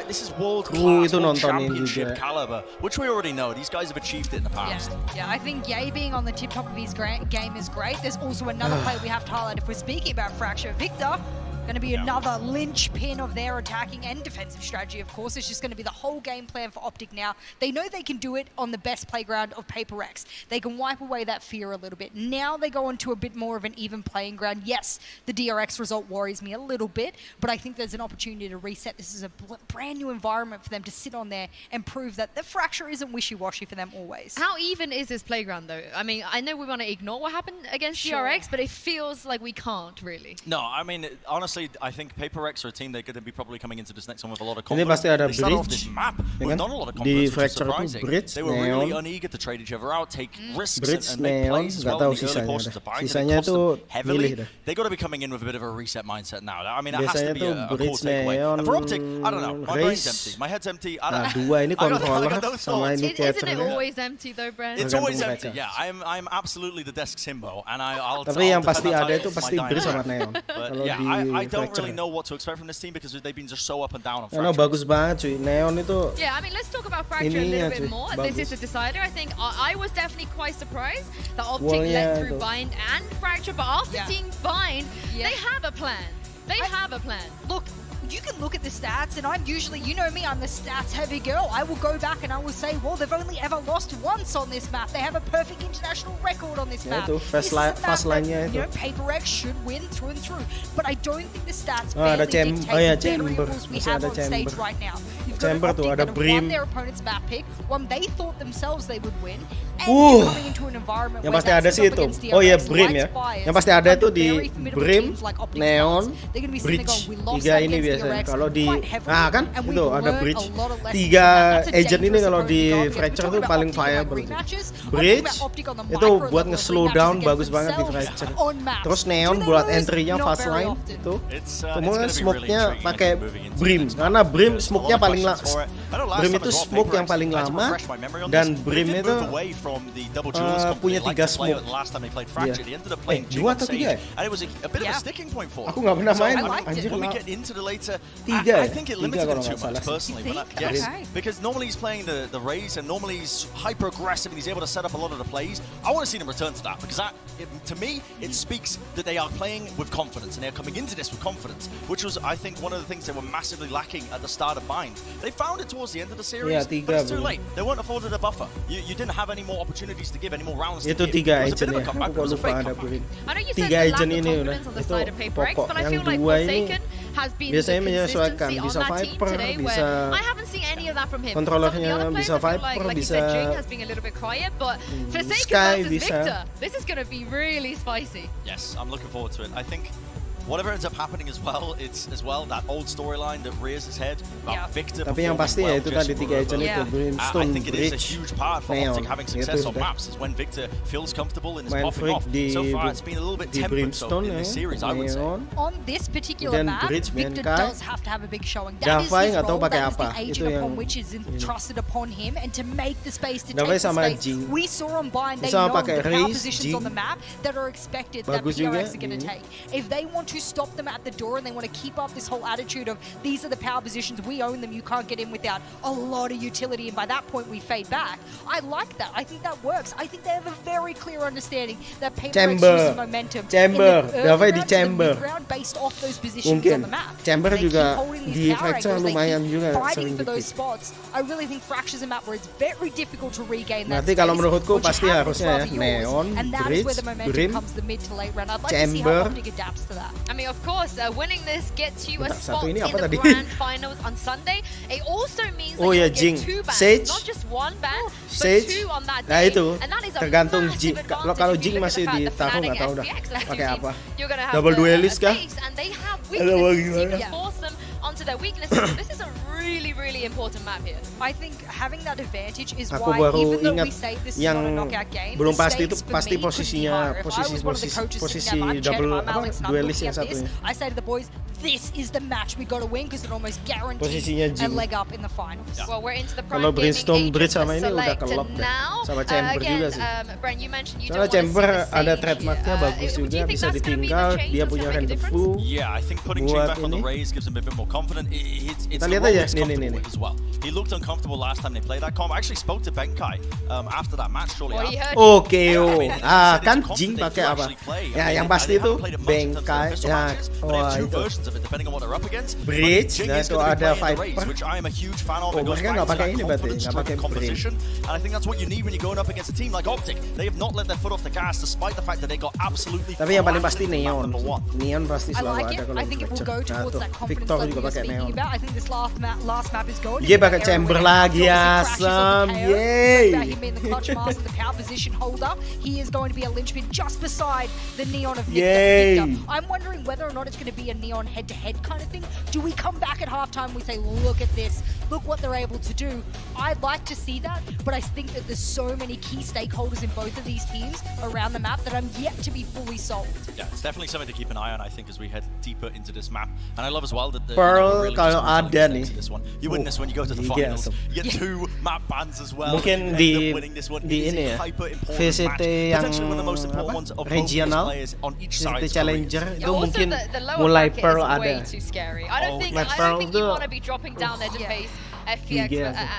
this is world-class, world championship caliber, which we already know. These guys have achieved it in the past. Yeah, I think Ye being on the tip-top of his game is great. There's also another player we have to highlight if we're speaking about Fracture. Victor, going to be another linchpin of their attacking and defensive strategy, of course. It's just going to be the whole game plan for Optic now. They know they can do it on the best playground of PRX. They can wipe away that fear a little bit. Now they go into a bit more of an even playing ground. Yes, the DRX result worries me a little bit, but I think there's an opportunity to reset. This is a brand new environment for them to sit on there and prove that the Fracture isn't wishy-washy for them always. How even is this playground, though? I mean, I know we want to ignore what happened against DRX, but it feels like we can't, really. No, I mean, honestly, I think PRX are a team they're going to be probably coming into this next one with a lot of confidence. Ini pasti ada they start off bridge, this map with not a lot of di confidence, which is Fracture itu surprising. bridge, They were really uneager to trade each other out, take risks and make plays as well in the early portions of Bind. Sisanya itu heavily. They got to be coming in with a bit of a reset mindset now. I mean, it has to be a cool takeaway. And for Optic, I don't know. My brain's empty. My head's empty. I don't know. Dua ini controller sama ini Isn't it always empty though, Brent? It's always empty. Yeah, I'm absolutely the desk Simbo, and I'll. Tapi yang pasti ada itu pasti bridge sama Neon. But yeah, I don't really know what to expect from this team because they've been just so up and down on Fracture. Bagus banget cuy, Neon itu. Yeah, I mean, let's talk about Fracture a little bit more. Bagus. This is a decider. I think I was definitely quite surprised that Optic let through Bind and Fracture, but after seeing Bind, they have a plan. They have a plan. Look, you can look at the stats, and I'm usually, you know me, I'm the stats-heavy girl. I will go back and I will say, well, they've only ever lost once on this map. They have a perfect international record on this map. Fast line-nya itu. You know, PRX should win through and through. But I don't think the stats barely dictate the variables we have on stage right now. You've got an Optic that have won their opponent's map pick, one they thought themselves they would win, and you're coming into an environment yang where pasti ada sih itu. Oh iya, Brim ya. Yang pasti ada tuh di Brim, Neon, Bridge. Tiga ini biasanya. Kalau di kan itu ada Bridge. Tiga agent ini kalau di Fracture tuh paling viable. Bridge itu buat nge-slow down bagus banget di Fracture. Terus Neon buat entry-nya fast line itu. Kemudian smoke-nya pakai Brim karena Brim smoke-nya paling Brim itu smoke yang paling lama dan Brim itu from the double duelist company. Punya 3 smoke. The last time they played Fracture, they ended up playing 2 atau 3 and it was a bit of a sticking point for them. Aku nggak pernah main. Anjir, when we get into the later, 3 I think it limited him too much personally. Yes, because normally he's playing the Raze and normally he's hyper aggressive and he's able to set up a lot of the plays. I want to see him return to that because to me, it speaks that they are playing with confidence and they're coming into this with confidence, which was, I think, one of the things they were massively lacking at the start of Bind. They found it towards the end of the series, but it's too late. They weren't afforded a buffer. You didn't have any more opportunities to give, any more rounds to give. Itu 3 It was a bit of a agent ya. comeback. Aku It was a lupa fake ada comeback. Purin. I know you said 3 the lack agent of ini udah. confidence on the Itu side of PRX, pokok. but I Yang feel like 2 ini Forsaken has been the biasanya menyesuaikan. consistency on Bisa that team Viper, today bisa where I haven't seen any of that from him. kontrolernya Some of the other bisa players, I feel Viper, like you bisa said, Jing has been a little bit quiet, but Forsaken Sky versus bisa. Victor, this is going to be really spicy. Yes, I'm looking forward to it. I think whatever ends up happening as well, it's as well that old storyline that rears its head about Victor. Tapi yang pasti ya itu tadi 3 agent itu I Brimstone, think it is a Bridge, huge part for Neon. Optic having Itu success on sudah. maps is when Victor feels comfortable and is Main popping freak off. di So far, it's been a little bit di tempered so Brimstone in ya. this series, I would say. Neon. On this particular Dan map, Bridge, Victor Kai. does have to have a big showing. That is Davai his nggak tahu role, pakai that is apa. the Itu agent upon yang which is entrusted upon him, and to make the space, to Davai take the sama space. Jing. We saw on Bind, they Sama know pakai the power Raze, positions on Jing. the map that are expected that Bagus PRX juga. are going to take. If they want to stop them at the door and they want to keep up this whole attitude of these are the power positions, we own them, you can't get in without a lot of utility, and by that point we fade back. I like that. I think that works. I think they have a very clear understanding that PRX Chamber. uses momentum Chamber. in the Davai early di round to the Chamber. mid-round based off those positions Mungkin. on the map. Chamber They keep juga holding these di power Fracture angles, they lumayan keep juga fighting sering for those dikit. spots. I really think Fracture's a map where it's very difficult to regain that Berarti kalau space. menurutku What you pasti have is harusnya ya rather yours, Neon, and that is where Bridge, the momentum Brim, comes the mid to late round. I'd like to see Chamber. how Optic adapts to that. I mean, of course, winning this gets you a Bentar, spot satu ini in apa the tadi? grand finals on Sunday. It also means that Oh you'll ya, get Jing. 2 bans, Sage. not just 1 ban, but Sage. 2 on that Nah day. itu And that is a tergantung massive Jing. advantage Kalau if you Jing look at masih the fact di that taruh Fnatic nggak tahu dah SPX left pakai team, apa. you're gonna have Double a duelist kah? space, and they have Ada weaknesses. You bagaimana? can force them onto their weaknesses. So this is a really, really important map here. I think having that advantage is Aku why, baru even though ingat we say this is yang not a knockout game, belum the pasti itu stakes for pasti me could be posisinya higher. If I was one of the coaches posisi sitting down, I'm Chad, double I'm Alex, and I'm duelist looking yang at this, satunya. I say to the boys, this is the match we got to win because it almost guarantees Posisinya a Jing. leg up in the finals. Well, we're into the Kalau prime gaming Brimstone age Bridge of sama the ini udah select kelop deh. now. Sama Chamber Again, juga sih. Brent, you mentioned you Soalnya don't want to Chamber see the ada Sage. trademarknya bagus Do you juga, think bisa that's gonna be the ditinggal, change dia that's punya gonna make a rendezvous. Yeah, I think putting Jing Buat back on the ini. Raze gives him a bit more confident. It's Kita the lihat role aja, he's nih, comfortable nih. with as well. He looked uncomfortable last time they played that comp. I actually spoke to Benkai after that match shortly Well, he after. heard Oke, kan Jing pakai apa? Ya, yang pasti itu Benkai. Ya, wah itu. Bridge, nah itu ada Viper. Oh, mereka nggak pakai ini berarti, nggak pakai Bridge. And I think that's what you need when you're going up against a team like Optic. They have not let their foot off the gas despite the fact that they got absolutely. Tapi yang paling pasti Neon. Neon pasti I selalu like ada it. kalau I think it will go Fracture. Nah towards tuh, that confidence Victor level juga you're pakai speaking Neon. about. I think this last map is going. Dia pakai Chamber lagi, asam, yay! About him being the clutch master, the power position holder. He is going to be a linchpin just beside the Neon of Yay! Victor. I'm wondering whether or not it's going to be a Neon head-to-head kind of thing. Do we come back at halftime and we say, look at this, look what they're able to do? I'd like to see that, but I think that there's so many key stakeholders in both of these teams around the map that I'm yet to be fully sold. Yeah, it's definitely something to keep an eye on, I think, as we head deeper into this map. And I love as well that the Pearl really kalau just ada nih. this one. You win this when you go to the Liga finals. asem. You get 2 map bans as well. Mungkin You di end up winning this one. di It is ini a ya, hyper-important VCT match. yang Potentially one of the most important ones of both these regional, players on each side. VCT Challenger itu Also, mungkin the lower mulai bracket Pearl is way ada. too scary. I don't think Pearl you tuh, want to be dropping down there to face FPX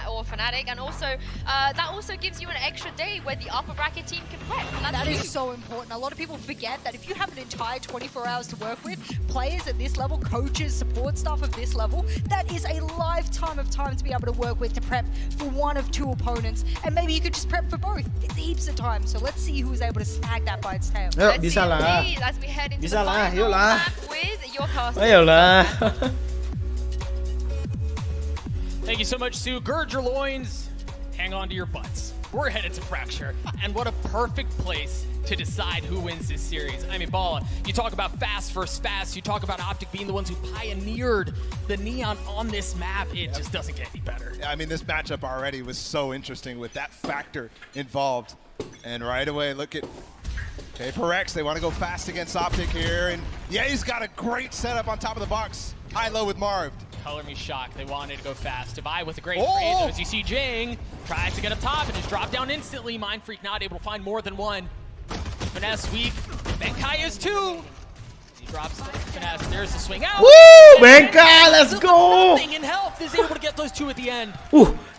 or Fnatic, and also that also gives you an extra day where the upper bracket team can prep. That is so important. A lot of people forget that if you have an entire 24 hours to work with, players at this level, coaches, support staff of this level, that is a lifetime of time to be able to work with to prep for one of 2 opponents. And maybe you could just prep for both. It's heaps of time. So let's see who is able to snag that by its tail. Yuk, bisa lah. As we head into Bisa the lah, final yuk lah. map with your cast. Ayolah. Thank you so much, Sue. Gird your loins, hang on to your butts. We're headed to Fracture, and what a perfect place to decide who wins this series. I mean, Balla, you talk about fast versus fast, you talk about Optic being the ones who pioneered the Neon on this map. It just doesn't get any better. I mean, this matchup already was so interesting with that factor involved. And right away, look at PRX. They want to go fast against Optic here. And yeah, he's got a great setup on top of the box. High-low with Marv. Color me shocked. They wanted to go fast. Divide with a great trade, though, as you see Jing tries to get up top and just drop down instantly. Mind Freak not able to find more than one. Finesse weak. Then Kai is two. He drops Finesse. There's the swing out. Woo! Benka, let's go! Nothing in health is able to get those two at the end.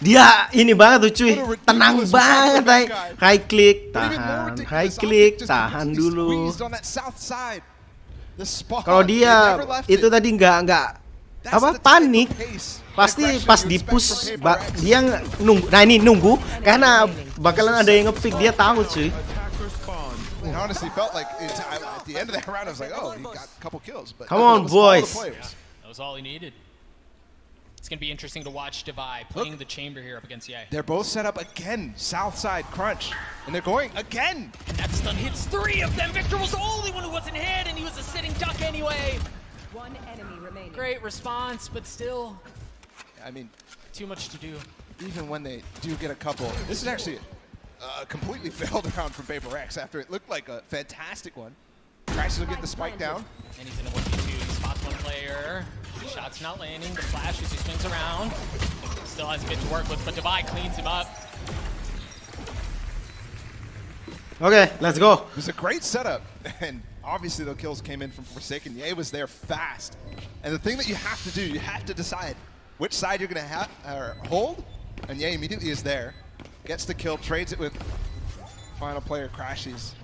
Dia ini banget tuh cuy. Tenang banget. High click, tahan. High click, tahan dulu. Kalau dia itu tadi nggak apa panik, pasti pas di push dia nunggu. Nah ini nunggu karena bakalan ada yang ngepick, dia tahu cuy. It honestly felt like at the end of that round I was like, oh, he got a couple kills. But come on, boys. That was all he needed. It's going to be interesting to watch Divide playing the chamber here up against Ye. They're both set up again, south side crunch, and they're going again. And that stun hits 3 of them. Victor was the only one who wasn't hit, and he was a sitting duck anyway. One enemy remaining. Great response, but still, I mean, too much to do. Even when they do get a couple, this is actually a completely failed round from PRX after it looked like a fantastic one. Crashes will get the spike down. And he's in a 1v2. He spots one player. Shot's not landing. The flash as he swings around. Still has a bit to work with, but Divide cleans him up. Okay, let's go. It was a great setup, and obviously the kills came in from Forsaken. Ye was there fast. And the thing that you have to do, you have to decide which side you're going to hold, and Ye immediately is there. Gets the kill, trades it with final player Crashies.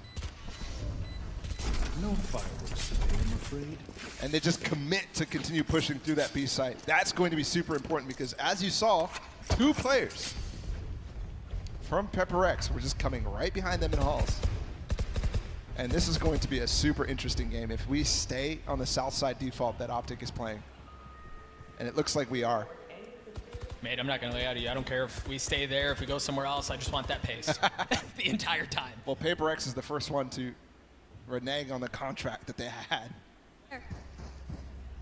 No fireworks today, I'm afraid. And they just commit to continue pushing through that B site. That's going to be super important because, as you saw, 2 players from PRX were just coming right behind them in halls. And this is going to be a super interesting game if we stay on the south side default that Optic is playing. And it looks like we are. Mate, I'm not going to lay out of you. I don't care if we stay there, if we go somewhere else. I just want that pace the entire time. Well, PRX is the first one to renege on the contract that they had.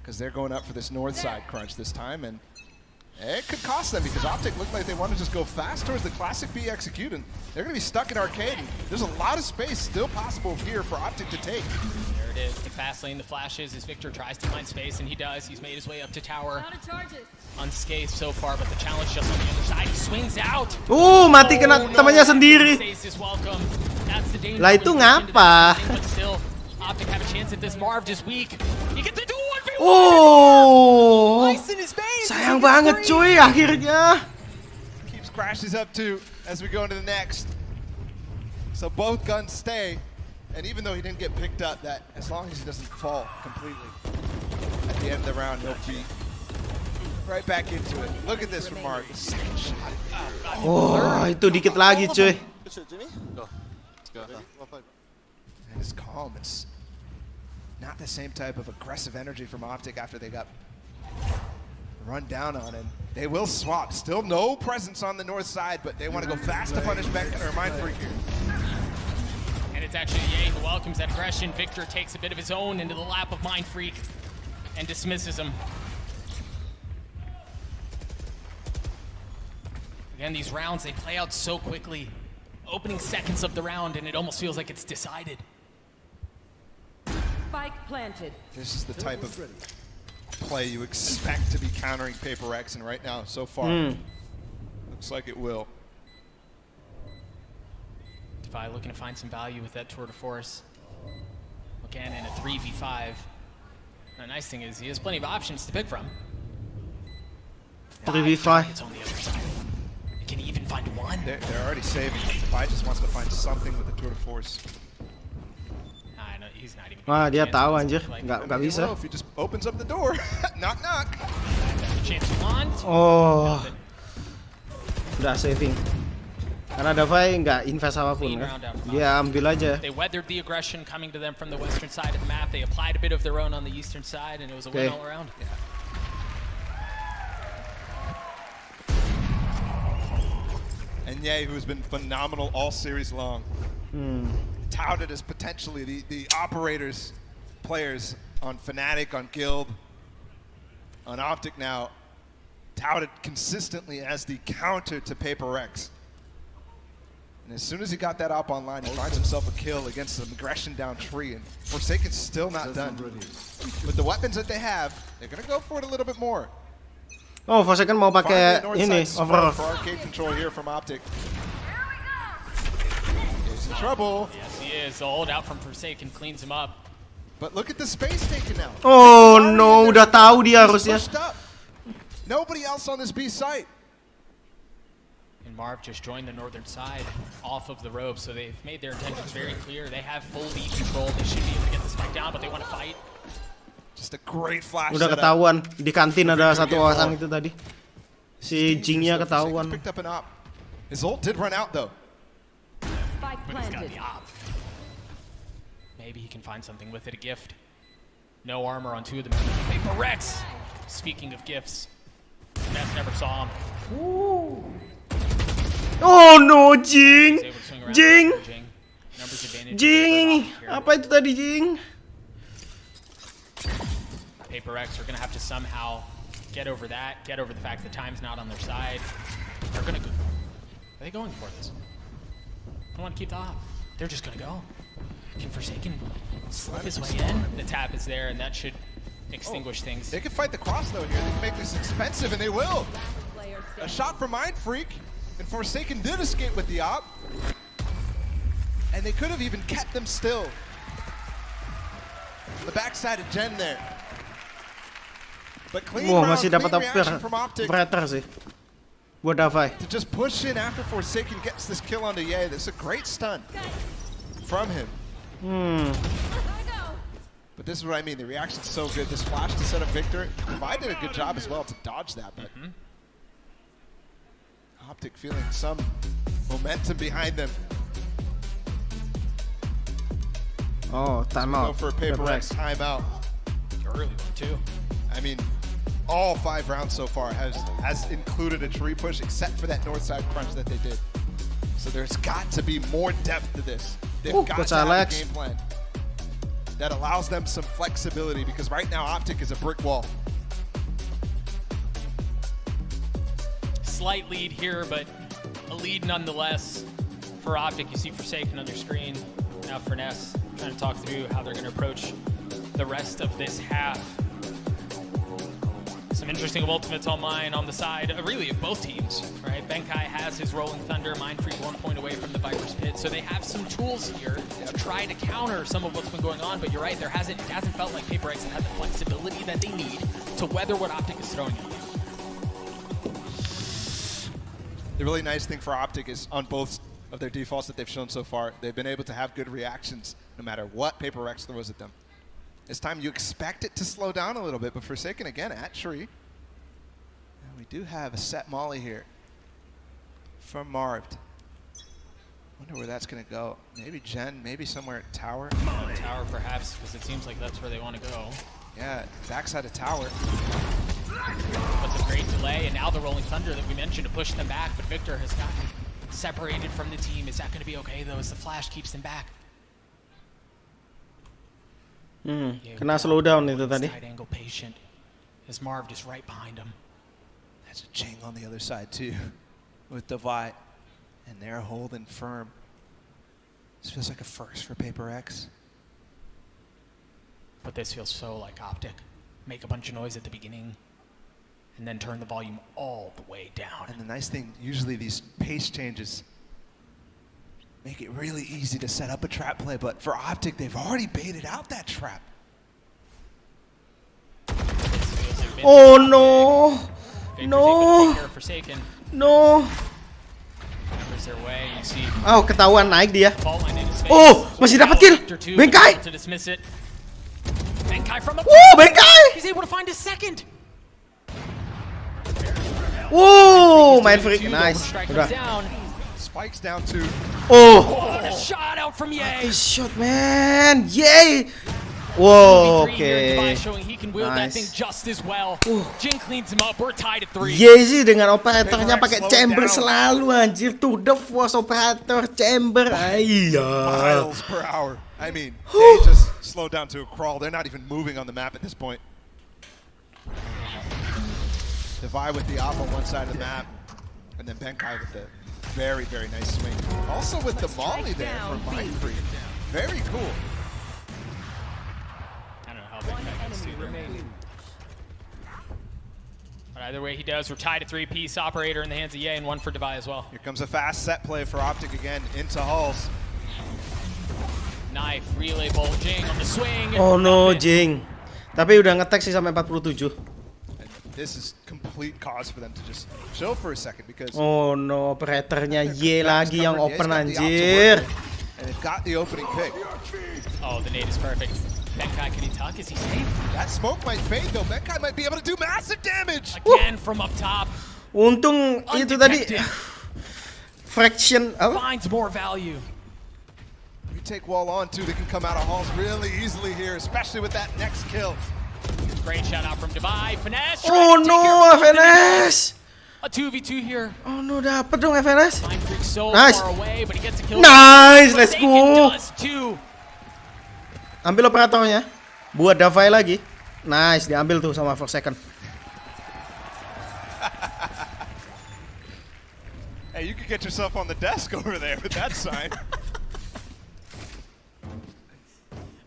Because they're going up for this north side crunch this time, and it could cost them because Optic looked like they want to just go fast towards the classic B execute, and they're going to be stuck in arcade. There's a lot of space still possible here for Optic to take. There it is, the fast lane, the flashes as Victor tries to find space, and he does. He's made his way up to tower. Unscathed so far, but the challenge just on the other side. He swings out. Mati kena temannya sendiri. That's the danger. Lah itu ngapa? But still, Optic have a chance at this. Marv just weak. He gets to do 1v1. Sayang banget cuy akhirnya. Keeps Crashes up too as we go into the next. So both guns stay, and even though he didn't get picked up, that as long as he doesn't fall completely at the end of the round, he'll be right back into it. Look at this from Mark. Second shot. Itu dikit lagi cuy. And it's calm. It's not the same type of aggressive energy from Optic after they got run down on, and they will swap. Still no presence on the north side, but they want to go fast to punish Beckon or Mind Freak here. And it's actually Ye who welcomes that aggression. Victor takes a bit of his own into the lap of Mind Freak and dismisses him. Again, these rounds, they play out so quickly. Opening seconds of the round, and it almost feels like it's decided. Spike planted. This is the type of play you expect to be countering PRX, and right now, so far, looks like it will. Defy looking to find some value with that tour de force. Again, in a 3v5. The nice thing is he has plenty of options to pick from. 3v5. It's on the other side. Can he even find one? They're already saving. Defy just wants to find something with the tour de force. I know, he's not even. Wah, dia tahu anjir. Nggak bisa. Well, if he just opens up the door, knock knock. Chance to want. Udah saving. Karena Davai nggak invest apapun kan. Dia ambil aja. They weathered the aggression coming to them from the western side of the map. They applied a bit of their own on the eastern side, and it was a win all around. Yeah. And Ye, who's been phenomenal all series long, touted as potentially the operators, players on Fnatic, on Guild, on Optic now, touted consistently as the counter to PRX. And as soon as he got that op online, he finds himself a kill against some aggression down tree, and Forsaken's still not done. With the weapons that they have, they're going to go for it a little bit more. Oh, Forsaken mau pakai ini over. For arcade control here from Optic. He's in trouble. Yes, he is. The hold out from Forsaken cleans him up. But look at the space taken now. Oh no, udah tahu dia harusnya. Nobody else on this B site. And Marv just joined the northern side off of the rope, so they've made their intentions very clear. They have full lead control. They should be able to get the spike down, but they want to fight. Just a great flash. Udah ketahuan di kantin ada satu orang itu tadi. Si Jingnya ketahuan. His ult did run out though. Spike planted. Maybe he can find something with it, a gift. No armor on 2 of them. PRX! Speaking of gifts, Ness never saw him. Ooh. Oh no, Jing! Jing! Jing! Apa itu tadi, Jing? PRX are gonna have to somehow get over that, get over the fact that time's not on their side. They're gonna go. Are they going for this? I don't want to keep the op. They're just gonna go. Can Forsaken slip his way in? The tap is there, and that should extinguish things. They can fight the cross though here. They can make this expensive, and they will. A shot from Mind Freak, and Forsaken did escape with the op. And they could have even kept them still. The backside of Gen there. But clean round, masih dapat reaction from Optic. Sih. Buat Davai. To just push in after Forsaken gets this kill onto Ye. This is a great stun from him. But this is what I mean. The reaction's so good. This flash to set up Victor. Vi did a good job as well to dodge that. But Optic feeling some momentum behind them. Oh, timeout. Go for a PRX timeout. Early one too. I mean, all 5 rounds so far has included a tree push, except for that north side crunch that they did. So there's got to be more depth to this. They've got to have a game plan that allows them some flexibility, because right now Optic is a brick wall. Slight lead here, but a lead nonetheless for Optic. You see Forsaken on your screen. Now for Ness, trying to talk through how they're going to approach the rest of this half. Some interesting ultimates online on the side, really, of both teams, right? Benkai has his Rolling Thunder, Mind Freak 1 point away from the Viper's Pit, so they have some tools here to try to counter some of what's been going on, but you're right, it hasn't felt like PRX have had the flexibility that they need to weather what Optic is throwing at them. The really nice thing for Optic is on both of their defaults that they've shown so far, they've been able to have good reactions no matter what PRX throws at them. This time you expect it to slow down a little bit, but Forsaken again at tree. And we do have a set molly here from Marved. Wonder where that's going to go. Maybe Gen, maybe somewhere at Tower. Tower perhaps, because it seems like that's where they want to go. Yeah, backside of Tower. That's a great delay, and now the Rolling Thunder that we mentioned to push them back, but Victor has gotten separated from the team. Is that going to be okay though, as the flash keeps them back? Kena slow down itu tadi. Side angle patient, as Marv is right behind him. There's a Jing on the other side too, with Devi, and they're holding firm. This feels like a first for PRX. But this feels so like Optic. Make a bunch of noise at the beginning, and then turn the volume all the way down. And the nice thing, usually these pace changes make it really easy to set up a trap play, but for Optic, they've already baited out that trap. Oh no! No! No! Oh, ketahuan naik dia. Oh, masih dapat kill. Benkai. Oh, Benkai. He's able to find his second. Whoa, Mind Freak, nice. Udah. Spikes down to. Oh. A shot out from Ye. Nice shot, man. Yay. Whoa, okay. Showing he can wield that thing just as well. Jin cleans him up. We're tied at 3. Ye sih dengan operatornya pakai chamber selalu anjir, tuh the force operator chamber. Miles per hour. I mean, they just slowed down to a crawl. They're not even moving on the map at this point. Devi with the op on one side of the map, and then Benkai with the very, very nice swing. Also with the molly there from Mind Freak. Very cool. I don't know how Benkai can see there. But I Either way he does, we're tied a 3-piece operator in the hands of Ye and one for Devi as well. Here comes a fast set play for Optic again into Halls. Knife, relay bolt, Jing on the swing. Oh no, Jing. Tapi udah ngetek sih sampai 47. This is complete cause for them to just chill for a second because oh no, operatornya Ye lagi yang open anjir. And it got the opening pick. Oh, the nade is perfect. Benkai, can he tuck? Is he safe? That smoke might fade though. Benkai might be able to do massive damage. Again from up top. Untung itu tadi fraction finds more value. You take wall on too, they can come out of Halls really easily here, especially with that next kill. Great shout out from Devi. Finesse. Oh no, FNS. A 2v2 here. Oh no, dapat dong FNS. So nice. Far away, but he gets a kill. Nice, let's go. Ambil operatornya. Buat Davai lagi. Nice, diambil tuh sama Forsaken. Hey, you could get yourself on the desk over there with that sign.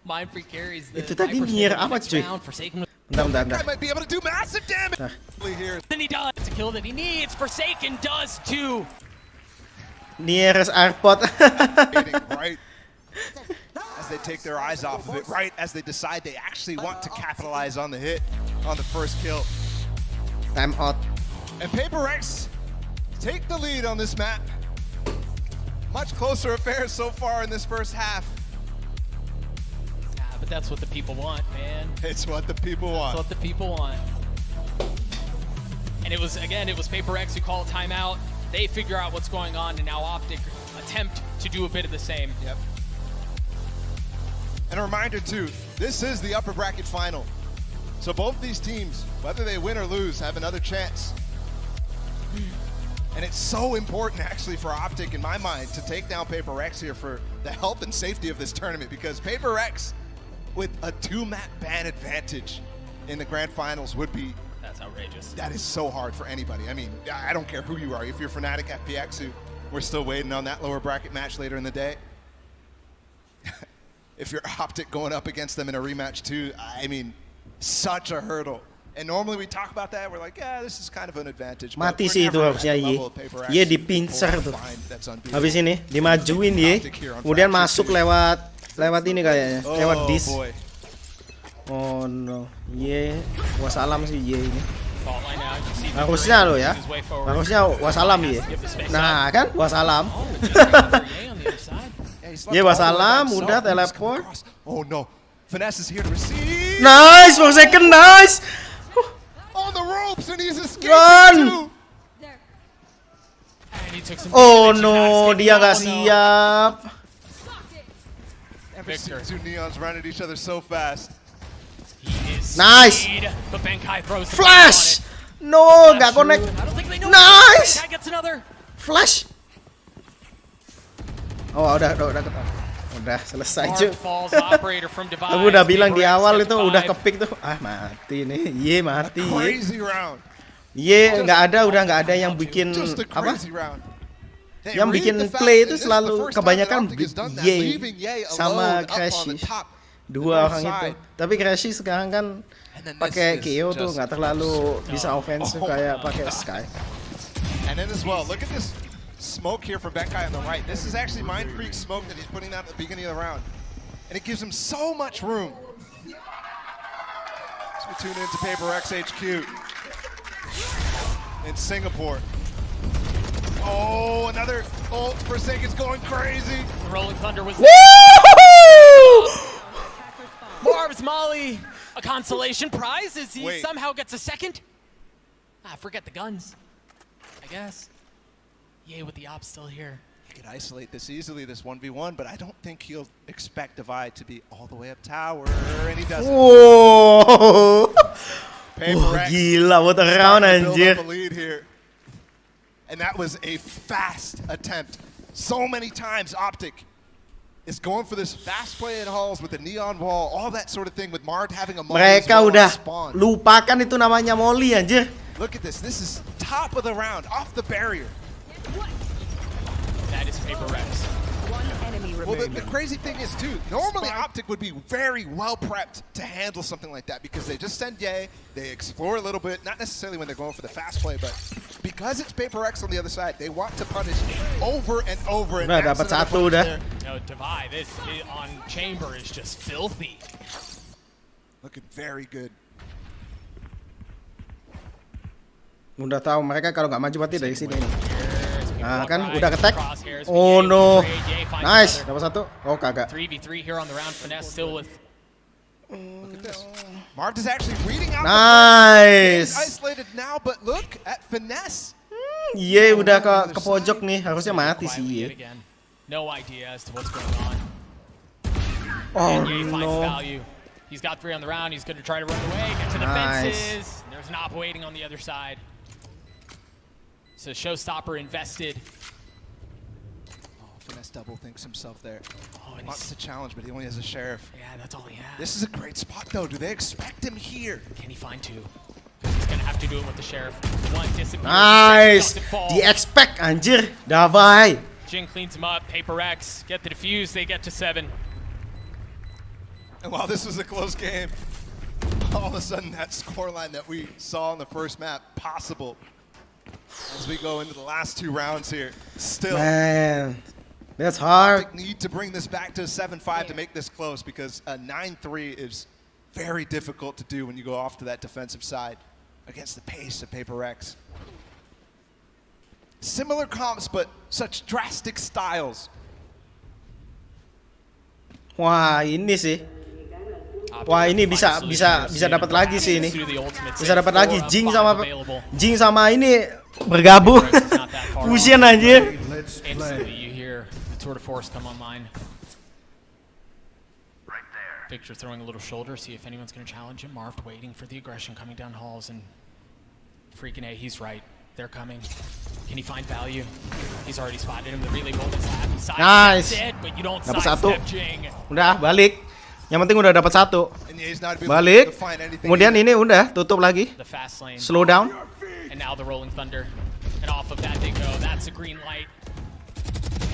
Mind free carries the itu tadi Nier amat cuy. Bentar. Might be able to do massive damage. Then he does the kill that he needs. Forsaken does too. Nier's Airpod. Right as they take their eyes off of it, right as they decide they actually want to capitalize on the hit on the first kill. Time out. And PRX take the lead on this map. Much closer affairs so far in this first half. But that's what the people want, man. It's what the people want. That's what the people want. And it was PRX who called timeout. They figure out what's going on, and now Optic attempt to do a bit of the same. Yep. And a reminder too, this is the upper bracket final. So both these teams, whether they win or lose, have another chance. And it's so important actually for Optic, in my mind, to take down PRX here for the health and safety of this tournament, because PRX with a 2-map ban advantage in the grand finals would be... That's outrageous. That is so hard for anybody. I mean, I don't care who you are. If you're Fnatic, FPX, who we're still waiting on that lower bracket match later in the day. If you're Optic going up against them in a rematch too, I mean, such a hurdle. And normally we talk about that, we're like, yeah, this is kind of an advantage. Mati sih itu harusnya Ye dipincer tuh. Habis ini dimajuin Ye, kemudian masuk lewat ini kayaknya, lewat dis. Oh no, Ye, wassalam sih Ye ini. Harusnya lo ya, harusnya wassalam Ye. Nah kan, wassalam. Ye wassalam, udah teleport. Oh no, Finesse is here to receive. Nice, for second, nice. On the ropes and he's escaping too. Oh no, dia nggak siap. Two Neons run at each other so fast. Nice. Flash. No, nggak connect. Nice. Flash. Oh, udah selesai cuy. Aku udah bilang di awal itu udah kepick tuh. Ah mati nih, Ye mati. Ye udah nggak ada yang bikin apa? Yang bikin play itu selalu kebanyakan Ye sama Crashy. Dua orang itu. Tapi Crashy sekarang kan pakai KO tuh nggak terlalu bisa offensive kayak pakai Sky. And then as well, look at this smoke here from Benkai on the right. This is actually Mind Freak smoke that he's putting out at the beginning of the round. And it gives him so much room. So we tune into PRX HQ in Singapore. Oh, another ult. Forsaken's going crazy. The Rolling Thunder was Marv's Molly, a consolation prize as he somehow gets a second. Forget the guns, I guess. Ye with the op still here. He could isolate this easily, this 1v1, but I don't think he'll expect Divide to be all the way up tower, and he doesn't. Whoa! PRX Gila, what a round, anjir. Build up a lead here. And that was a fast attempt. So many times Optic is going for this fast play in halls with the neon wall, all that sort of thing, with Mard having a molly as well on spawn. Lupakan itu namanya molly, anjir. Look at this. This is top of the round, off the barrier. That is PRX. Well, the crazy thing is, too, normally Optic would be very well prepped to handle something like that because they just send Ye, they explore a little bit, not necessarily when they're going for the fast play, but because it's PRX on the other side, they want to punish over and over. And dapat satu dah. No, Divide, this on Chamber is just filthy. Looking very good. Udah tahu mereka kalau nggak maju mati dari sini nih. Nah kan udah ketek. Oh no. Nice, dapat satu. Oh kagak. 3v3 here on the round. Finesse still with. Look at this. Marv is actually reading out. Nice. Isolated now, but look at Finesse. Iya udah ke pojok nih, harusnya mati sih Ye. No idea as to what's going on. Oh no. He's got 3 on the round. He's going to try to run away, get to the fences. There's an op waiting on the other side. So Showstopper invested. Oh, Finesse double thinks himself there. Oh, and wants to challenge, but he only has a Sheriff. Yeah, that's all he has. This is a great spot, though. Do they expect him here? Can he find 2? He's going to have to do it with the Sheriff. 1 disappears. Nice. Di expect anjir. Davai. Jin cleans him up. PRX get the defuse. They get to 7. And while this was a close game, all of a sudden that scoreline that we saw on the first map possible as we go into the last 2 rounds here. Still, man, that's hard. Need to bring this back to a 7-5 to make this close because a 9-3 is very difficult to do when you go off to that defensive side against the pace of PRX. Similar comps, but such drastic styles. Wah ini sih. Wah ini bisa dapat lagi sih ini. Bisa dapat lagi Jing sama ini bergabung. Fusion aja. Victor throwing a little shoulder, see if anyone's going to challenge him. Marv waiting for the aggression coming down halls, and freaking A, he's right. They're coming. Can he find value? He's already spotted him. The relay bonus happened. Nice. But you don't dapat satu. sidestep Jing. Udah balik. Yang penting udah dapat satu. Balik. Kemudian ini udah tutup lagi. Slow down. And now the rolling thunder. And off of that they go. That's a green light.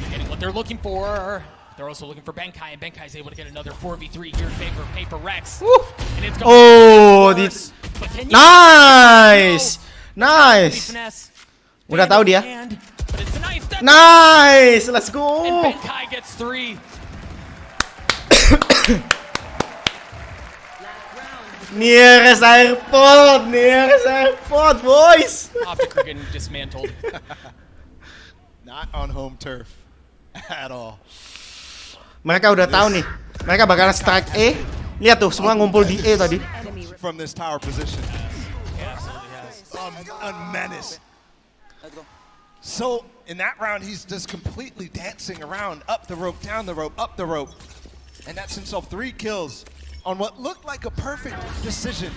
Getting what they're looking for. They're also looking for Benkai, and Benkai's able to get another 4v3 here in favor of PRX. And it's going nice. Nice. Udah tahu dia. Nice. Let's go. And Benkai gets 3. Nearest airport, boys. Optic are getting dismantled. Not on home turf at all. Mereka udah tahu nih. Mereka bakalan strike A. Lihat tuh, semua ngumpul di A tadi. From this tower position. A menace. So in that round, he's just completely dancing around, up the rope, down the rope, up the rope, and that's himself 3 kills. On what looked like a perfect decision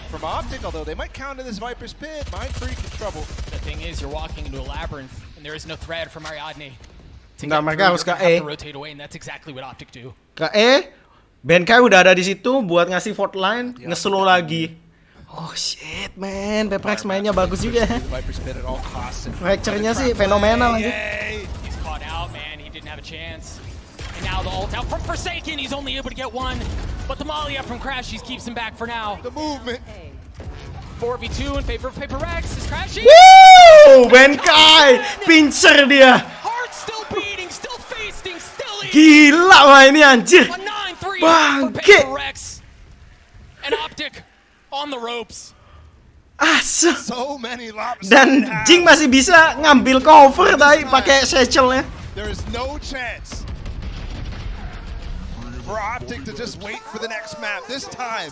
from Optic, although they might counter this Viper's Pit. Mind Freak in trouble. The thing is, you're walking into a labyrinth, and there is no thread from Ariadne. Enggak, mereka harus ke E. Rotate away, and that's exactly what Optic do. Ke E, Benkai udah ada di situ buat ngasih fort line, nge-slow lagi. Oh shit, man, PRX mainnya bagus juga. Fracture-nya sih fenomenal aja. He's caught out, man. He didn't have a chance. And now the ult out from Forsaken. He's only able to get 1. But the molly up from Crash, he keeps him back for now. The movement. 4v2 in favor of PRX is crashing. Woo! Benkai! Pincer dia. Heart still beating, still feasting, still eating. Gila wah ini anjir. A 9-3 Bangke. for PRX. And Optic on the ropes. So many lobs. Dan Jing masih bisa ngambil cover tadi pakai satchel-nya. There is no chance for Optic to just wait for the next map. This time,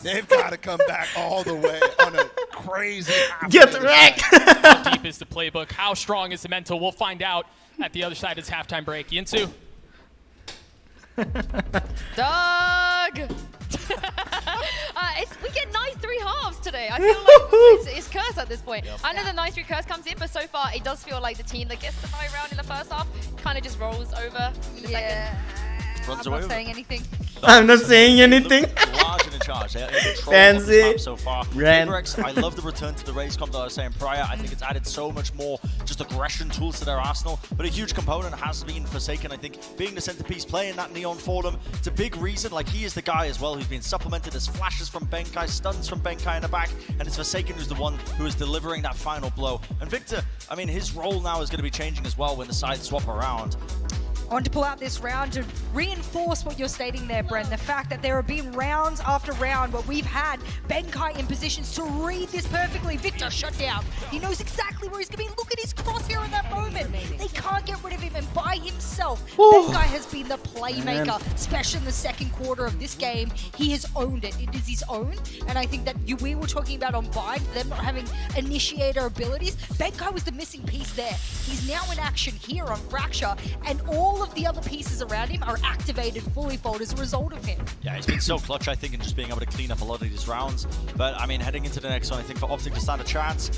they've got to come back all the way on a crazy. Get wrecked. How deep is the playbook? How strong is the mental? We'll find out at the other side of this halftime break. Yinsu. Doug! We get nice 3 halves today. I feel like it's curse at this point. I know the nice 3 curse comes in, but so far it does feel like the team that gets the high round in the first half kind of just rolls over in the second. Runs I'm away not saying anything. I'm not saying anything. Large and charge. They're controlling this map so far. PRX, I love the return to the race comp that I was saying prior. I think it's added so much more just aggression tools to their arsenal. But a huge component has been Forsaken, I think, being the centerpiece, playing that Neon for them. It's a big reason. Like, he is the guy as well who's been supplemented as flashes from Benkai, stuns from Benkai in the back, and it's Forsaken who's the one who is delivering that final blow. And Victor, I mean, his role now is going to be changing as well when the sides swap around. I want to pull out this round to reinforce what you're stating there, Bren. The fact that there have been rounds after round where we've had Benkai in positions to read this perfectly. Victor shut down. He knows exactly where he's going to be. Look at his crosshair in that moment. They can't get rid of him, and by himself, Benkai has been the playmaker, especially in the second quarter of this game. He has owned it. It is his own, and I think that we were talking about on Bind, them not having initiator abilities. Benkai was the missing piece there. He's now in action here on Fracture, and all of the other pieces around him are activated fully fold as a result of him. Yeah, he's been so clutch, I think, in just being able to clean up a lot of these rounds. But I mean, heading into the next one, I think for Optic to stand a chance,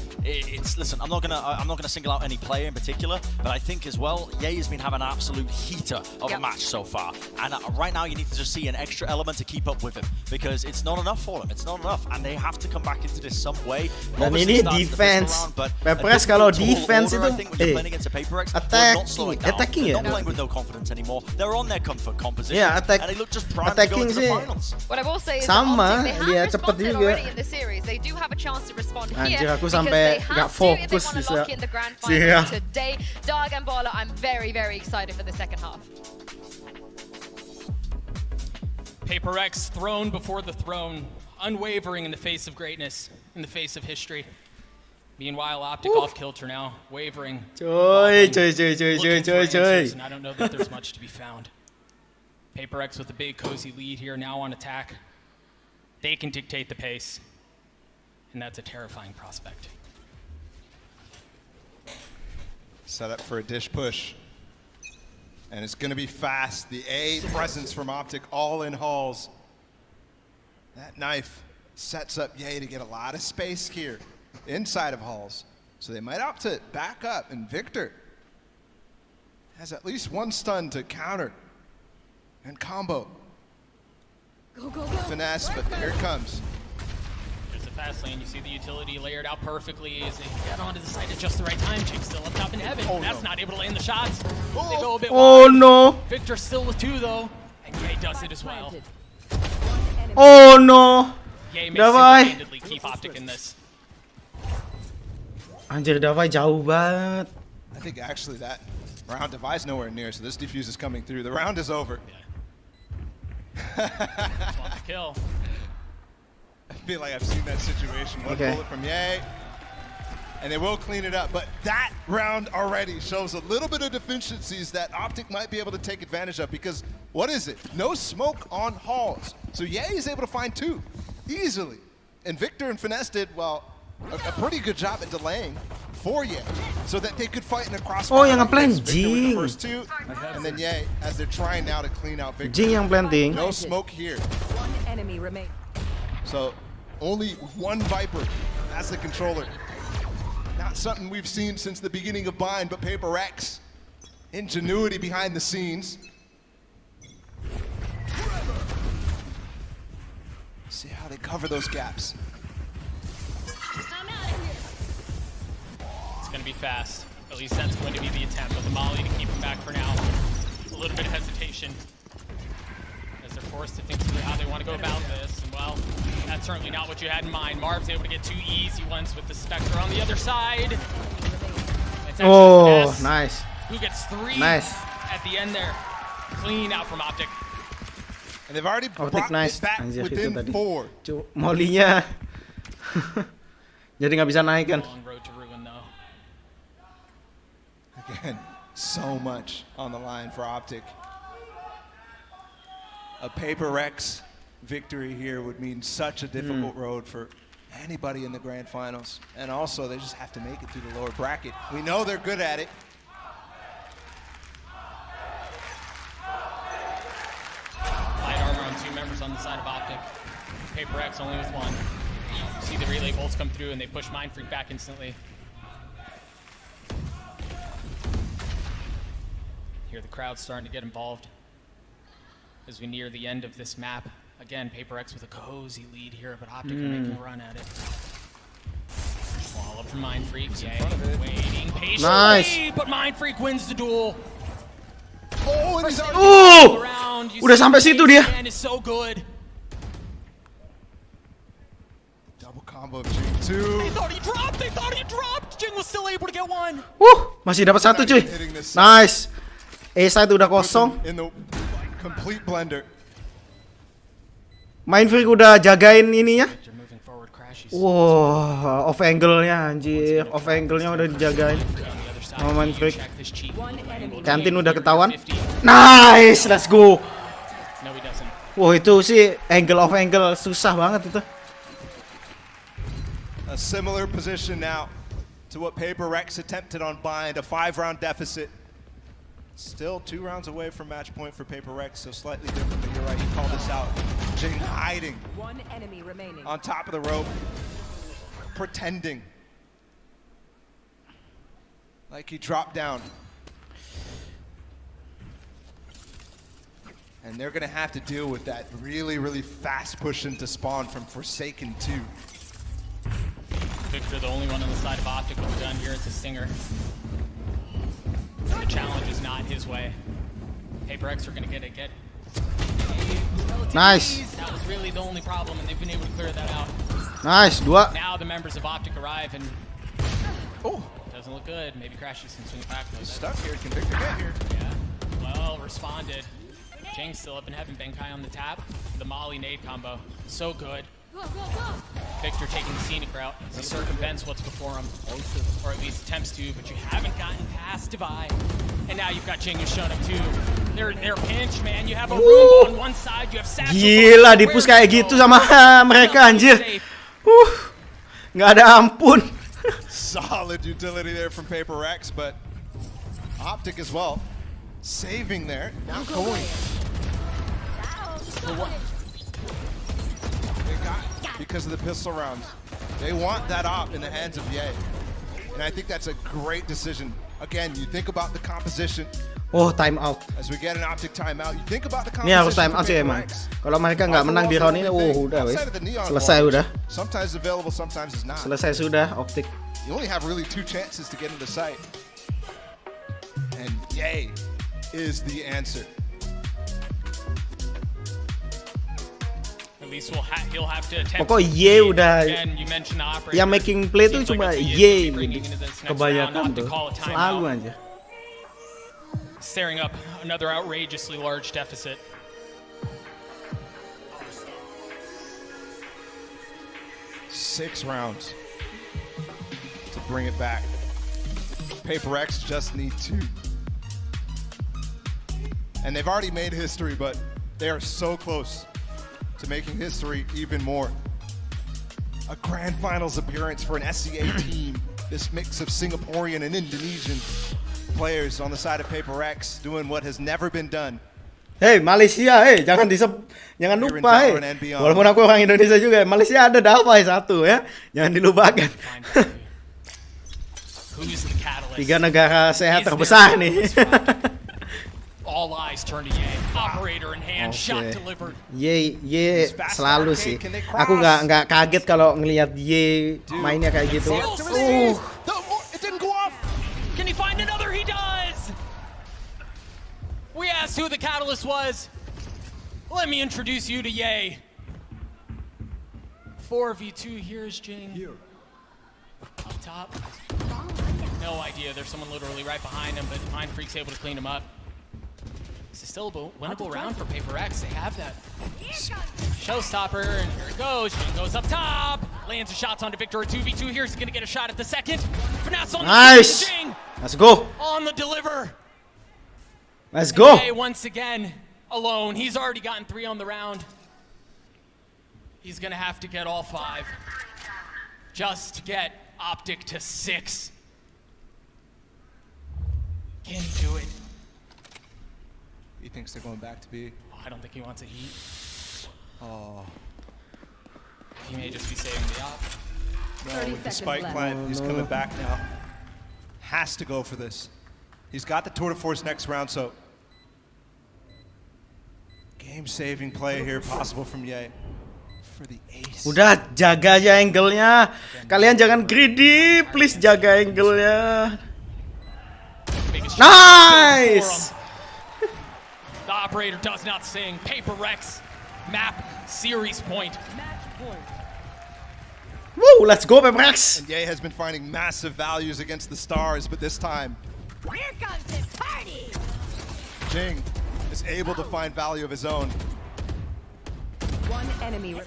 listen, I'm not gonna single out any player in particular, but I think as well, Ye has been having an absolute heater of a match so far. And right now, you need to just see an extra element to keep up with him, because it's not enough for them. It's not enough, and they have to come back into this some way. Dan ini defense. PRX kalau defense itu, attacking ya. Anymore. They're on their comfort composition, yeah, and they look just primed to go into the finals. What I will say is sama, that they have responded already in the series. They do have a chance to respond here because they have to if they want to lock in the grand final today. Dag and Bala, I'm very, very excited for the second half. PRX, throne before the throne, unwavering in the face of greatness, in the face of history. Meanwhile, Optic off kilter now, wavering. Coy. And I don't know that there's much to be found. PRX with a big cozy lead here, now on attack. They can dictate the pace, and that's a terrifying prospect. Set up for a dish push. And it's going to be fast. The A presence from Optic all in halls. That knife sets up Ye to get a lot of space here inside of halls. So they might opt to back up, and Victor has at least one stun to counter and combo. Go, go, go. Finesse, but here it comes. There's a fast lane. You see the utility layered out perfectly as they get onto the site at just the right time. Chick's still up top in heaven. That's not able to land the shots. They go a bit wide. No. Victor still with two, though. And Ye does it as well. Oh no. Ye may single-handedly keep Optic in this. Anjir, Davai jauh banget. I think actually that round Devi's nowhere near, so this defuse is coming through. The round is over. Just want the kill. I feel like I've seen that situation. One bullet from Ye, and they will clean it up. But that round already shows a little bit of deficiencies that Optic might be able to take advantage of, because what is it? No smoke on halls. So Ye is able to find two easily. And Victor and Finesse did, well, a pretty good job at delaying for Ye, so that they could fight in a crossfire. Oh, yang nge-plan Jing. First two, and then Ye, as they're trying now to clean out Victor. Jing yang planting. No smoke here. One enemy remains. So only one Viper as the controller. Not something we've seen since the beginning of Bind, but PRX. Ingenuity behind the scenes. See how they cover those gaps. It's going to be fast. At least that's going to be the attempt with the Molly to keep him back for now. A little bit of hesitation as they're forced to think through how they want to go about this. And well, that's certainly not what you had in mind. Marv's able to get two easy ones with the Spectre on the other side. Oh, nice. Who gets three at the end there. Clean out from Optic. And they've already brought it back within 4. Molly-nya jadi nggak bisa naik kan. Long road to ruin though. Again, so much on the line for Optic. A PRX victory here would mean such a difficult road for anybody in the grand finals. And also, they just have to make it through the lower bracket. We know they're good at it. Light armor on 2 members on the side of Optic. PRX only with 1. See the relay bolts come through and they push Mind Freak back instantly. Here the crowd's starting to get involved as we near the end of this map. Again, PRX with a cozy lead here, but Optic are making a run at it. Wall up from Mind Freak. Waiting patiently, Nice. but Mind Freak wins the duel. Udah sampai situ dia. Is so good. Double combo of Jing too. They thought he dropped. They thought he dropped. Jing was still able to get one. Masih dapat satu cuy. Nice. A-side udah kosong. In the complete blender. Main Freak udah jagain ininya. Wow, off angle-nya anjir. Off angle-nya udah dijagain. Main Freak. Kantin udah ketahuan. Nice, let's go. Wow, itu sih angle off angle susah banget itu. A similar position now to what PRX attempted on Bind, a 5-round deficit. Still 2 rounds away from match point for PRX, so slightly different, but you're right, you called this out. Jing hiding 1 enemy remaining. On top of the rope, pretending like he dropped down. And they're gonna have to deal with that really, really fast push into spawn from Forsaken 2. Victor, the only one on the side of Optic with the gun here, it's a Stinger. The challenge is not his way. PRX are gonna get it. Nice. That was really the only problem, and they've been able to clear that out. Nice, 2. Now the members of Optic arrive, and doesn't look good. Maybe Crashies can swing it back. He's stuck here. Can Victor get here? Yeah. Well responded. Jing still up and having Benkai on the tap. The Molly nade combo, so good. Victor taking the scenic route. He circumvents what's before him, or at least attempts to, but you haven't gotten past Divide. And now you've got Jing who's shown up too. They're pinched, man. You have a room on one side, you have Satchel. Gila, di-push kayak gitu sama mereka anjir. Nggak ada ampun. Solid utility there from PRX, but Optic as well. Saving there, now going. For what? They got because of the pistol rounds. They want that op in the hands of Ye. And I think that's a great decision. Again, you think about the composition. Oh, time out. As we get an Optic timeout, you think about the composition. Ini harus time out sih emang. Kalau mereka nggak menang di round ini, udah wes. Selesai udah. Sometimes available, sometimes it's not. Selesai sudah, Optic. You only have really 2 chances to get into sight. And Ye is the answer. At least he'll have to attempt. Pokok Ye udah. Again, you mentioned the operator. Yang making play tuh cuma Ye. Kebanyakan tuh. Selalu aja. Staring up another outrageously large deficit. Six rounds to bring it back. PRX just need 2. And they've already made history, but they are so close to making history even more. A grand finals appearance for an SCA team. This mix of Singaporean and Indonesian players on the side of PRX doing what has never been done. Hey Malaysia, jangan lupa, walaupun aku orang Indonesia juga, Malaysia ada Davai 1 ya, jangan dilupakan. 3 negara sehat terbesar nih. All eyes turn to Ye. Operator in hand, shot delivered. Ye selalu sih. Aku nggak kaget kalau ngelihat Ye mainnya kayak gitu. It didn't go off. Can he find another? He does. We asked who the catalyst was. Let me introduce you to Ye. 4v2. Here's Jing. Up top. No idea. There's someone literally right behind him, but Mind Freak's able to clean him up. This is still a winnable round for PRX. They have that showstopper, and here it goes. Jing goes up top, lands the shots onto Victor. 2v2 here. He's going to get a shot at the second. Finesse on the Jing. Let's go. On the deliver. Let's go. Ye once again alone. He's already gotten 3 on the round. He's going to have to get all 5 just to get Optic to 6. Can he do it? He thinks they're going back to B. Oh, I don't think he wants a heat. Oh. He may just be saving the op. No, with the spike plant, he's coming back now. Has to go for this. He's got the tour de force next round, so Game-saving play here possible from Ye. For the ace. Udah, jaga aja angle-nya. Kalian jangan greedy, please jaga angle-nya. Nice! The operator does not sing. PRX map series point. Woo, let's go PRX. And Ye has been finding massive values against the stars, but this time, Here comes the party! Jing is able to find value of his own. One enemy.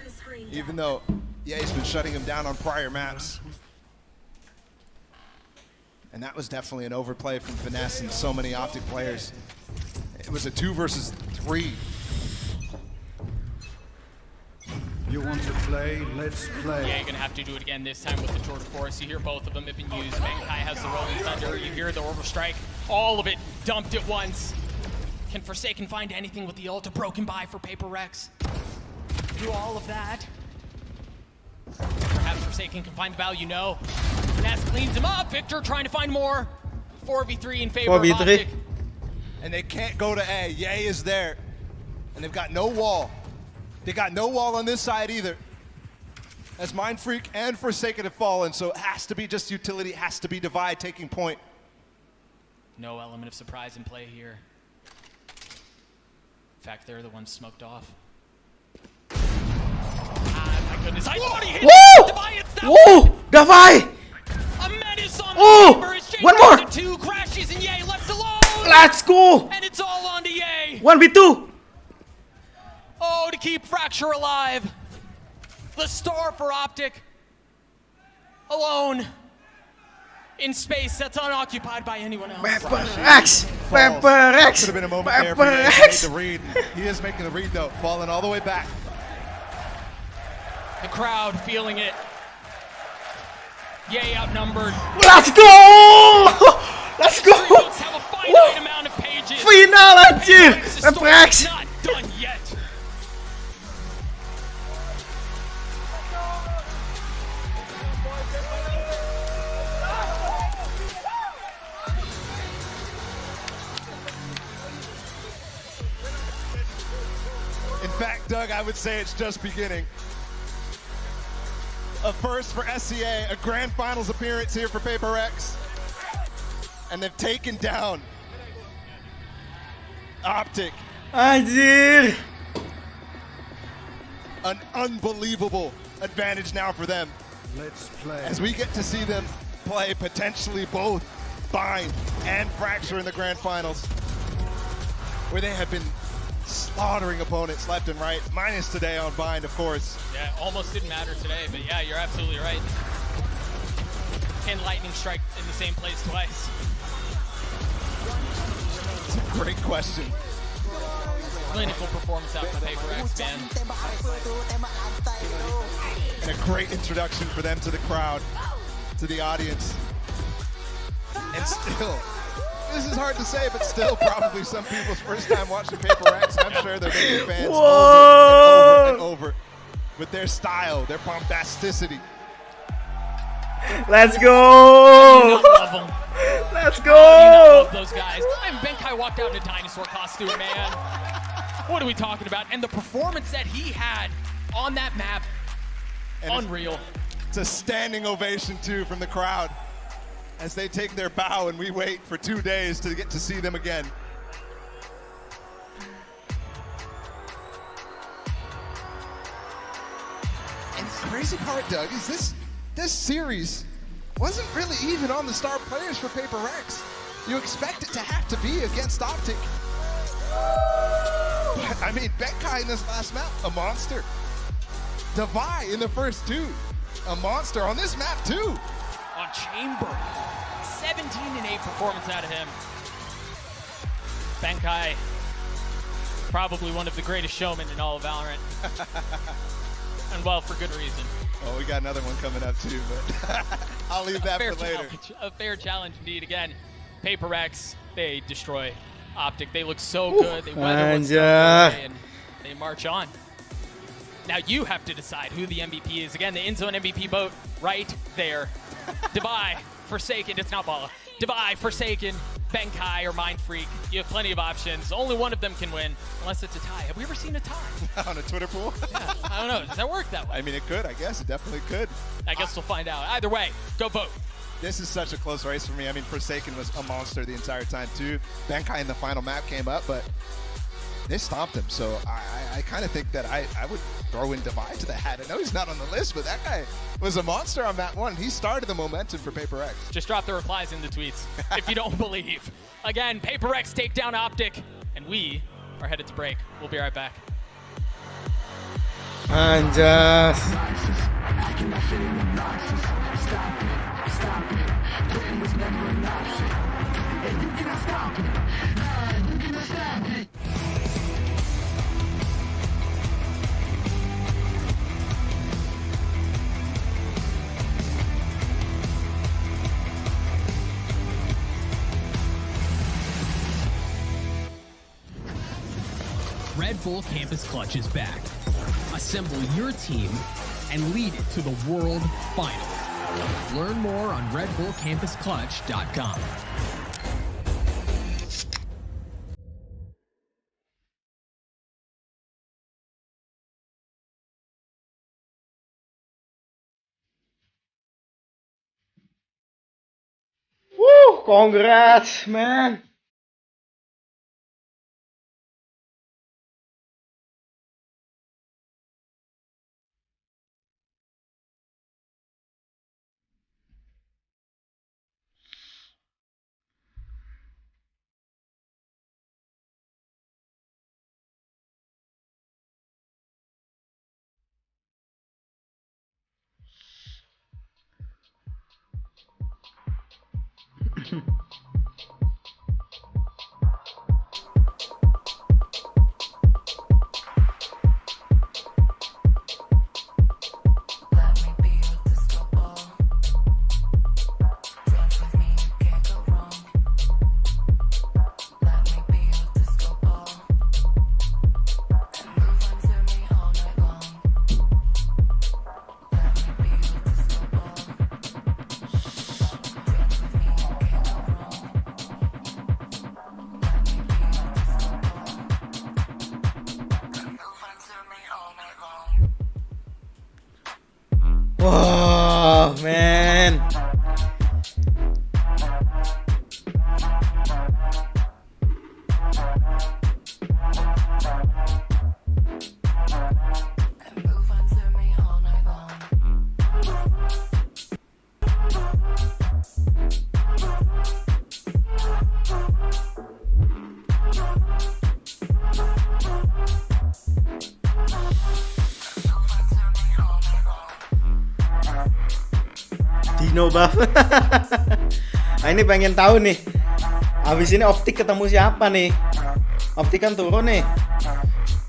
Even though Ye's been shutting him down on prior maps. And that was definitely an overplay from Finesse and so many Optic players. It was a 2 versus 3. You want to play? Let's play. Yeah, you're gonna have to do it again this time with the Tour de Force. You hear both of them have been used. Bankai has the Rolling Thunder. You hear the Overstrike. All of it dumped at once. Can Forsaken find anything with the ult? A broken buy for PRX. Do all of that. Perhaps Forsaken can find the value. No. Ness cleans him up. Victor trying to find more. 4v3 in favor of Optic. And they can't go to A. Ye is there. And they've got no wall. They got no wall on this side either. As Mind Freak and Forsaken have fallen, so it has to be just utility, it has to be Divide taking point. No element of surprise in play here. In fact, they're the ones smoked off. Ah, my goodness. I thought he hit it! Woo! Divide! A menace on the chamber. One more! 2 crashes and Ye left alone! Let's go! And it's all on to Ye! 1v2! Oh, to keep Fracture alive. The star for Optic. Alone. In space that's unoccupied by anyone else. PRX! PRX! Could have been a moment there for Ye to make the read. He is making the read though, falling all the way back. The crowd feeling it. Ye outnumbered. Let's go! Let's go! Have a finite amount of pages. Final anjir! PRX! Not done yet. In fact, Doug, I would say it's just beginning. A first for SCA, a grand finals appearance here for PRX. And they've taken down Optic. Anjir! An unbelievable advantage now for them. Let's play. As we get to see them play potentially both Bind and Fracture in the grand finals, where they have been slaughtering opponents left and right, minus today on Bind, of course. Yeah, almost didn't matter today, but yeah, you're absolutely right. Can lightning strike in the same place twice? It's a great question. Clinical performance out from PRX, man. And a great introduction for them to the crowd, to the audience. And still, this is hard to say, but still probably some people's first time watching PRX. I'm sure they're making fans over and over with their style, their bombasticity. Let's go! Let's go! Love those guys. I mean, Bankai walked out in a dinosaur costume, man. What are we talking about? And the performance that he had on that map, and unreal. It's a standing ovation, too, from the crowd as they take their bow and we wait for 2 days to get to see them again. And the crazy part, Doug, is this series wasn't really even on the star players for PRX. You expect it to have to be against Optic. But, I mean, Bankai in this last map, a monster. Divide in the first 2, a monster on this map too. On Chamber, 17-8 performance out of him. Bankai, probably one of the greatest showmen in all of Valorant. And well, for good reason. Oh, we got another one coming up too, but I'll leave that for later. A fair challenge indeed. Again, PRX, they destroy Optic. They look so good. They weather what's coming their way, and they march on. Now you have to decide who the MVP is. Again, the in-zone MVP vote right there. Divide, Forsaken, it's not Bala. Divide, Forsaken, Ben Kai or Mind Freak. You have plenty of options. Only one of them can win, unless it's a tie. Have we ever seen a tie? On a Twitter pool? Yeah, I don't know. Does that work that way? I mean, it could, I guess. It definitely could. I guess we'll find out. Either way, go vote. This is such a close race for me. I mean, Forsaken was a monster the entire time, too. Bankai in the final map came up, but they stomped him. So I kind of think that I would throw in Divide to the hat. I know he's not on the list, but that guy was a monster on map 1. He started the momentum for PRX. Just drop the replies in the tweets if you don't believe. Again, PRX take down Optic, and we are headed to break. We'll be right back. Anjas. Red Bull Campus Clutch is back. Assemble your team and lead it to the World Finals. Learn more on redbullcampusclutch.com. Woo! Congrats, man! Wah, man. Dino buff. Nah, ini pengen tahu nih. Habis ini Optik ketemu siapa nih? Optik kan turun nih.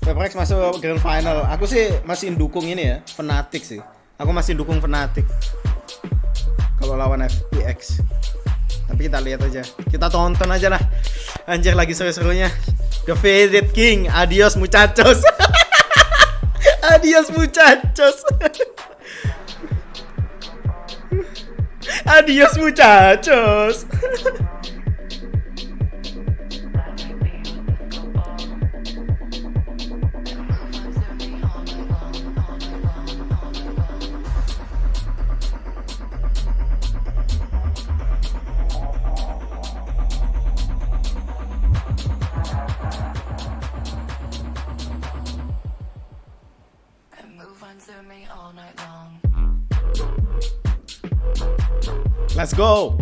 PRX masuk Grand Final. Aku sih masih dukung ini ya, Fnatic sih. Aku masih dukung Fnatic. Kalau lawan FPX. Tapi kita lihat aja. Kita tonton aja lah. Anjir lagi seru-serunya. The Faded King. Adios muchachos. Adios muchachos. Adios muchachos. Let's go.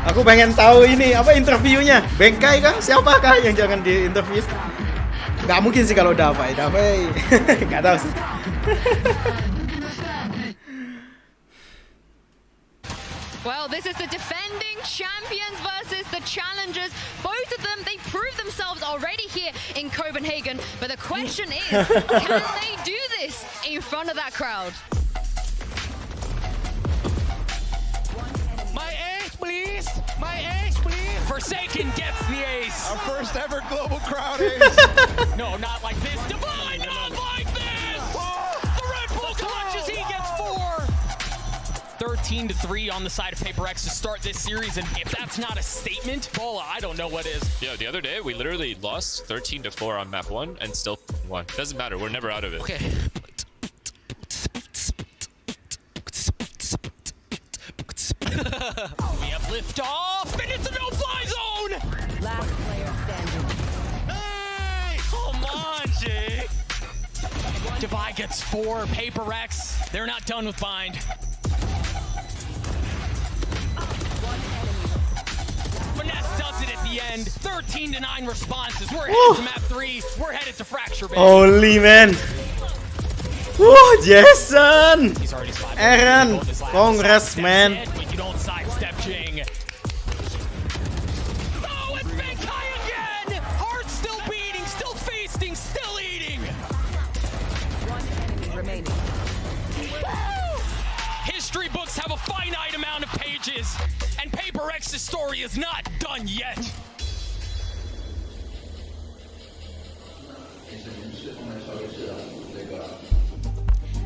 Aku pengen tahu ini apa interviewnya. Bengkai kah? Siapakah yang jangan di interview? Gak mungkin sih kalau Davai. Gak tahu sih. Well, this is the defending champions versus the challengers. Both of them, they proved themselves already here in Copenhagen. But the question is, can they do this in front of that crowd? My ace, please! My ace, please! Forsaken gets the ace! Our first ever global crowd ace! No, not like this. Divine, not like this! The Red Bull 13-3 on the side of PRX to start this series, and if that's not a statement, Bola, I don't know what is. Yeah, the other day we literally lost 13-4 on map 1 and still won. Doesn't matter, we're never out of it. Okay. We have liftoff, and it's a no-fly zone! Last player standing. Hey! Come on, Jake! Divide gets 4, PRX. They're not done with Bind. Finesse does it at the end. 13-9 responses. We're headed to map 3. We're headed to Fracture, baby. Holy man. Jason! Aaron! Congrats, man. You don't sidestep Jing. Oh, it's been Kai again! Heart still beating, still feasting, still eating! One enemy remaining. Woo! History books have a finite amount of pages, and PRX's story is not done yet.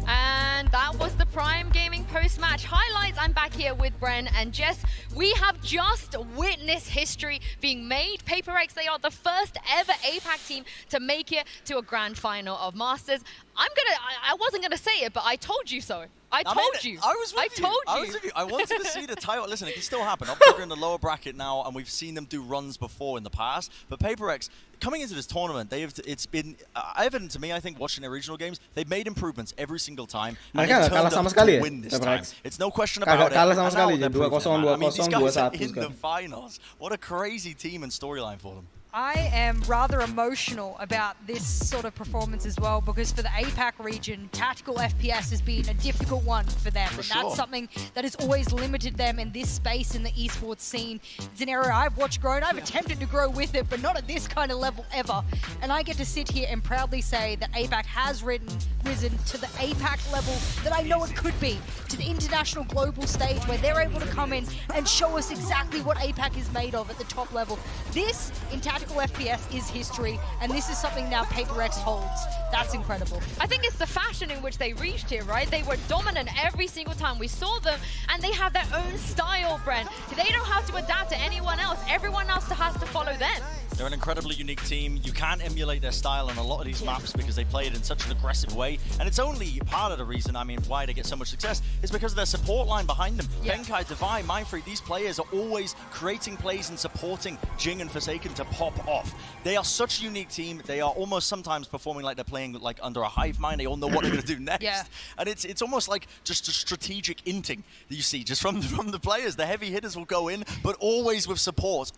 And that was the Prime Gaming post-match highlights. I'm back here with Bren and Jess. We have just witnessed history being made. PRX, they are the first ever APAC team to make it to a grand final of Masters. I wasn't gonna say it, but I told you so. I told you. I was with you. I told you. I was with you. I wanted to see the title. Listen, it can still happen. Optic are in the lower bracket now, and we've seen them do runs before in the past. But PRX, coming into this tournament, it's been evident to me, I think, watching their regional games, they've made improvements every single time. And Mereka kalah sama sekali win this ya, time. It's no question about it. Kalah sama And now sekali, they're 2-0, proving it, man. I mean, 2-0, these guys are 2-1 in the finals. What a crazy team and storyline for them. I am rather emotional about this sort of performance as well, because for the APAC region, tactical FPS has been a difficult one for them. And that's something that has always limited them in this space in the esports scene. It's an area I've watched grow, and I've attempted to grow with it, but not at this kind of level ever. And I get to sit here and proudly say that APAC has risen to the APAC level that I know it could be, to the international global stage where they're able to come in and show us exactly what APAC is made of at the top level. This, in tactical FPS, is history, and this is something now PRX holds. That's incredible. I think it's the fashion in which they reached here, right? They were dominant every single time we saw them, and they have their own style, Brent. They don't have to adapt to anyone else. Everyone else has to follow them. They're an incredibly unique team. You can't emulate their style on a lot of these maps because they play it in such an aggressive way. And it's only part of the reason, I mean, why they get so much success is because of their support line behind them. Yeah. Benkai, Divine, Mindfreak, these players are always creating plays and supporting Jing and Forsaken to pop off. They are such a unique team. They are almost sometimes performing like they're playing like under a hive mind. They all know what they're going to do next. Yeah. And it's almost like just a strategic inting that you see just from the players. The heavy hitters will go in, but always with support,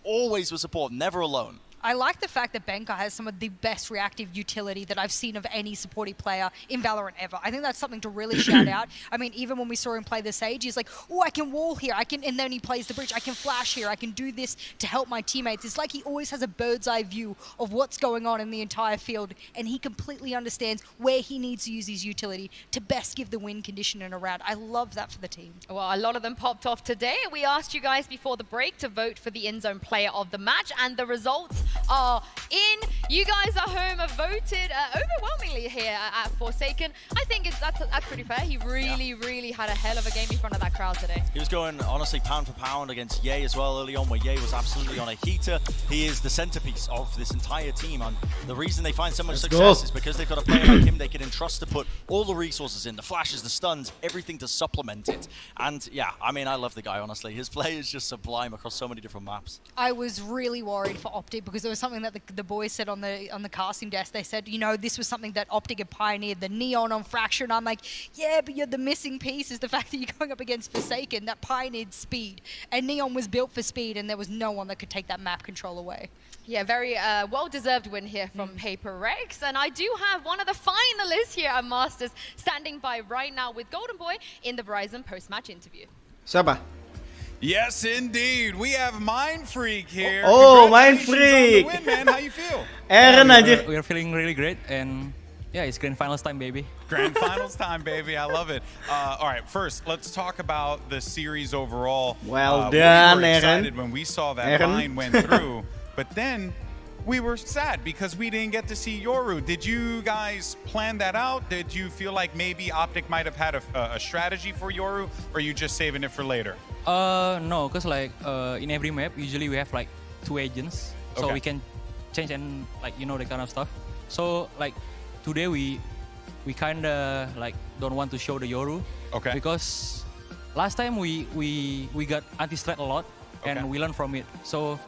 never alone. I like the fact that Benka has some of the best reactive utility that I've seen of any supporting player in Valorant ever. I think that's something to really shout out. I mean, even when we saw him play the Sage, he's like, oh, I can wall here, and then he plays the bridge, I can flash here, I can do this to help my teammates. It's like he always has a bird's eye view of what's going on in the entire field, and he completely understands where he needs to use his utility to best give the win condition in a round. I love that for the team. Well, a lot of them popped off today. We asked you guys before the break to vote for the in-zone player of the match, and the results are in. You guys at home have voted overwhelmingly here at Forsaken. I think that's pretty fair. He really had a hell of a game in front of that crowd today. He was going, honestly, pound for pound against Ye as well early on, where Ye was absolutely on a heater. He is the centerpiece of this entire team, and the reason they find so much success is because they've got a player like him they can entrust to put all the resources in, the flashes, the stuns, everything to supplement it. And yeah, I mean, I love the guy, honestly. His play is just sublime across so many different maps. I was really worried for Optic because there was something that the boys said on the casting desk. They said, you know, this was something that Optic had pioneered, the neon on Fracture, and I'm like, yeah, but you're the missing piece is the fact that you're going up against Forsaken that pioneered speed, and neon was built for speed, and there was no one that could take that map control away. Yeah, very well-deserved win here from PRX, and I do have one of the finalists here at Masters standing by right now with Golden Boy in the Verizon post-match interview. Siapa? Yes, indeed. We have Mindfreak here. Oh, Mindfreak! Win, man. How you feel? Aaron aja. We're feeling really great, and yeah, it's grand finals time, baby. Grand finals time, baby. I love it. All right, first, let's talk about the series overall. Well we done, were excited Aaron. when we saw that line went through, but then we were sad because we didn't get to see Yoru. Did you guys plan that out? Did you feel like maybe Optic might have had a strategy for Yoru, or are you just saving it for later? No, because like in every map, usually we have like 2 agents, so Okay. we can change and like that kind of stuff. So like today we kinda like don't want to show the Yoru. Okay. Because last time we got anti-strat a lot, and we learned from it. So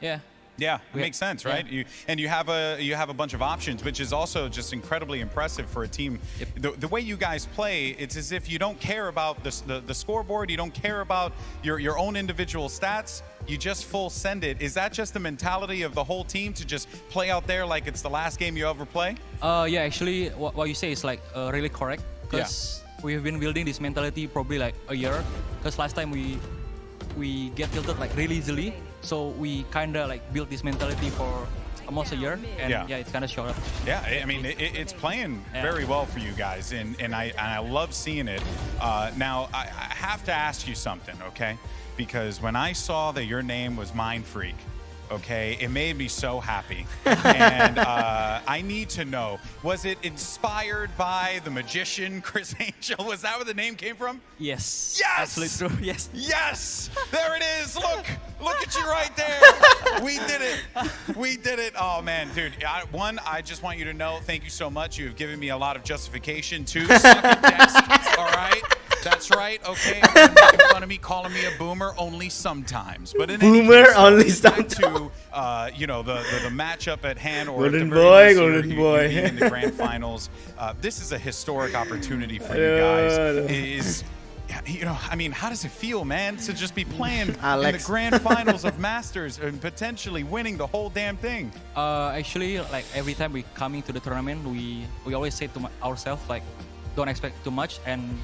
yeah. Yeah, it makes sense, right? Yeah. You have a bunch of options, which is also just incredibly impressive for a team. Yep. The way you guys play, it's as if you don't care about the scoreboard, you don't care about your own individual stats. You just full send it. Is that just the mentality of the whole team to just play out there like it's the last game you ever play? Yeah, actually, what you say is like really correct. Because we've been building this mentality probably like a year. Because last time we get tilted like really easily. So we kind of like built this mentality for almost a year, and yeah, it's kind of showed up. Yeah, I mean, it's playing very well for you guys, and I love seeing it. Now, I have to ask you something, okay? Because when I saw that your name was Mind Freak, okay, it made me so happy. And I need to know, was it inspired by the magician Chris Angel? Was that where the name came from? Yes. Yes! Absolutely true, yes. Yes! There it is! Look at you right there! We did it! We did it! Oh man, dude, I just want you to know, thank you so much. You've given me a lot of justification too. Suck a desk, all right? That's right, okay? Everyone making fun of me, calling me a boomer only sometimes. But in Boomer any case, only back sometimes. to the matchup at hand, or Golden at the very least, boy. you being in the grand finals. This is a historic opportunity for you guys. I mean, how does it feel, man, to just be playing in the grand finals of Masters and potentially winning the whole damn thing? Actually, like every time we coming to the tournament, we always say to ourselves like, don't expect too much. And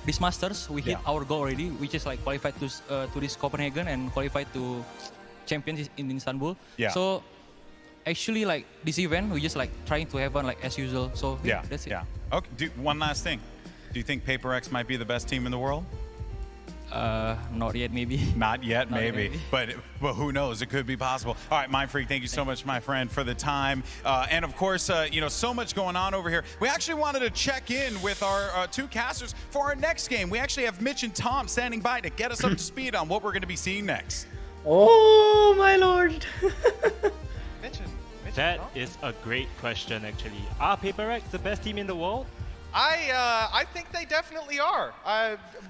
this Masters, we hit our goal already, which is like qualified to this Copenhagen and qualified to champions in Istanbul. Yeah. So actually, like this event, we just like trying to have fun like as usual. So yeah, that's it. Yeah. Okay. One last thing. Do you think PRX might be the best team in the world? Not yet, maybe. Not yet, maybe. But who knows? It could be possible. All right, Mind Freak, thank you so much, my friend, for the time. And of course, so much going on over here. We actually wanted to check in with our 2 casters for our next game. We actually have Mitch and Tom standing by to get us up to speed on what we're going to be seeing next. Oh, my lord. That is a great question, actually. Are PRX the best team in the world? I think they definitely are.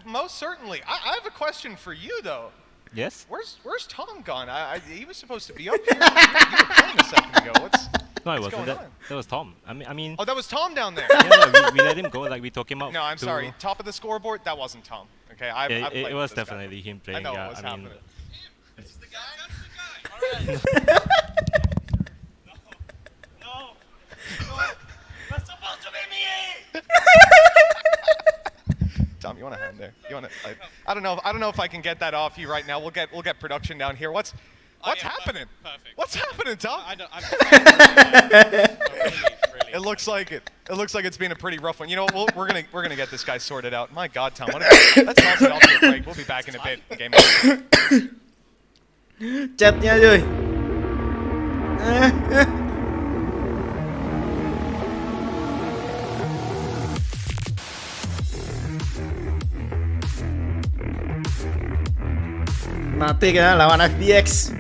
Most certainly. I have a question for you, though. Yes? Where's Tom gone? He was supposed to be up here. You were playing a second ago. No, it wasn't. That was Tom. I mean. Oh, that was Tom down there. Yeah, we let him go. Like we took him out. No, I'm sorry. Top of the scoreboard. That wasn't Tom. Okay, it was definitely him playing. I know what was happening. This is the guy. That's the guy. All right. That's supposed to be me. Tom, you want a hand there? You want to? I don't know if I can get that off you right now. We'll get production down here. What's happening? Perfect. What's happening, Tom? It looks like it. It looks like it's been a pretty rough one. You know, we're gonna get this guy sorted out. My God, Tom, let's toss it off to a break. We'll be back in a bit. Game over. Chatnya cuy. Mati kan lawan FBX.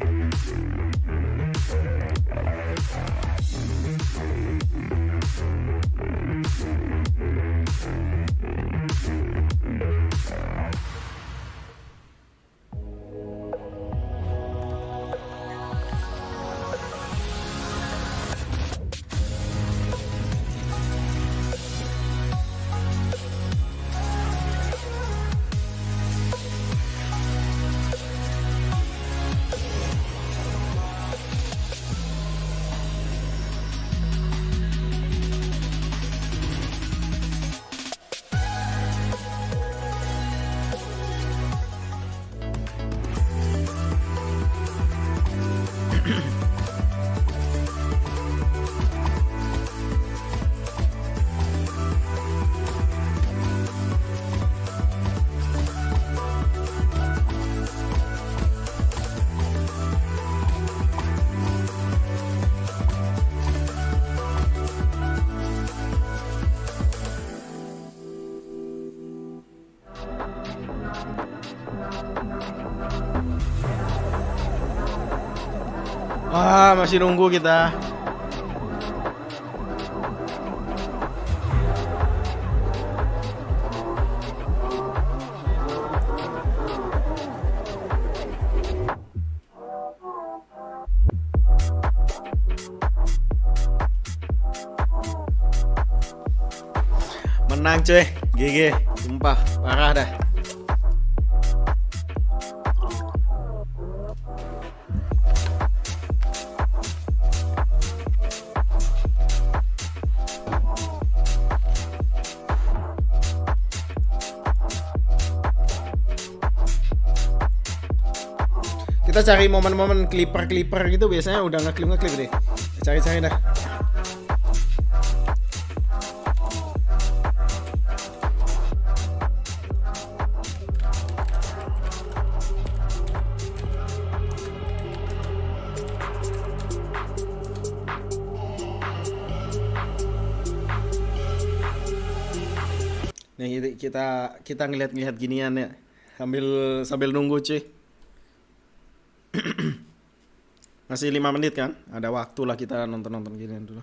Wah, masih nunggu kita. Menang cuy, GG, sumpah parah dah. Kita cari momen-momen clipper gitu biasanya udah ngeklip deh. Cari-cari dah. Nih kita ngeliat ginian ya, sambil nunggu cuy. Masih 5 menit kan? Ada waktu lah kita nonton ginian dulu.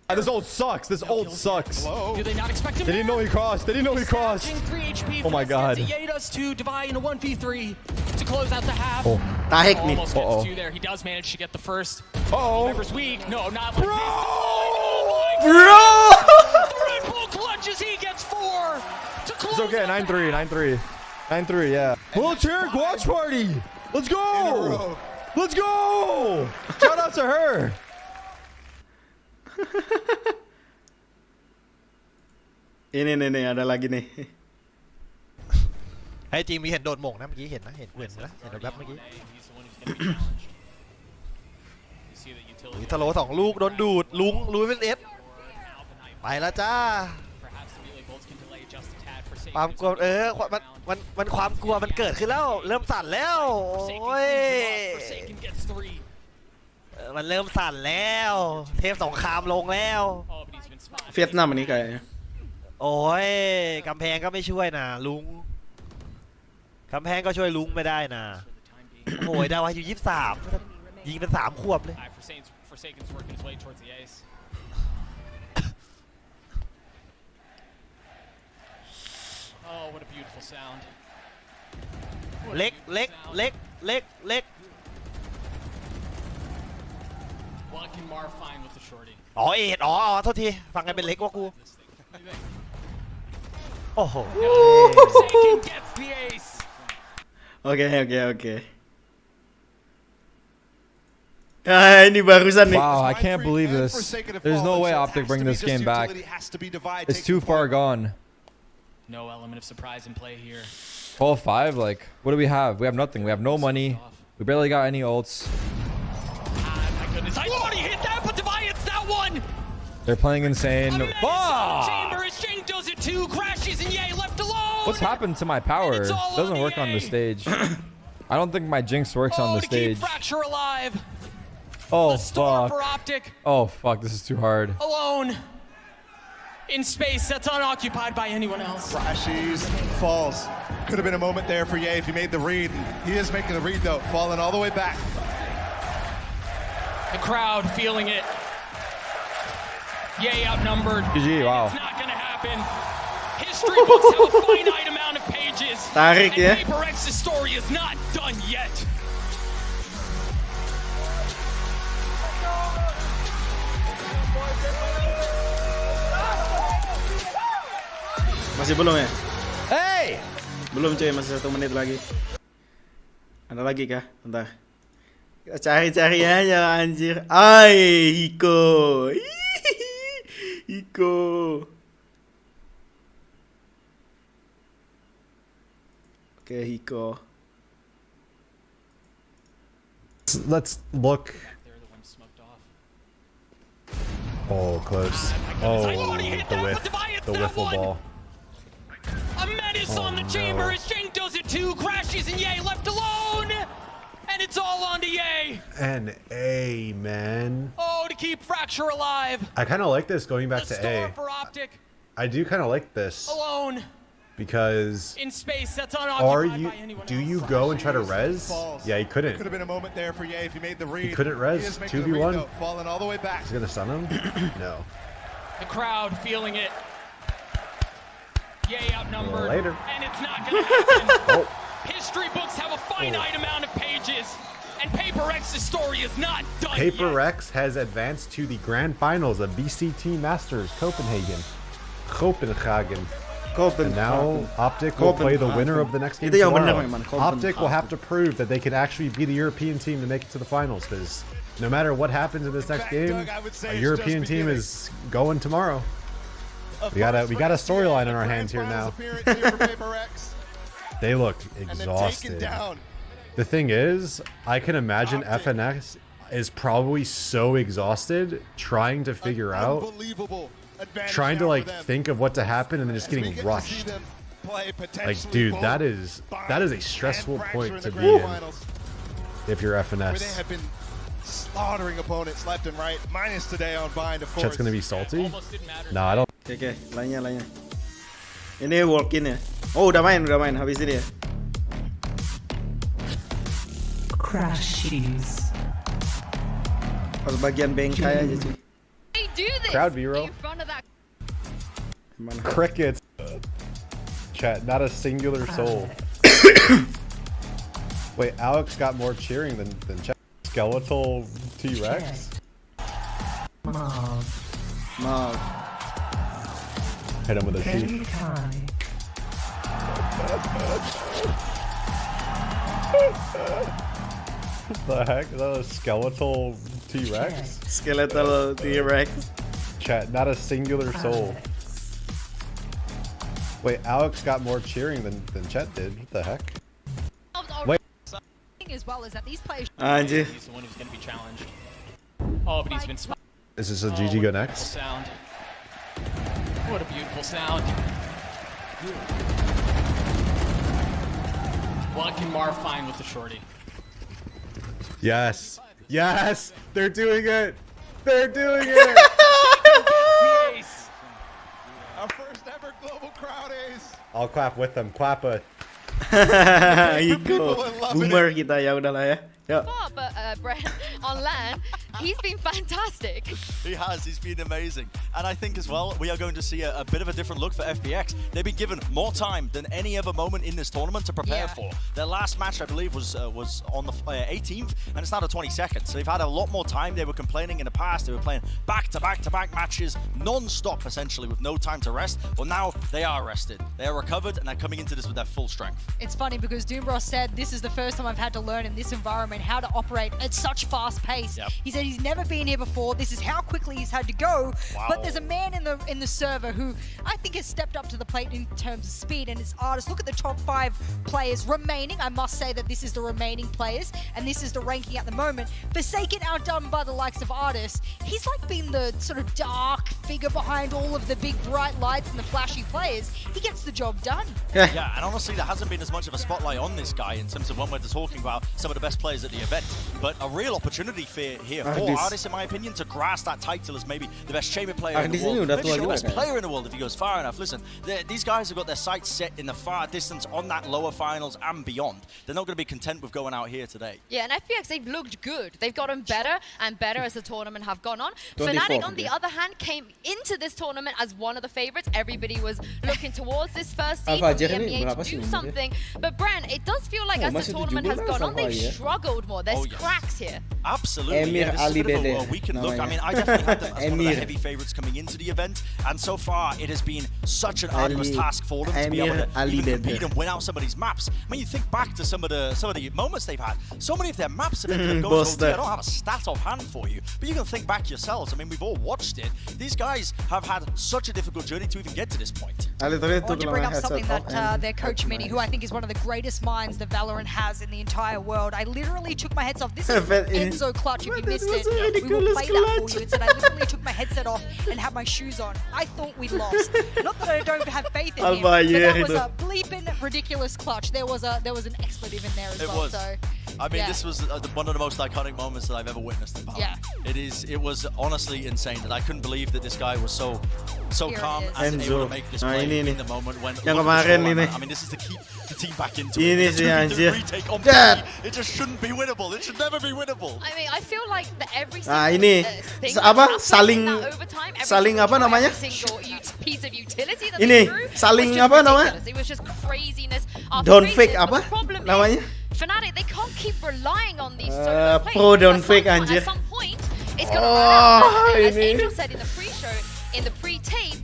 This ult sucks. This ult sucks. Do they not expect him? They didn't know he crossed. Oh my god. To divide in a 1v3 to close out the half. Tarik nih. Almost gets two there. He does manage to get the first. Remember's weak. No, not like Bro! this. The Red Bull clutches. He gets 4 to close. It's okay. 9-3. 9-3. Yeah. Wheelchair watch party. Let's go. Let's go. Shout out to her. Ini ada lagi nih. ให้จริงมีเห็นโดนหม่งนะเมื่อกี้เห็นนะเห็นแบบเมื่อกี้ทะโล2 ลูกโดนดูดลุงลุยเป็นเอสไปแล้วจ้าความกลัวมันความกลัวมันเกิดขึ้นแล้วเริ่มสั่นแล้วโอ้ยมันเริ่มสั่นแล้วเทพสงครามลงแล้วเวียดนามอันนี้ไกลโอ้ยกำแพงก็ไม่ช่วยนะลุงกำแพงก็ช่วยลุงไม่ได้นะโอ้ยดาวอายุ23ยิงเป็น3 ขวบเลยเล็กอ๋อโทษทีฟังกันเป็นเล็กว่ากูโอ้โห Oke. Ini barusan nih. Wow, I can't believe this. There's no way Optic bring this game back. It's too far gone. No element of surprise in play here. 12-5, like, what do we have? We have nothing. We have no money. We barely got any ults. My goodness, I thought he hit that, but Deviant's that one! They're playing insane. Does it too, crashes, and Yay left alone! What's happened to my power? It doesn't work on the stage. I don't think my Jinx works on the stage. Fracture alive. Oh, fuck. Oh, fuck, this is too hard. Alone. In space that's unoccupied by anyone else. Flashes, falls. Could have been a moment there for Ye if he made the read. He is making the read though, falling all the way back. The crowd feeling it. Yay outnumbered. GG, wow. It's not gonna happen. History books have a finite amount of pages. Tarik ya. PRX's story is not done yet. Masih belum ya? Hey! Belum cuy, masih 1 menit lagi. Ada lagi kah? Bentar. Kita cari-cari aja anjir. Hiko. Hiko. Oke, Hiko. Let's look. Oh, close. Oh, the wiffle ball. A menace on the chamber as Shane does it too. Crashes and Yay left alone. And it's all on to Yay. And A, man. Oh, to keep Fracture alive. I kind of like this going back to A. For Optic. I do kind of like this. Alone. Because in space, that's unoccupied by anyone do you go and try to res? Yeah, he couldn't. Could have been a moment there for Ye if he made the read. He couldn't res. 2v1. Falling all the way back. He's gonna stun him? No. The crowd feeling it. Ye outnumbered. Later. And it's not gonna happen. History books have a finite amount of pages, and PRX's story is not done yet. PRX has advanced to the grand finals of VCT Masters Copenhagen. And now Optic will play the winner of the next game tomorrow. Optic will have to prove that they can actually be the European team to make it to the finals, because no matter what happens in this next game, a European team is going tomorrow. We got a storyline on our hands here now. They look exhausted. The thing is, I can imagine FNX is probably so exhausted trying to figure out, trying to like think of what to happen and then just getting rushed. Like, dude, that is a stressful point to be in if you're FNS. They have been slaughtering opponents left and right. Minus today on Bind, of course. Chat's gonna be salty? No, I don't. Okay, lainnya. Ini walk-in ya. Oh, udah main habis ini ya. Crashes. Pas bagian bengkai aja cuy. They do this Crowd B-roll. in front of that. Crickets. Chat, not a singular soul. Wait, Alex got more cheering than chat. Skeletal T-Rex? Mob. Hit him with a T. What the heck? Is that a skeletal T-Rex? Skeletal T-Rex. Chat, not a singular soul. Wait, Alex got more cheering than Chet did. What the heck? Wait. As well as that these players. Anjir. He's the one who's going to be challenged. Oh, but he's been spotted. Is this a GG go next? Sound. What a beautiful sound. What can Marv find with the shorty? Yes. Yes! They're doing it! They're doing it! Our first ever global crowd ace. I'll clap with them. Clap it. Iko. Boomer kita ya udahlah ya. But Brent, on land, he's been fantastic. He has. He's been amazing. And I think as well, we are going to see a bit of a different look for FPX. They've been given more time than any other moment in this tournament to prepare for. Their last match, I believe, was on the 18th, and it's now the 22nd. So they've had a lot more time. They were complaining in the past. They were playing back-to-back-to-back matches, non-stop, essentially, with no time to rest. Well, now they are rested. They are recovered, and they're coming into this with their full strength. It's funny because Doombros said, this is the first time I've had to learn in this environment how to operate at such fast pace. He said he's never been here before. This is how quickly he's had to go. But there's a man in the server who I think has stepped up to the plate in terms of speed, and it's Artist. Look at the top 5 players remaining. I must say that this is the remaining players, and this is the ranking at the moment. Forsaken outdone by the likes of Artist. He's like been the sort of dark figure behind all of the big bright lights and the flashy players. He gets the job done. Yeah, and honestly, there hasn't been as much of a spotlight on this guy in terms of when we're talking about some of the best players at the event. But a real opportunity here for Artist, in my opinion, to grasp that title as maybe the best chamber player in the world. Maybe the best player in the world if he goes far enough. Listen, these guys have got their sights set in the far distance on that lower finals and beyond. They're not going to be content with going out here today. Yeah, and FPX, they've looked good. They've gotten better and better as the tournament have gone on. Fnatic, on the other hand, came into this tournament as one of the favorites. Everybody was looking towards this first seed from the EMEA to do something. But Brent, it does feel like as the tournament has gone on, they've struggled more. There's cracks here. Absolutely. This is a bit of a weakened look. I mean, I definitely had them as one of the heavy favorites coming into the event, and so far it has been such an arduous task for them to be able to even compete and win out some of these maps. I mean, you think back to some of the moments they've had. So many of their maps have ended up going to. I don't have a stat offhand for you, but you can think back yourselves. I mean, we've all watched it. These guys have had such a difficult journey to even get to this point. I want to bring up something that their coach Mini, who I think is one of the greatest minds that Valorant has in the entire world. I literally took my headset off. This is Enzo Clutch. If you missed it, we will play that for you. It said I literally took my headset off and had my shoes on. I thought we'd lost. Not that I don't have faith in him, but that was a bleeping ridiculous clutch. There was an expletive in there as well. So I mean, this was one of the most iconic moments that I've ever witnessed in Valorant. Yeah. It was honestly insane that I couldn't believe that this guy was so calm and able to make this play in the moment when. Yang kemarin ini. I mean, this is to keep the team back into ini it. sih anjir. It just shouldn't be winnable. It should never be winnable. I mean, I feel like that every Nah single ini thing apa saling apa namanya? Piece of utility that Ini they threw saling was just apa namanya? ridiculous. It was just craziness. Don't fake apa namanya? Fnatic, they can't keep relying on these solo plays. Pro don't fake anjir. At some point, it's gonna run out. As Angel said in the pre-show, in the pre-tape,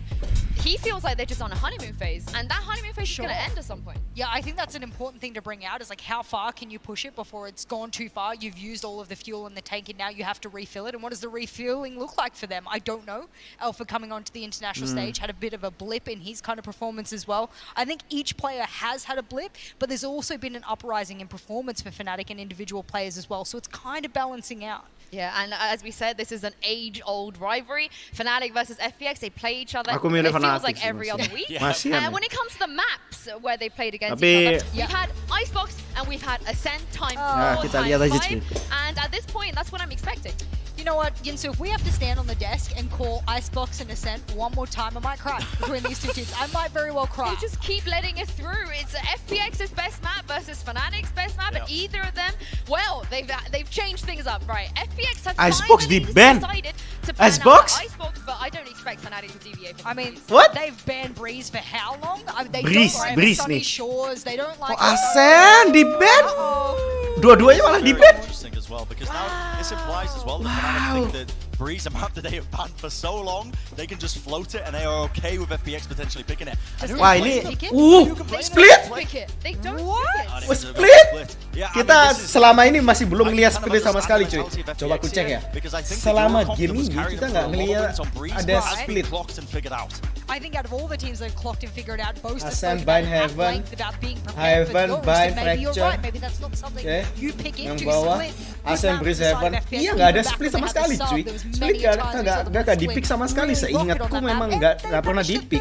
he feels like they're just on a honeymoon phase, and that honeymoon phase is going to end at some point. Yeah, I think that's an important thing to bring out, is like how far can you push it before it's gone too far? You've used all of the fuel in the tank and now you have to refill it. And what does the refueling look like for them? I don't know. Alpha coming onto the international stage had a bit of a blip in his kind of performance as well. I think each player has had a blip, but there's also been an uprising in performance for Fnatic and individual players as well. So it's kind of balancing out. Yeah, and as we said, this is an age-old rivalry. Fnatic versus FPX, they play each other. It feels like every other week. And when it comes to the maps where they played against each other, we've had Icebox and we've had Ascent time 4, time 5. And at this point, that's what I'm expecting. You know what, Yinsu, if we have to stand on the desk and call Icebox and Ascent one more time, I might cry between these two teams. I might very well cry. They just keep letting it through. It's FPX's best map versus Fnatic's best map, and either of them, well, they've changed things up, right? FPX have Icebox finally di-ban. decided to ban Icebox? Icebox, but I don't expect Fnatic to deviate from what? They've banned Breeze for how long? I mean, they Breeze, don't like Breeze Sunny nih. Shores. They don't like. Ascent di-ban? Dua-duanya malah di-ban? Interesting as well, because now this implies as well that Fnatic think that Breeze, a map that they have banned for so long, they can just float it and they are okay with FPX potentially picking it. Wah ini, split? They don't Split? Kita selama ini masih belum ngelihat split sama sekali cuy. Coba aku cek ya. Selama game ini kita nggak ngelihat ada split. I think out of all the teams that have clocked and figured out, both Ascent, Bind, Heaven, Bind, Fracture. Maybe that's not something you pick Yang into. bawah, Ascent, Breeze, Heaven. Iya nggak ada split sama sekali cuy. Split nggak di-pick sama sekali. Seingatku memang nggak pernah di-pick.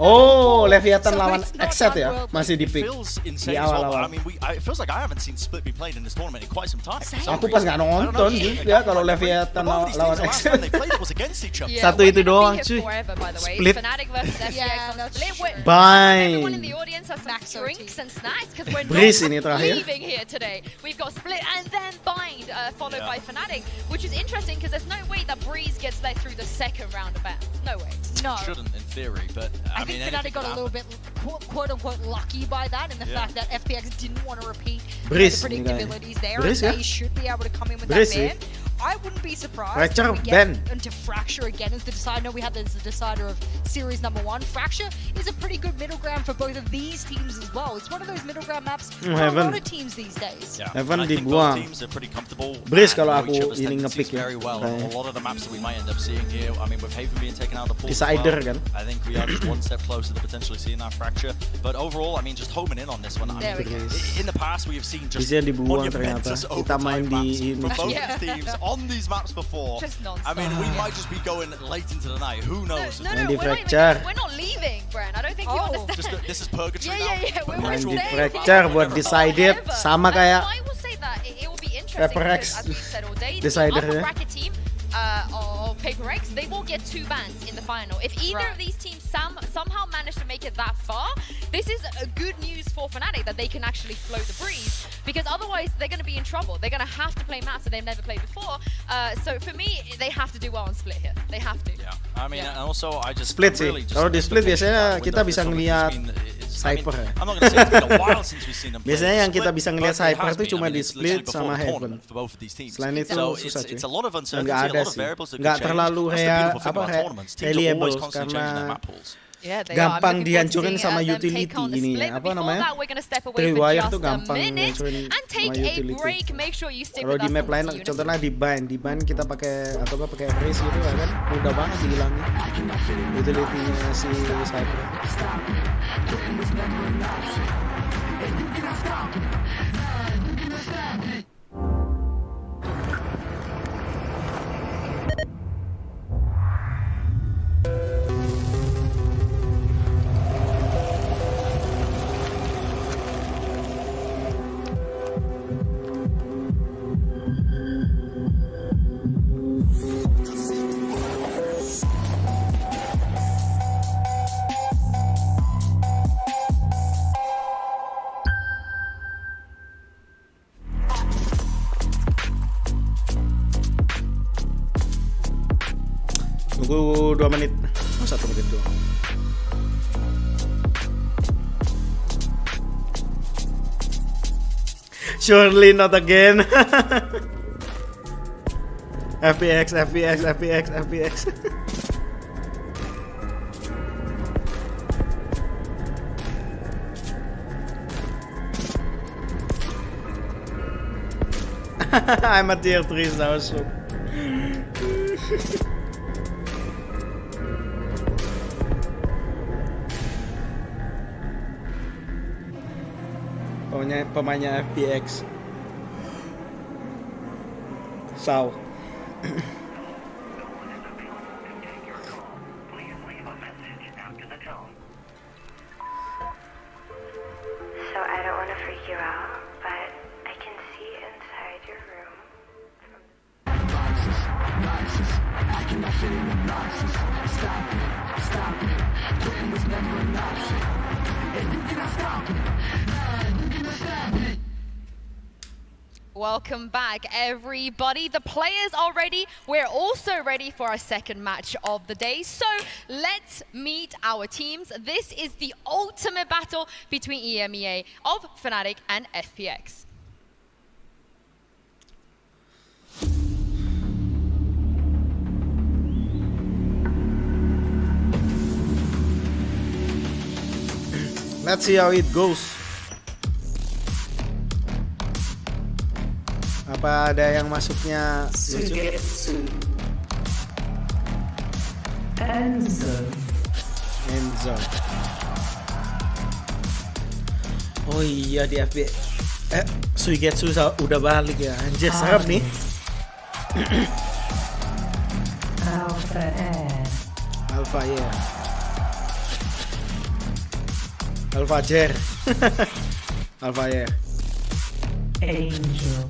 Oh, Leviathan lawan Exet ya, masih di-pick di awal-awal. It feels like I haven't seen Split be played in this tournament in quite some time. Aku pas nggak nonton juga kalau Leviathan lawan Exet. Satu itu doang cuy. Split. Bye. Breeze ini terakhir. We've got Split and then Bind, followed by Fnatic, which is interesting because there's no way that Breeze gets let through the second round of bans. No way. No. Shouldn't in theory, but I think Fnatic got a little bit quote-unquote lucky by that, in the fact that FPX didn't want to repeat the predictabilities there, and they should be able to come in with that ban. I wouldn't be surprised if we get into Fracture again as the decider. We have this as the decider of series number 1. Fracture is a pretty good middle ground for both of these teams as well. It's one of those middle ground maps for a lot of teams these days. I Heaven think both dibuang. teams are pretty comfortable. Breeze kalau aku ini nge-pick ya. Very well. A lot of the maps that we might end up seeing here, I mean, with Haven being taken out of the pool, Decider kan. I think we are just one step closer to potentially seeing that Fracture. But overall, I mean, just homing in on this one. I mean, in the past, we have seen just monumentous overtime maps from both teams on these maps before. I mean, we might just be going late into the night. Who knows? No, we're not leaving, Bren. I don't think you understand. This is purgatory now. We're di Fracture buat decided sama kayak I will say that it will be interesting PRX because, as we said all day, decider the upper bracket team of PRX, they will get 2 bans in the final. If either of these teams somehow manage to make it that far, this is a good news for Fnatic that they can actually flow the Breeze, because otherwise they're going to be in trouble. They're going to have to play maps that they've never played before. So for me, they have to do well on Split here. They have to. Yeah. I mean, and also I just Split sih. really just Kalau di Split biasanya kita bisa ngelihat Cypher ya. I'm not going to say it's been a while since we've seen them play. Biasanya yang kita bisa ngelihat But it Cypher has itu been. cuma I mean, di it's Split literally sama before the Heaven. tournament for both of these teams. Selain itu So susah cuy. it's a lot of uncertainty, Nggak a ada lot of sih. variables that Nggak could change. terlalu That's the beautiful thing apa about tournaments. Teams are reliable always constantly changing their karena map pools. gampang dihancurin sama utility ini ya. Apa namanya? Tripwire tuh gampang dihancurin sama utility. Kalau di map lain contohnya di Bind kita pakai atau apa pakai Breeze gitu kan mudah banget dihilangin utility-nya si Cypher. Tunggu 2 menit. Oh, 1 menit doang. Surely not again. FPX. I'm a tier 3 now, so. Pemainnya FPX. Sao. So I don't want to freak you out, but I can see inside your room. I cannot fit in the boxes. Stop it. Quitting was never an option. And you cannot stop it. You cannot stop it. Welcome back, everybody. The players are ready. We're also ready for our second match of the day. So let's meet our teams. This is the ultimate battle between EMEA of Fnatic and FPX. Let's see how it goes. Apa ada yang masuknya lucu? Enzo. Oh iya di FB. Suigetsu udah balik ya. Anjir serem nih. Alpha ya. Alpha Jer. Alpha ya. Angel.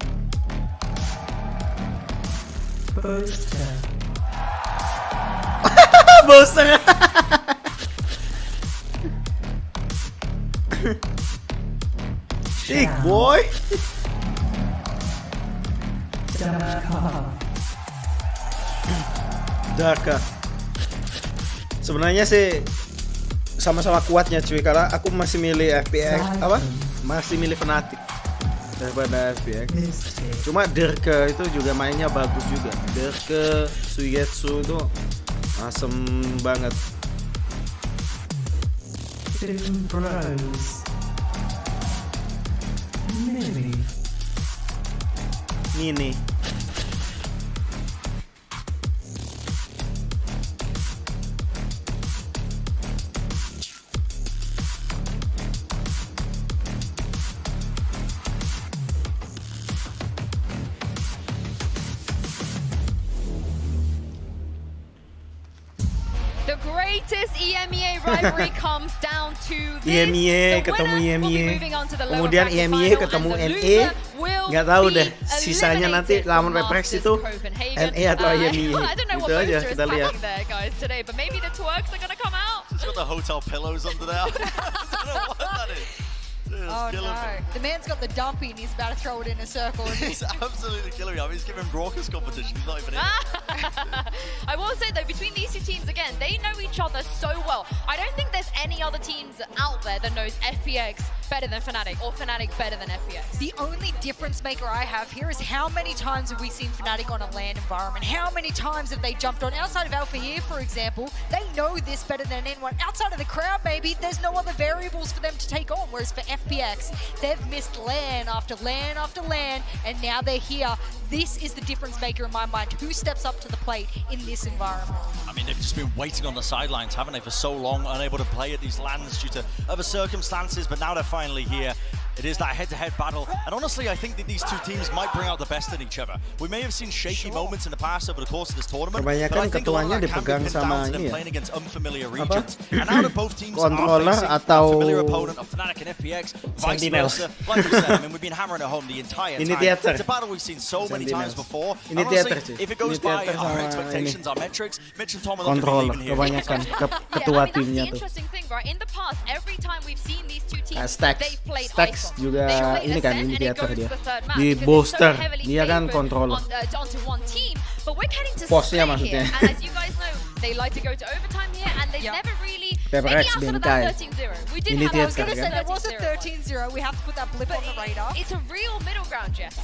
Booster. Sick boy. Darka. Sebenarnya sih sama-sama kuatnya cuy, karena aku masih milih FPX masih milih Fnatic daripada FPX. Cuma Derke itu juga mainnya bagus juga. Derke, Suigetsu itu asem banget. Mini. The greatest EMEA rivalry comes down to this. EMEA ketemu EMEA. Kemudian EMEA ketemu NA. Nggak tahu deh sisanya nanti lawan PRX itu NA atau EMEA. Itu aja kita lihat. But maybe the twerks are gonna come out. She's got the hotel pillows under there. I don't know what that is. Oh no, the man's got the dumpy and he's about to throw it in a circle. He's absolutely killing me. I mean, he's giving Braucus competition. He's not even in it. I will say though, between these two teams, again, they know each other so well. I don't think there's any other teams out there that knows FPX better than Fnatic or Fnatic better than FPX. The only difference maker I have here is how many times have we seen Fnatic on a LAN environment? How many times have they jumped on? Outside of Alpha Year, for example, they know this better than anyone. Outside of the crowd, maybe, there's no other variables for them to take on. Whereas for FPX, they've missed LAN after LAN after LAN, and now they're here. This is the difference maker in my mind. Who steps up to the plate in this environment? I mean, they've just been waiting on the sidelines, haven't they, for so long, unable to play at these lands due to other circumstances, but now they're finally here. It is that head-to-head battle, and honestly, I think that these two teams might bring out the best in each other. We may have seen shaky moments in the past over the course of this tournament, but I think a lot of that can be pinned down to them playing against unfamiliar regions. And now that both teams are facing a familiar opponent of Fnatic and FPX, vice versa, like we said, I mean, we've been hammering it home the entire time. It's a battle we've seen so many times before. And honestly, if it goes by our expectations, our metrics, Mitch and Tom are not going to be leaving here. Ketua timnya tuh. Interesting thing, right? In the past, every time we've seen these two teams, Stacks they've played Stacks juga ini kan initiator dia di booster, dia kan controller. Posnya maksudnya. they like to go to overtime here, and they never really... PRX maybe outside of that 13-0. We did have... I was going to say, there was a 13-0. We have to put that blip on the radar. It's a real middle ground, Jess.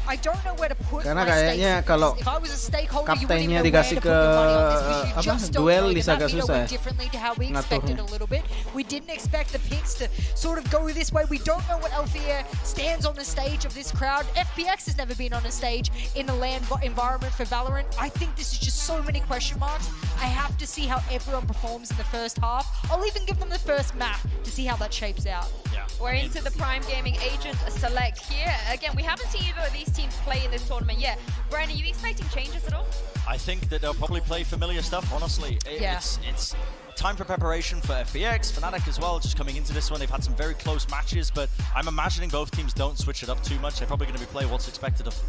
I don't know where to put Karena my kayaknya stakes. kalau If I was a stakeholder, you wouldn't kaptennya even know where dikasih to put ke the money on this, because you apa just don't duel know. bisa agak susah ya Differently to how we expected a little bit. We didn't expect the picks to sort of go this way. We don't know what Althea stands on the stage of this crowd. FPX has never been on a stage in a LAN environment for Valorant. I think this is just so many question marks. I have to see how everyone performs in the first half. I'll even give them the first map to see how that shapes out. Yeah. We're into the Prime Gaming Agent Select here. Again, we haven't seen either of these teams play in this tournament yet. Brian, are you expecting changes at all? I think that they'll probably play familiar stuff, honestly. It's time for preparation for FPX, Fnatic as well, just coming into this one. They've had some very close matches, but I'm imagining both teams don't switch it up too much. They're probably going to be playing what's expected of them.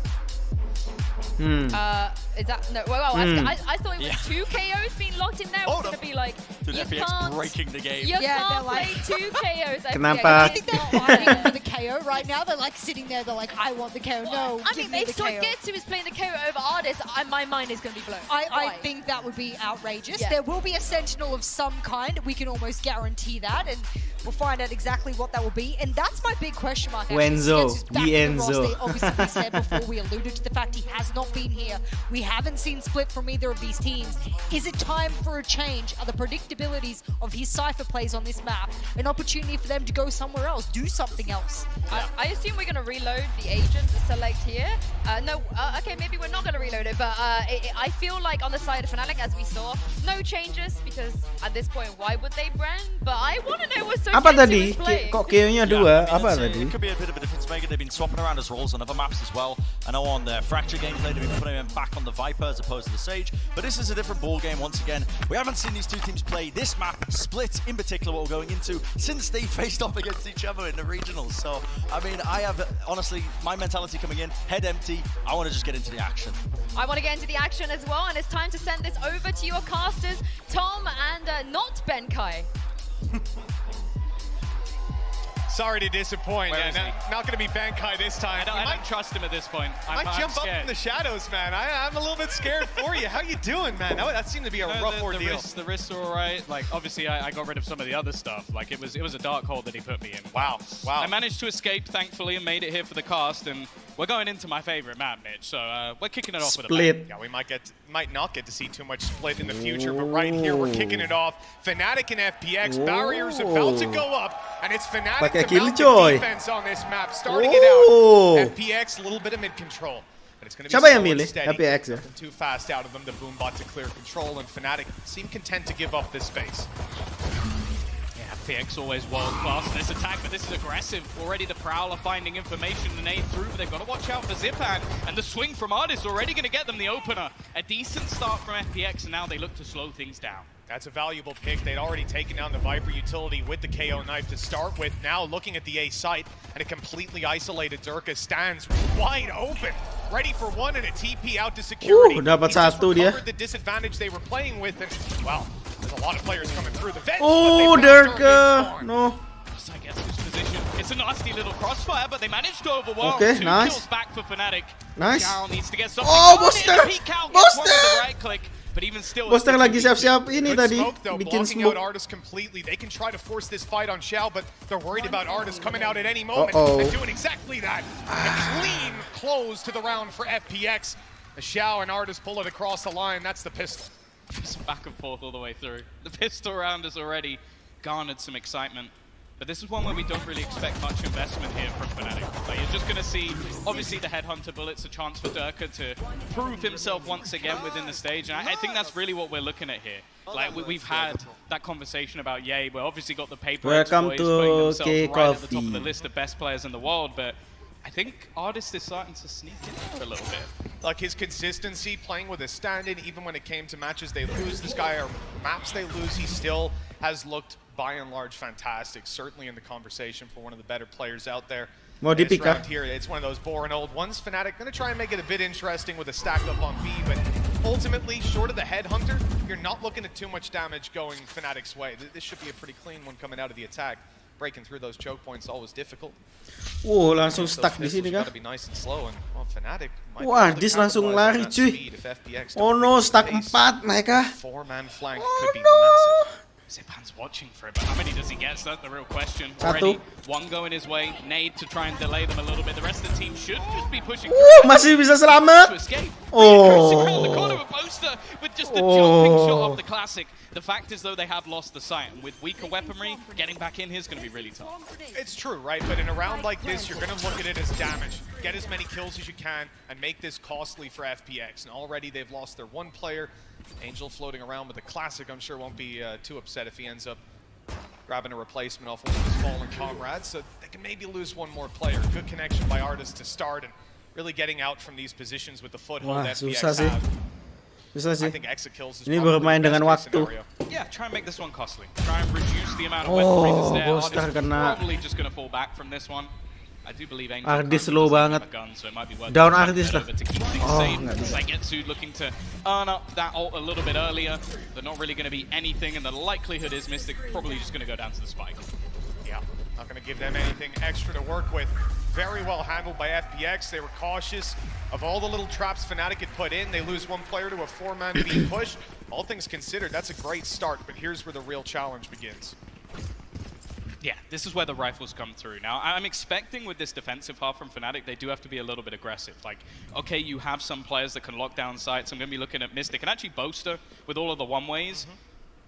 Is that no? Well, I thought it was 2 KOs being locked in there. It's going to be like Dude, FPX breaking the game. You can't play 2 KOs. Kenapa? I think they're fighting for the KO right now. They're like sitting there. They're like, I want the KO. No, I mean, if Soigetsu is playing the KO over Artist, my mind is going to be blown. I think that would be outrageous. There will be a Sentinel of some kind. We can almost guarantee that, and we'll find out exactly what that will be. And that's my big question mark. Wenzo, Obviously, we said before, we alluded to the fact he has not been here. We haven't seen split from either of these teams. Is it time for a change? Are the predictabilities of his Cypher plays on this map an opportunity for them to go somewhere else, do something else? I assume we're going to reload the Agent Select here. Okay, maybe we're not going to reload it, but I feel like on the side of Fnatic, as we saw, no changes, because at this point, why would they brand? But I want to know what's so Apa tadi? Kok KO-nya dua? Apa tadi? It could be a bit of a difference maker. They've been swapping around as roles on other maps as well. I know on the Fracture gameplay, they've been putting him back on the Viper as opposed to the Sage. But this is a different ball game once again. We haven't seen these two teams play this map, Split in particular, what we're going into, since they faced off against each other in the regionals. So, I mean, I have, honestly, my mentality coming in, head empty. I want to just get into the action. I want to get into the action as well, and it's time to send this over to your casters, Tom and not Ben Kai. Sorry to disappoint. Not going to be Bankai this time. I don't trust him at this point. I might jump up in the shadows, man. I'm a little bit scared for you. How you doing, man? That seemed to be a rough ordeal. The risks are all right. Like, obviously, I got rid of some of the other stuff. Like, it was a dark hole that he put me in. Wow. I managed to escape, thankfully, and made it here for the cast. And we're going into my favorite map, Mitch. So we're kicking it off with a bang. Yeah, we might not get to see too much Split in the future, but right here we're kicking it off. Fnatic and FPX, barriers about to go up, and it's Fnatic to mount the defense on this map, starting it out. FPX, a little bit of mid-control. But it's going to be slow and steady. FPX, Nothing too fast out of them. The Boombot to clear control, and Fnatic seem content to give up this space. FPX always world-class in this attack, but this is aggressive. Already the Prowler finding information and aid through, but they've got to watch out for Zipan. And the swing from Artist already going to get them the opener. A decent start from FPX, and now they look to slow things down. That's a valuable pick. They'd already taken down the Viper utility with the KO knife to start with. Now looking at the A site, and a completely isolated Durka stands wide open, ready for one, and a TP out to security. Dapat satu dia. The disadvantage they were playing with, and well, there's a lot of players coming through the vents. Durka! No. I guess this position. It's a nasty little crossfire, but they managed to overwhelm. Okay, 2 nice. kills back for Fnatic. Nice. Cal needs to get something. Buster! Buster! Right click. But even still, Buster lagi siap-siap ini tadi bikin smoke. Out Artist completely. They can try to force this fight on Xiao, but they're worried about Artist coming out at any moment and doing exactly that. A clean close to the round for FPX. The Xiao and Artist pull it across the line. That's the pistol. Just back and forth all the way through. The pistol round has already garnered some excitement. But this is one where we don't really expect much investment here from Fnatic. Like, you're just going to see, obviously, the Headhunter bullets, a chance for Durka to prove himself once again within the stage. And I think that's really what we're looking at here. Like, we've had that conversation about Ye. We've obviously got the PRX boys putting themselves right at the top of the list of best players in the world. But I think Artist is starting to sneak in there a little bit. Like his consistency, playing with a stand-in, even when it came to matches they lose this guy, or maps they lose, he still has looked by and large fantastic, certainly in the conversation for one of the better players out there. This round here, it's one of those boring old ones. Fnatic going to try and make it a bit interesting with a stack up on B, but ultimately, short of the Headhunter, you're not looking at too much damage going Fnatic's way. This should be a pretty clean one coming out of the attack. breaking through those choke points is always difficult. Wow, langsung stuck di sini kah? Wah, Dis langsung lari cuy. Oh no, stuck 4 mereka. Oh no. Zipan's watching for it, but how many does he get? So that's the real question. Already one going his way. Nade to try and delay them a little bit. The rest of the team should just be pushing masih bisa selamat. Around the corner with Boaster with just the jumping shot of the classic. The fact is, though, they have lost the sight. And with weaker weaponry, getting back in here is going to be really tough. It's true, right? But in a round like this, you're going to look at it as damage. Get as many kills as you can and make this costly for FPX. And already they've lost their one player. Angel floating around with the classic, I'm sure won't be too upset if he ends up grabbing a replacement off one of his fallen comrades. So they can maybe lose one more player. Good connection by Artist to start and really getting out from these positions with the foothold FPX have. Susah sih. I think exit kills is Ini bermain dengan waktu. Yeah, try and make this one costly. Try and reduce the amount of weaponry that's there. Boaster kena. Probably just going to fall back from this one. I do believe Angel Ardis slow banget. Gun, so it might be worth Down Ardis lah. Nggak bisa. Sagetsu looking to earn up that ult a little bit earlier. They're not really going to be anything, and the likelihood is Mystic probably just going to go down to the spike. Yeah, not going to give them anything extra to work with. Very well handled by FPX. They were cautious of all the little traps Fnatic had put in. They lose one player to a 4-man being pushed. All things considered, that's a great start, but here's where the real challenge begins. Yeah, this is where the rifles come through. Now, I'm expecting with this defensive half from Fnatic, they do have to be a little bit aggressive. Like, okay, you have some players that can lock down sites. I'm going to be looking at Mystic and actually Boaster with all of the one-ways.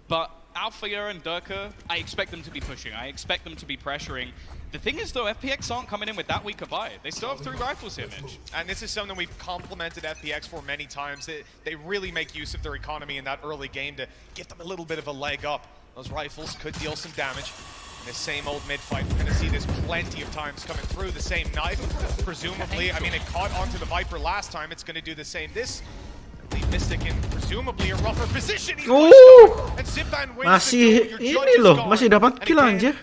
But Alphaya and Durka, I expect them to be pushing. I expect them to be pressuring. The thing is, though, FPX aren't coming in with that weak a buy. They still have 3 rifles here, Mitch. And this is something we've complimented FPX for many times. They really make use of their economy in that early game to give them a little bit of a leg up. Those rifles could deal some damage. In the same old mid-fight, we're going to see this plenty of times coming through. The same knife, presumably. I mean, it caught onto the Viper last time. It's going to do the same this. Leave Mystic in presumably a rougher position. He's and Zipan wins masih ini loh, masih dapat kill anjir.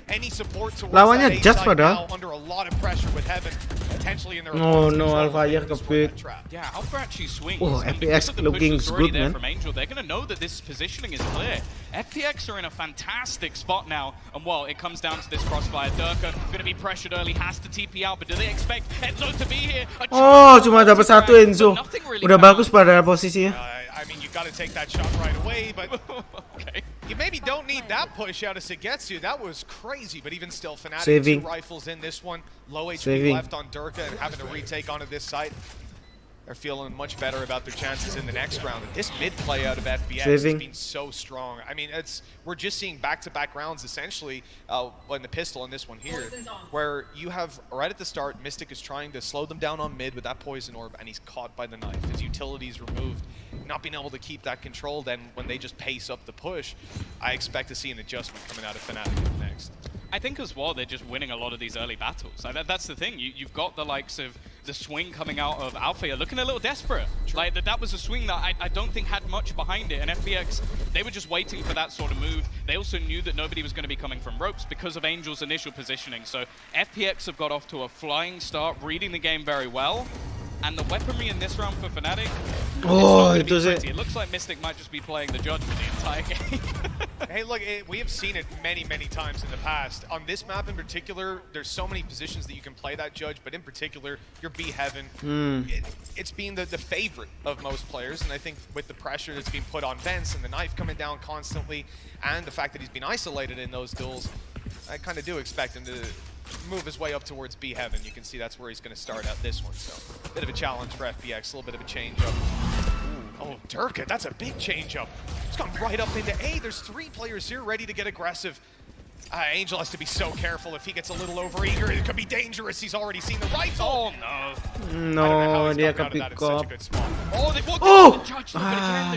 Lawannya Just padahal. Under a lot of pressure with Heaven potentially in their Oh no, Alphaya kepick. Yeah, Alpha actually swings. Oh, FPX looking good, man. From Angel, they're going to know that this positioning is clear. FPX are in a fantastic spot now, and well, it comes down to this crossfire. Durka going to be pressured early, has to TP out, but do they expect Enzo to be here? Oh, cuma dapat 1 Enzo. Udah bagus pada posisinya. I mean, you got to take that shot right away, but okay. You maybe don't need that push out of Sagetsu. That was crazy, but even still, Fnatic 2 rifles in this one. Low HP left on Durka and having to retake onto this site. They're feeling much better about their chances in the next round. And this mid play out of FBX has been so strong. I mean, we're just seeing back-to-back rounds essentially in the pistol in this one here, where you have right at the start, Mystic is trying to slow them down on mid with that poison orb, and he's caught by the knife. His utility is removed, not being able to keep that control. Then when they just pace up the push, I expect to see an adjustment coming out of Fnatic next. I think as well, they're just winning a lot of these early battles. Like, that's the thing. You've got the likes of the swing coming out of Alphaya looking a little desperate. Like, that was a swing that I don't think had much behind it. And FPX, they were just waiting for that sort of move. They also knew that nobody was going to be coming from ropes because of Angel's initial positioning. So FPX have got off to a flying start, reading the game very well. And the weaponry in this round for Fnatic, it looks like Mystic might just be playing the judge for the entire game. Hey, look, we have seen it many, many times in the past. On this map in particular, there's so many positions that you can play that judge, but in particular, your B Heaven, it's been the favorite of most players, and I think with the pressure that's being put on Vence and the knife coming down constantly, and the fact that he's been isolated in those duels, I kind of do expect him to move his way up towards B Heaven. You can see that's where he's going to start out this one, so a bit of a challenge for FPX, a little bit of a change-up. Oh, Durka, that's a big change-up. It's gone right up into A. There's 3 players here ready to get aggressive. Angel has to be so careful. If he gets a little overeager, it could be dangerous. He's already seen the rifle. Oh, no. No, dia kepick up. Oh!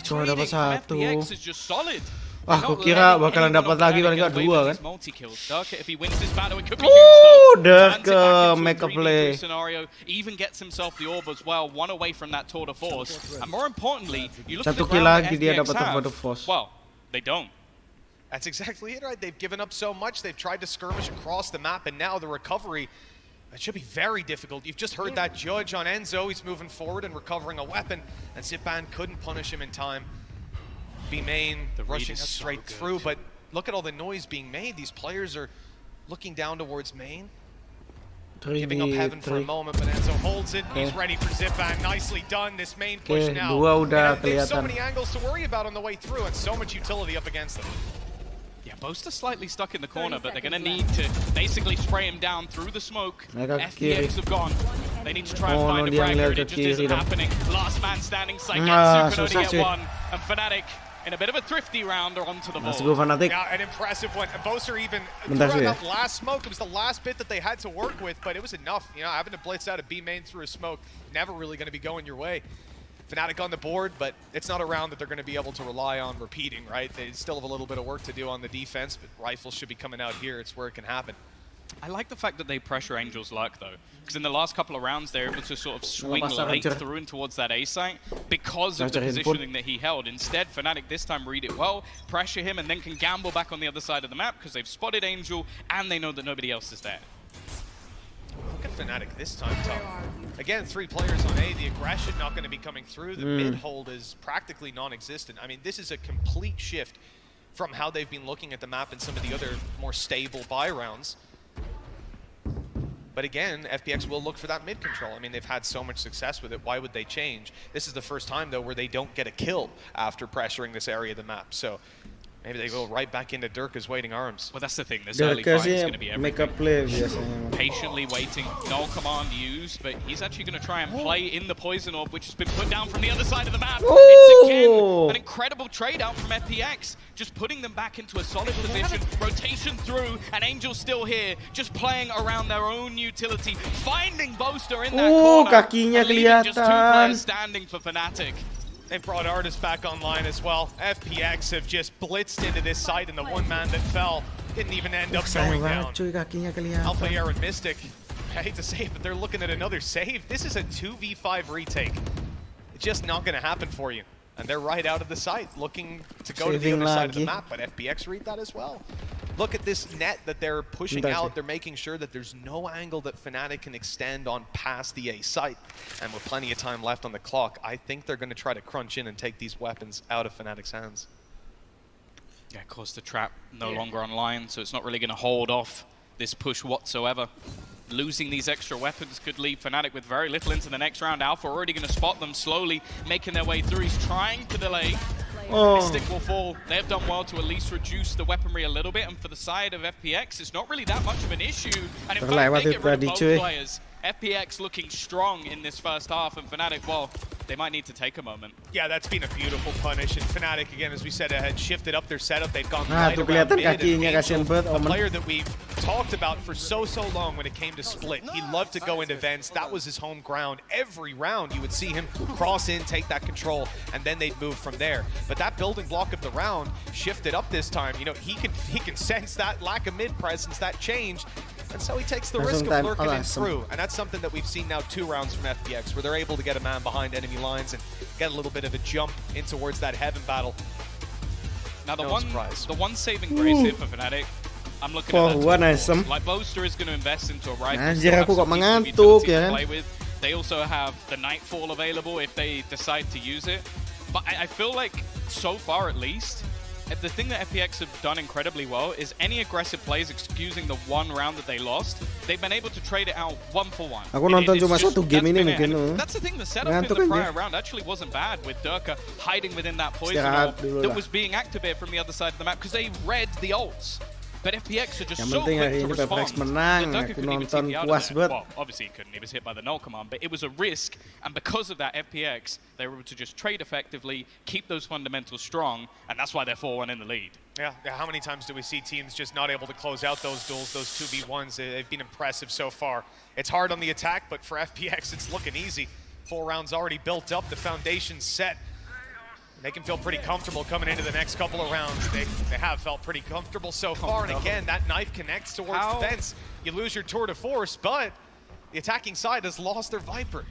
Cuma dapat 1. FPX is just solid. Aku kira bakalan dapat lagi kalau enggak 2 kan. Durka make a play. Even gets himself the orb as well, one away from that tour de force. And more importantly, you look at the kill lagi dia dapat tour de force. Well, they don't. That's exactly it, right? They've given up so much. They've tried to skirmish across the map, and now the recovery, it should be very difficult. You've just heard that judge on Enzo. He's moving forward and recovering a weapon, and Zipan couldn't punish him in time. B main rushing us straight through, but look at all the noise being made. These players are looking down towards main. Giving up heaven for a moment, but Enzo holds it. He's ready for Zipan. Nicely done. This main push now. And there's so many angles to worry about on the way through, and so much utility up against them. Yeah, Boaster slightly stuck in the corner, but they're going to need to basically spray him down through the smoke. FPX have gone. They need to try and find a fragment. It just isn't happening. Last man standing, Saigetsu can only get one. And Fnatic, in a bit of a thrifty round, are onto the ball. Yeah, an impressive one. And Boaster even threw out that last smoke. It was the last bit that they had to work with, but it was enough. You know, having to blitz out a B main through a smoke, never really going to be going your way. Fnatic on the board, but it's not a round that they're going to be able to rely on repeating, right? They still have a little bit of work to do on the defense, but rifles should be coming out here. It's where it can happen. I like the fact that they pressure Angel's luck, though, because in the last couple of rounds, they're able to sort of swing late through and towards that A site because of the positioning that he held. Instead, Fnatic this time read it well, pressure him, and then can gamble back on the other side of the map because they've spotted Angel and they know that nobody else is there. Look at Fnatic this time, Tom. Again, 3 players on A, the aggression not going to be coming through. The mid hold is practically non-existent. I mean, this is a complete shift from how they've been looking at the map in some of the other more stable buy rounds. But again, FPX will look for that mid control. I mean, they've had so much success with it. Why would they change? This is the first time, though, where they don't get a kill after pressuring this area of the map. So maybe they go right back into Durka's waiting arms. Well, that's the thing. This early fight is going to be everything. Patiently waiting. No command used, but he's actually going to try and play in the poison orb, which has been put down from the other side of the map. It's again an incredible trade out from FPX, just putting them back into a solid position. Rotation through, and Angel's still here, just playing around their own utility, finding Boaster in that corner, kakinya and leaving just 2 kelihatan. players standing for Fnatic. They brought Artis back online as well. FPX have just blitzed into this site, and the one man that fell didn't even end up going down. Alpha Air and Mystic, I hate to say it, but they're looking at another save. This is a 2v5 retake. It's just not going to happen for you. And they're right out of the site, looking to go to the other side of the map, but FPX read that as well. Look at this net that they're pushing out. They're making sure that there's no angle that Fnatic can extend on past the A site. And with plenty of time left on the clock, I think they're going to try to crunch in and take these weapons out of Fnatic's hands. Yeah, of course, the trap no longer online, so it's not really going to hold off this push whatsoever. Losing these extra weapons could leave Fnatic with very little into the next round. Alpha already going to spot them slowly, making their way through. He's trying to delay. Mystic will fall. They have done well to at least reduce the weaponry a little bit, and for the side of FPX, it's not really that much of an issue. And in fact, they get rid of both players. FPX looking strong in this first half, and Fnatic, well, they might need to take a moment. Yeah, that's been a beautiful punish, and Fnatic, again, as we said, had shifted up their setup. They'd gone right around mid, and Angel, a player that we've talked about for so long when it came to split. He loved to go into vents. That was his home ground. Every round, you would see him cross in, take that control, and then they'd move from there. But that building block of the round shifted up this time. You know, he can sense that lack of mid presence, that change, and so he takes the risk of lurking in through. And that's something that we've seen now 2 rounds from FPX, where they're able to get a man behind enemy lines and get a little bit of a jump in towards that heaven battle. Now the one saving grace here for Fnatic, I'm looking at that like Boaster is going to invest into a rifle. To play with. They also have the Nightfall available if they decide to use it. But I feel like so far at least, the thing that FPX have done incredibly well is any aggressive plays, excusing the 1 round that they lost, they've been able to trade it out 1 for 1. Aku nonton cuma 1 game ini mungkin. That's the thing, the setup in the prior round actually wasn't bad, with Durka hiding within that poison orb that was being activated from the other side of the map because they read the ults. But FPX are just so quick to respond. Menang, aku nonton puas banget. Well, obviously he couldn't. He was hit by the null command, but it was a risk, and because of that, FPX, they were able to just trade effectively, keep those fundamentals strong, and that's why they're 4-1 in the lead. Yeah, how many times do we see teams just not able to close out those duels, those 2v1s? They've been impressive so far. It's hard on the attack, but for FPX, it's looking easy. 4 rounds already built up, the foundation's set. They can feel pretty comfortable coming into the next couple of rounds. They have felt pretty comfortable so far, and again, that knife connects towards the fence. You lose your tour de force, but the attacking side has lost their Viper.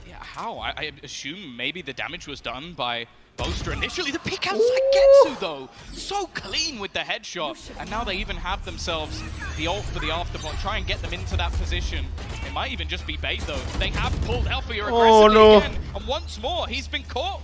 Yeah, how? I assume maybe the damage was done by Boaster initially. The pick out Saigetsu, though, so clean with the headshot, and now they even have themselves the ult for the afterblock. Try and get them into that position. It might even just be bait, though. They have pulled Alpha aggressively again, and once more, he's been caught.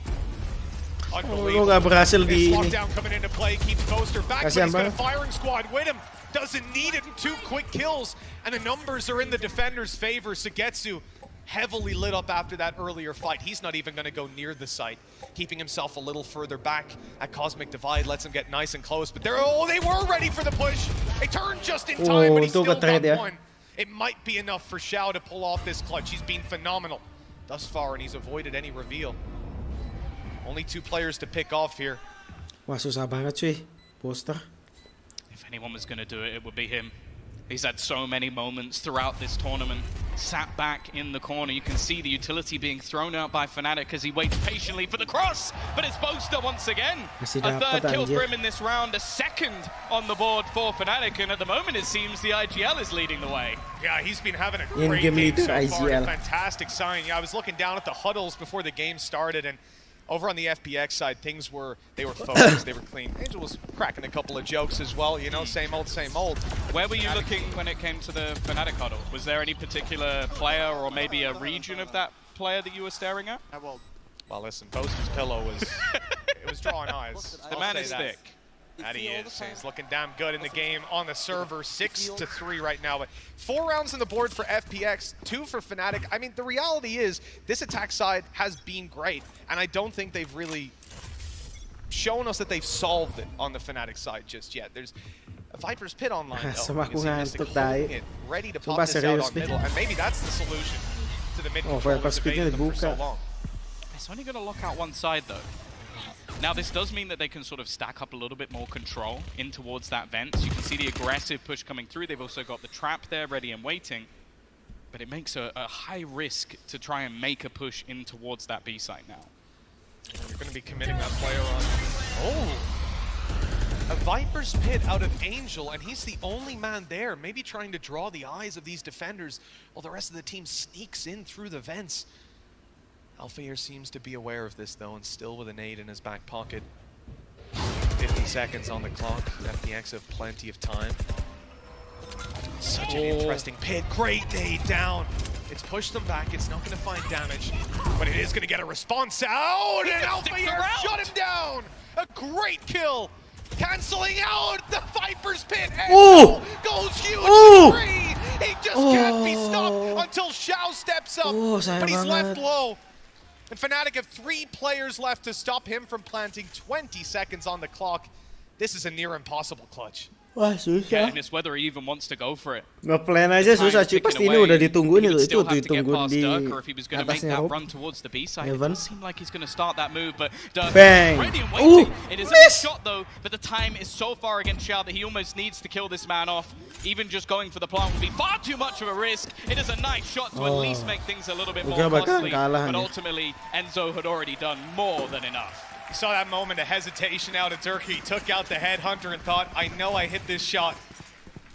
Lo nggak berhasil di ini. Kasihan banget. Firing squad with him. Doesn't need it in 2 quick kills. And the numbers are in the defender's favor. Sagetsu heavily lit up after that earlier fight. He's not even going to go near the site, keeping himself a little further back at Cosmic Divide, lets him get nice and close. But they were ready for the push. They turned just in time, but he still got one. It might be enough for Xiao to pull off this clutch. He's been phenomenal thus far, and he's avoided any reveal. Only 2 players to pick off here. Wah, susah banget cuy, Poster. If anyone was going to do it, it would be him. He's had so many moments throughout this tournament. Sat back in the corner. You can see the utility being thrown out by Fnatic as he waits patiently for the cross. But it's Boaster once again. A 3rd kill for him in this round. A 2nd on the board for Fnatic. And at the moment, it seems the IGL is leading the way. Yeah, he's been having a great game so far. A fantastic sign. Yeah, I was looking down at the huddles before the game started, and over on the FPX side, they were focused, they were clean. Angel was cracking a couple of jokes as well, you know, same old, same old. Where were you looking when it came to the Fnatic huddle? Was there any particular player or maybe a region of that player that you were staring at? Well, listen, Boaster's pillow was, it was drawing eyes. The man is thick. That he is. He's looking damn good in the game on the server. 6-3 right now. But 4 rounds on the board for FPX, 2 for Fnatic. I mean, the reality is this attack side has been great, and I don't think they've really shown us that they've solved it on the Fnatic side just yet. There's a Viper's Pit online, though. Ready to pop this out on middle, and maybe that's the solution to the mid control that's evaded them for so long. It's only going to lock out one side, though. Now, this does mean that they can sort of stack up a little bit more control in towards that vent. So you can see the aggressive push coming through. They've also got the trap there ready and waiting. But it makes a high risk to try and make a push in towards that B site now. You're going to be committing that player on. Oh! A Viper's Pit out of Angel, and he's the only man there, maybe trying to draw the eyes of these defenders while the rest of the team sneaks in through the vents. Alphair seems to be aware of this, though, and still with a nade in his back pocket. 50 seconds on the clock. FPX have plenty of time. Such an interesting pit. Great nade down. It's pushed them back. It's not going to find damage, but it is going to get a response out, and Alphair shut him down. A great kill. Canceling out the Viper's Pit. Angel goes huge to 3. He just can't be stopped until Xiao steps up, but he's left low. And Fnatic have 3 players left to stop him from planting. 20 seconds on the clock. This is a near impossible clutch. Wah, susah. Yeah, and it's whether he even wants to go for it. Nge-plan aja susah cuy, pasti ini udah ditungguin itu ditungguin di atasnya rope. It seems like he's going to start that move, but Dirk Bang. ready and waiting. It is a missed shot though, but the time is so far against Xiao that he almost needs to kill this man off. Even just going for the plant would be far too much of a risk. It is a nice shot to at least make things a little bit more costly, but ultimately Enzo had already done more than enough. You saw that moment of hesitation out of Turkey. He took out the headhunter and thought, I know I hit this shot.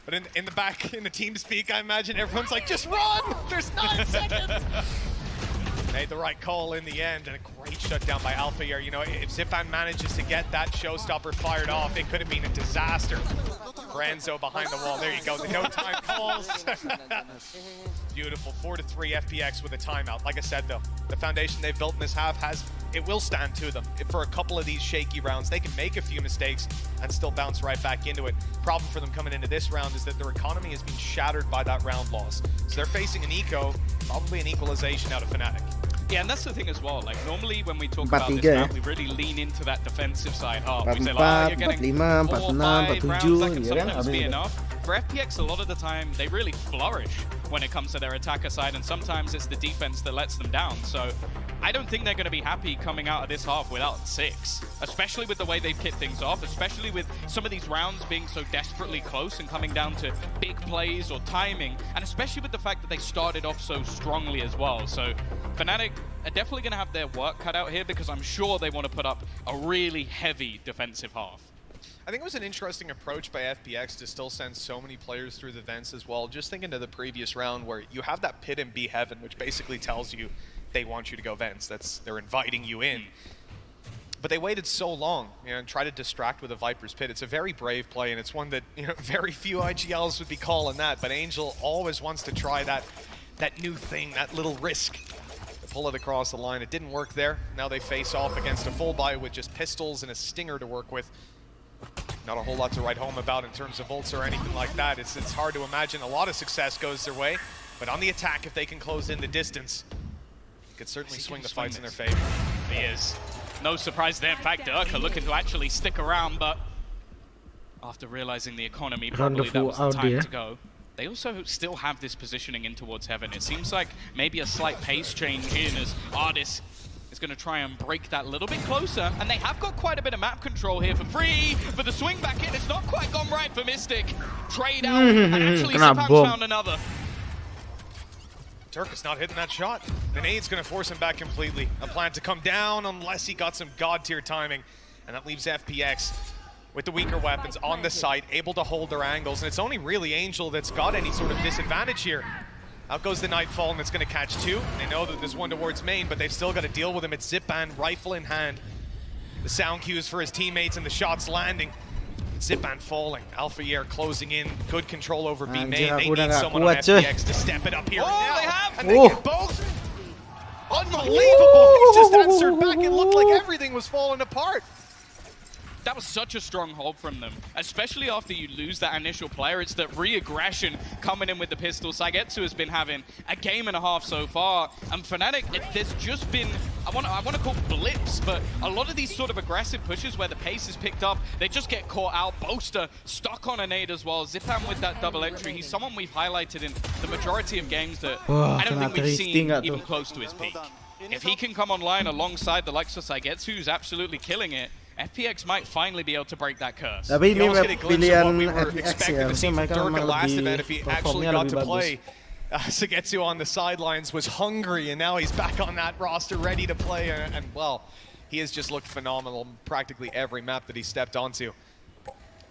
But in the back, in the team speak, I imagine everyone's like, just run! There's 9 seconds! Made the right call in the end, and a great shutdown by Alphair. You know, if Zipan manages to get that showstopper fired off, it could have been a disaster. For Enzo behind the wall. There you go, the no time calls. Beautiful, 4-3 FPX with a timeout. Like I said though, the foundation they've built in this half it will stand to them. For a couple of these shaky rounds, they can make a few mistakes and still bounce right back into it. Problem for them coming into this round is that their economy has been shattered by that round loss. So they're facing an eco, probably an equalization out of Fnatic. Yeah, and that's the thing as well. Like, normally when we talk about this map, we really lean into that defensive side half. We say, like, you're getting 4 or 5 rounds, that can sometimes be enough. For FPX, a lot of the time, they really flourish when it comes to their attacker side, and sometimes it's the defense that lets them down. So I don't think they're going to be happy coming out of this half without 6, especially with the way they've kicked things off, especially with some of these rounds being so desperately close and coming down to big plays or timing, and especially with the fact that they started off so strongly as well. So Fnatic are definitely going to have their work cut out here, because I'm sure they want to put up a really heavy defensive half. I think it was an interesting approach by FPX to still send so many players through the vents as well. Just thinking to the previous round where you have that pit in B heaven, which basically tells you they want you to go vents. They're inviting you in. But they waited so long, and tried to distract with a Viper's Pit. It's a very brave play, and it's one that, very few IGLs would be calling that. But Angel always wants to try that new thing, that little risk. pull it across the line. It didn't work there. Now they face off against a full buy with just pistols and a stinger to work with. Not a whole lot to write home about in terms of ults or anything like that. It's hard to imagine a lot of success goes their way. But on the attack, if they can close in the distance, it could certainly swing the fights in their favor. He is. No surprise there. In fact, Urka looking to actually stick around, but after realizing the economy, probably that was the time to go. They also still have this positioning in towards heaven. It seems like maybe a slight pace change in as Artis is going to try and break that a little bit closer. And they have got quite a bit of map control here for free. But the swing back in, it's not quite gone right for Mystic. Trade out, and actually Zipan's found another. Turk is not hitting that shot. The nade's going to force him back completely. A plan to come down unless he got some god-tier timing. And that leaves FPX with the weaker weapons on the site, able to hold their angles. And it's only really Angel that's got any sort of disadvantage here. Out goes the Nightfall, and it's going to catch two. They know that there's one towards main, but they've still got to deal with him. It's Zipan, rifle in hand. The sound cues for his teammates and the shots landing. Zipan falling. Alpha Year closing in. Good control over B main. They need someone on FPX to step it up here and now. They have! And they get both. Unbelievable! He just answered back. It looked like everything was falling apart. That was such a strong hold from them, especially after you lose that initial player. It's that re-aggression coming in with the pistol. Saigetsu has been having a game and a half so far, and Fnatic, there's just been, I want to call blips, but a lot of these sort of aggressive pushes where the pace is picked up, they just get caught out. Boaster stuck on a nade as well. Zipan with that double entry. He's someone we've highlighted in the majority of games that I don't think we've seen even close to his peak. If he can come online alongside the likes of Saigetsu, who's absolutely killing it, FPX might finally be able to break that curse. Tapi ini pilihan FPX ya, maksudnya mereka memang lebih performnya lebih bagus. Sagetsu on the sidelines was hungry, and now he's back on that roster ready to play, and well, he has just looked phenomenal practically every map that he stepped onto.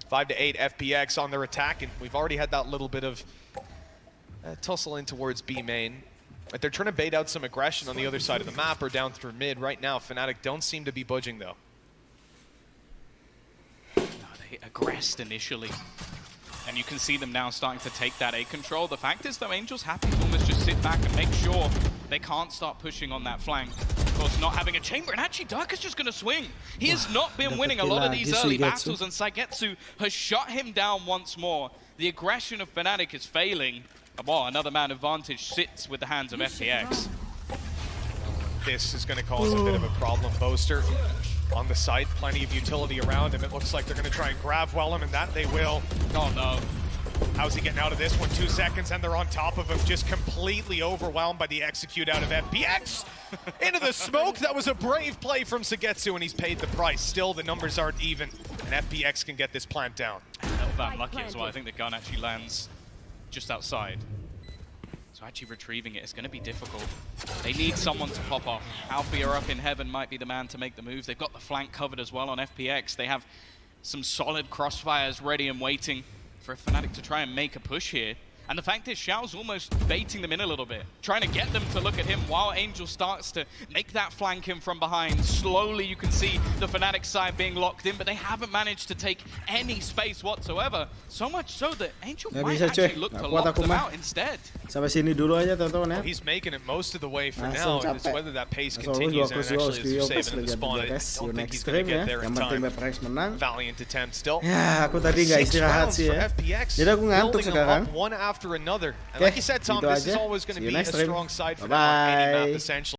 5 to 8 FPX on their attack, and we've already had that little bit of tussle in towards B main. But they're trying to bait out some aggression on the other side of the map or down through mid. Right now, Fnatic don't seem to be budging though. They aggressed initially, and you can see them now starting to take that A control. The fact is though, Angel's happy to almost just sit back and make sure they can't start pushing on that flank. Of course, not having a chamber, and actually Dark is just going to swing. He has not been winning a lot of these early battles, and Saigetsu has shut him down once more. The aggression of Fnatic is failing. Well, another man advantage sits with the hands of FPX. This is going to cause a bit of a problem. Boaster on the site, plenty of utility around him. It looks like they're going to try and grab Wellham, and that they will. Oh no. How's he getting out of this one? 2 seconds, and they're on top of him, just completely overwhelmed by the execute out of FPX. Into the smoke. That was a brave play from Sagetsu, and he's paid the price. Still, the numbers aren't even, and FPX can get this plant down. That lucky as well. I think the gun actually lands just outside. So actually retrieving it is going to be difficult. They need someone to pop off. Alfia up in heaven might be the man to make the move. They've got the flank covered as well on FPX. They have some solid crossfires ready and waiting for Fnatic to try and make a push here. And the fact is, Xiao's almost baiting them in a little bit, trying to get them to look at him while Angel starts to make that flank in from behind. Slowly you can see the Fnatic side being locked in, but they haven't managed to take any space whatsoever. So much so that Angel might actually look to lock them out instead. Sampai sini dulu aja teman-teman ya. He's making it most of the way for now. It's whether that pace continues and actually is saving the spawn. I don't think he's going to get there in time. Valiant attempt still. Ya, aku tadi nggak istirahat sih ya. Jadi aku ngantuk sekarang. One after another. And like you said, Tom, this is always going to be a strong side for them on any map, essentially.